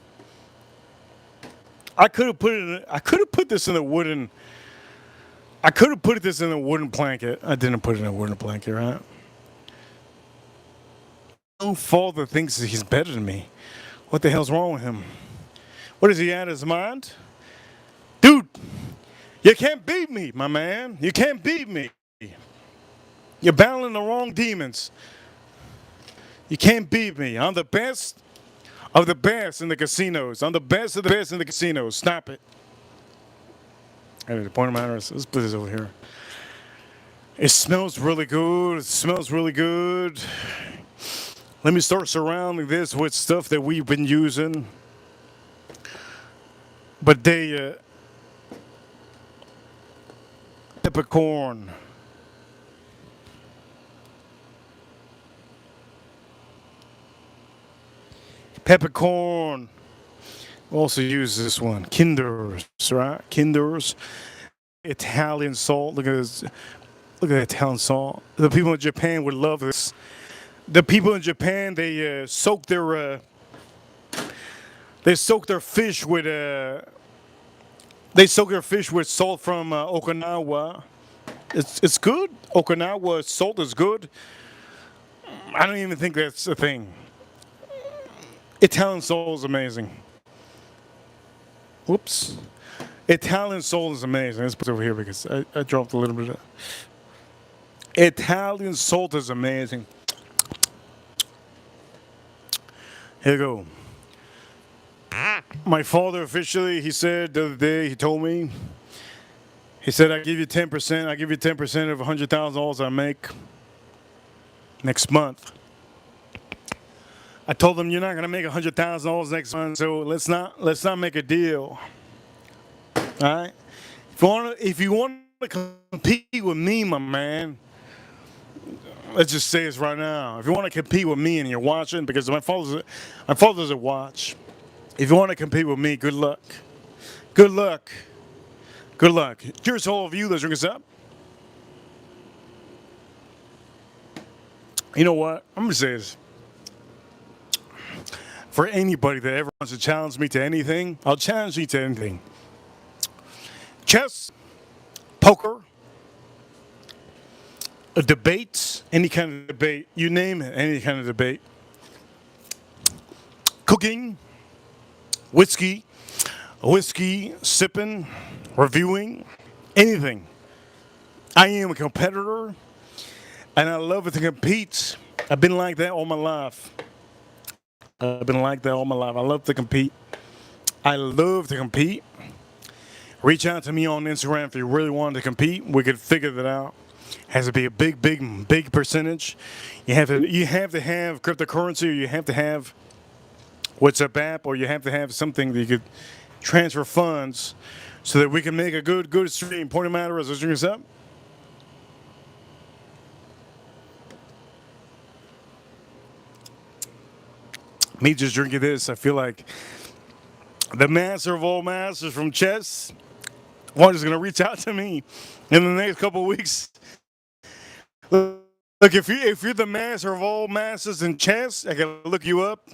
I could have put this in a wooden. I could have put this in a wooden blanket. I didn't put it in a wooden blanket, right? No father thinks that he's better than me. What the hell's wrong with him? What is he out of his mind? Dude, you can't beat me, my man. You can't beat me. You're battling the wrong demons. You can't beat me. I'm the best of the best in the casinos. I'm the best of the best in the casinos. Stop it. Anyway, the point of matter is, let's put this over here. It smells really good. It smells really good. Let me start surrounding this with stuff that we've been using. But peppercorn. Peppercorn. We also use this one. Kinders, right? Kinders. Italian salt. Look at this. Look at that Italian salt. The people in Japan would love this. The people in Japan, they soak their fish with salt from Okinawa. It's good. Okinawa salt is good. I don't even think that's a thing. Italian salt is amazing. Whoops. Italian salt is amazing. Let's put it over here because I dropped a little bit of. Italian salt is amazing. Here you go. My father officially, he said the other day, he told me, he said, I give you 10%, I give you 10% of $100,000 I make next month. I told him, you're not gonna make $100,000 next month, so let's not make a deal. All right? If you want to compete with me, my man, let's just say this right now. If you want to compete with me and you're watching, because my father doesn't watch. If you want to compete with me, good luck. Good luck. Good luck. Cheers to all of you. Let's drink this up. You know what? I'm going to say this. For anybody that ever wants to challenge me to anything, I'll challenge you to anything. Chess, poker, a debate, any kind of debate, you name it, any kind of debate. Cooking, whiskey, sipping, reviewing, anything. I am a competitor, and I love it to compete. I've been like that all my life. I've been like that all my life. I love to compete. I love to compete. Reach out to me on Instagram if you really want to compete. We could figure that out. Has to be a big percentage. You have to have cryptocurrency, or you have to have WhatsApp app, or you have to have something that you could transfer funds so that we can make a good stream. Point of matter is, let's drink this up. Me just drinking this, I feel like the master of all masters from chess, one is going to reach out to me in the next couple of weeks. Look, if you're the master of all masters in chess, I gotta look you up.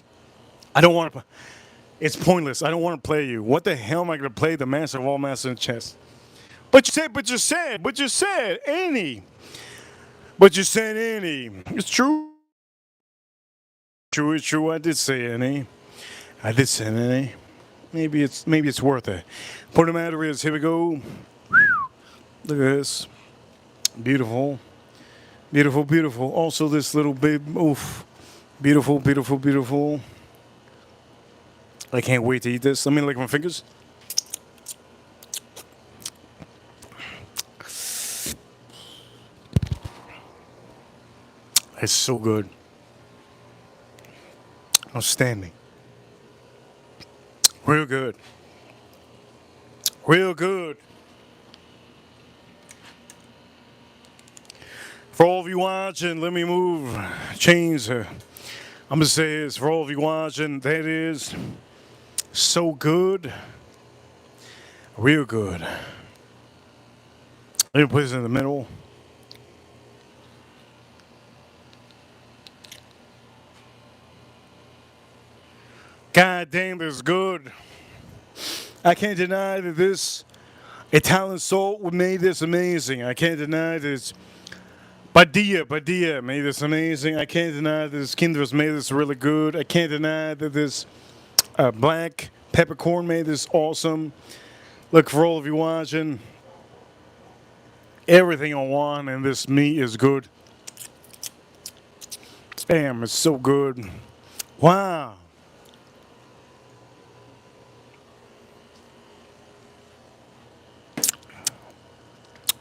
I don't want to. It's pointless. I don't want to play you. What the hell am I going to play the master of all masters in chess? But you said any. But you said any. It's true. True. It's true. I did say any. I did say any. Maybe it's worth it. Point of the matter is, here we go. Look at this. Beautiful. Beautiful, beautiful. Also, this little babe. Oof. Beautiful, beautiful, beautiful. I can't wait to eat this. Let me lick my fingers. It's so good. Outstanding. Real good. Real good. For all of you watching, let me move. Change. I'm going to say this. For all of you watching, that is so good. Real good. Let me put this in the middle. God damn, this is good. I can't deny that this Italian salt made this amazing. I can't deny this Badia made this amazing. I can't deny that this Kinder's made this really good. I can't deny that this black peppercorn made this awesome. Look, for all of you watching, everything on one, and this meat is good. Damn, it's so good. Wow.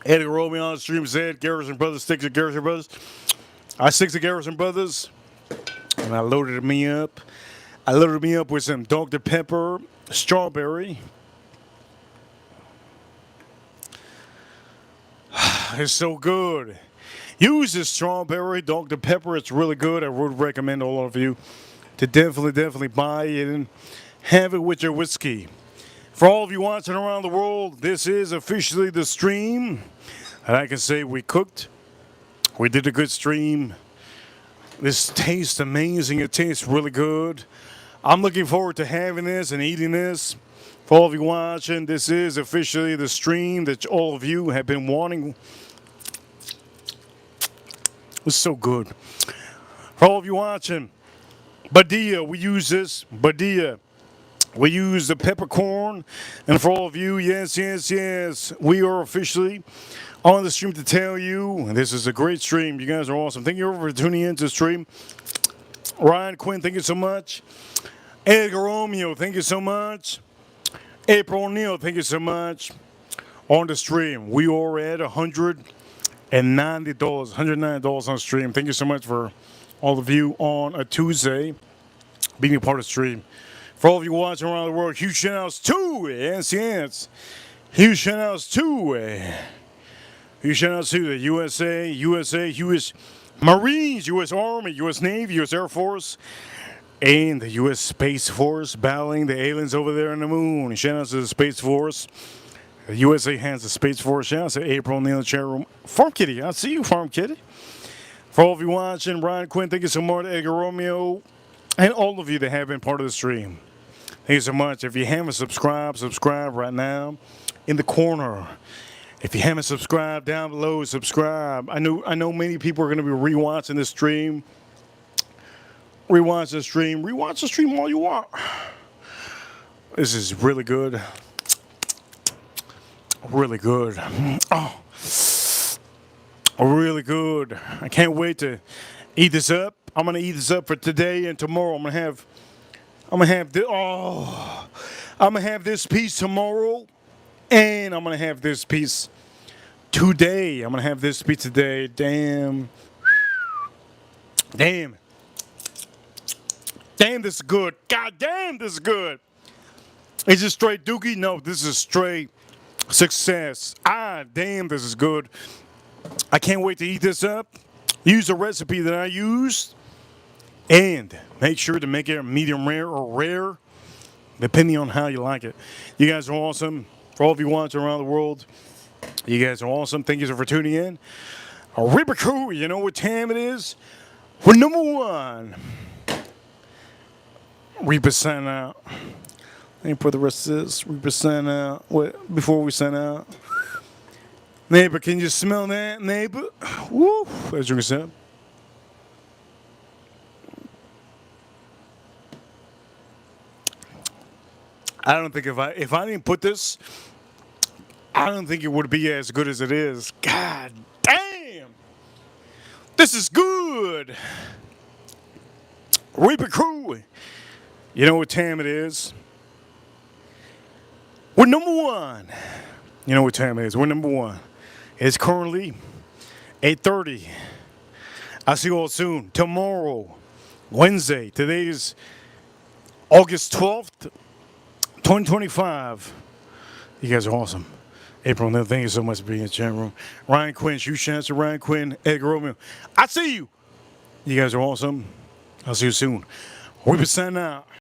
Eddie Romeo on the stream said, Garrison Brothers stick to Garrison Brothers. I stick to Garrison Brothers. And I loaded me up. I loaded me up with some Dr. Pepper, strawberry. It's so good. Use this strawberry, Dr. Pepper. It's really good. I would recommend all of you to definitely buy it and have it with your whiskey. For all of you watching around the world, this is officially the stream. And I can say we cooked. We did a good stream. This tastes amazing. It tastes really good. I'm looking forward to having this and eating this. For all of you watching, this is officially the stream that all of you have been wanting. It's so good. For all of you watching, Badia, we use this. Badia. We use the peppercorn. And for all of you, yes, we are officially on the stream to tell you this is a great stream. You guys are awesome. Thank you for tuning in to the stream. Ryan Quinn, thank you so much. Edgar Romeo, thank you so much. April O'Neil, thank you so much. On the stream, we are at $190, $109 on stream. Thank you so much for all of you on a Tuesday being a part of the stream. For all of you watching around the world, huge shout outs to huge shout outs to huge shout outs to the USA, US Marines, US Army, US Navy, US Air Force, and the US Space Force battling the aliens over there on the moon. Shout outs to the Space Force. The USA has the Space Force. Shout outs to April Neal in the chat room. Farm Kitty, I see you, Farm Kitty. For all of you watching, Brian Quinn, thank you so much, Edgar Romeo, and all of you that have been part of the stream. Thank you so much. If you haven't subscribed, subscribe right now in the corner. If you haven't subscribed, down below, subscribe. I know many people are going to be rewatching this stream. Rewatch the stream all you want. This is really good. Really good. Oh, really good. I can't wait to eat this up. I'm going to eat this up for today and tomorrow. I'm going to have I'm gonna have this. Oh, I'm gonna have this piece tomorrow, and I'm gonna have this piece today. I'm gonna have this piece today. Damn. Damn. Damn, this is good. God damn, this is good. Is it straight dookie? No, this is straight success. Ah, damn, this is good. I can't wait to eat this up. Use the recipe that I used. And make sure to make it medium rare or rare, depending on how you like it. You guys are awesome. For all of you watching around the world, you guys are awesome. Thank you for tuning in. Reaper Crew, you know what time it is? We're number one. Reaper sign out. Let me put the rest of this. Reaper sign out. What, before we sign out. Neighbor, can you smell that, neighbor? Woo! As you can see. I don't think if I didn't put this, I don't think it would be as good as it is. God damn! This is good! Reaper Crew, you know what time it is? We're number one. You know what time it is? We're number one. It's currently 8:30. I'll see you all soon. Tomorrow, Wednesday. Today is August 12th, 2025. You guys are awesome. April, thank you so much for being in the chat room. Ryan Quinn, Shoe Chancer, Ryan Quinn, Edgar Romeo. I see you. You guys are awesome. I'll see you soon. We'll be signing out.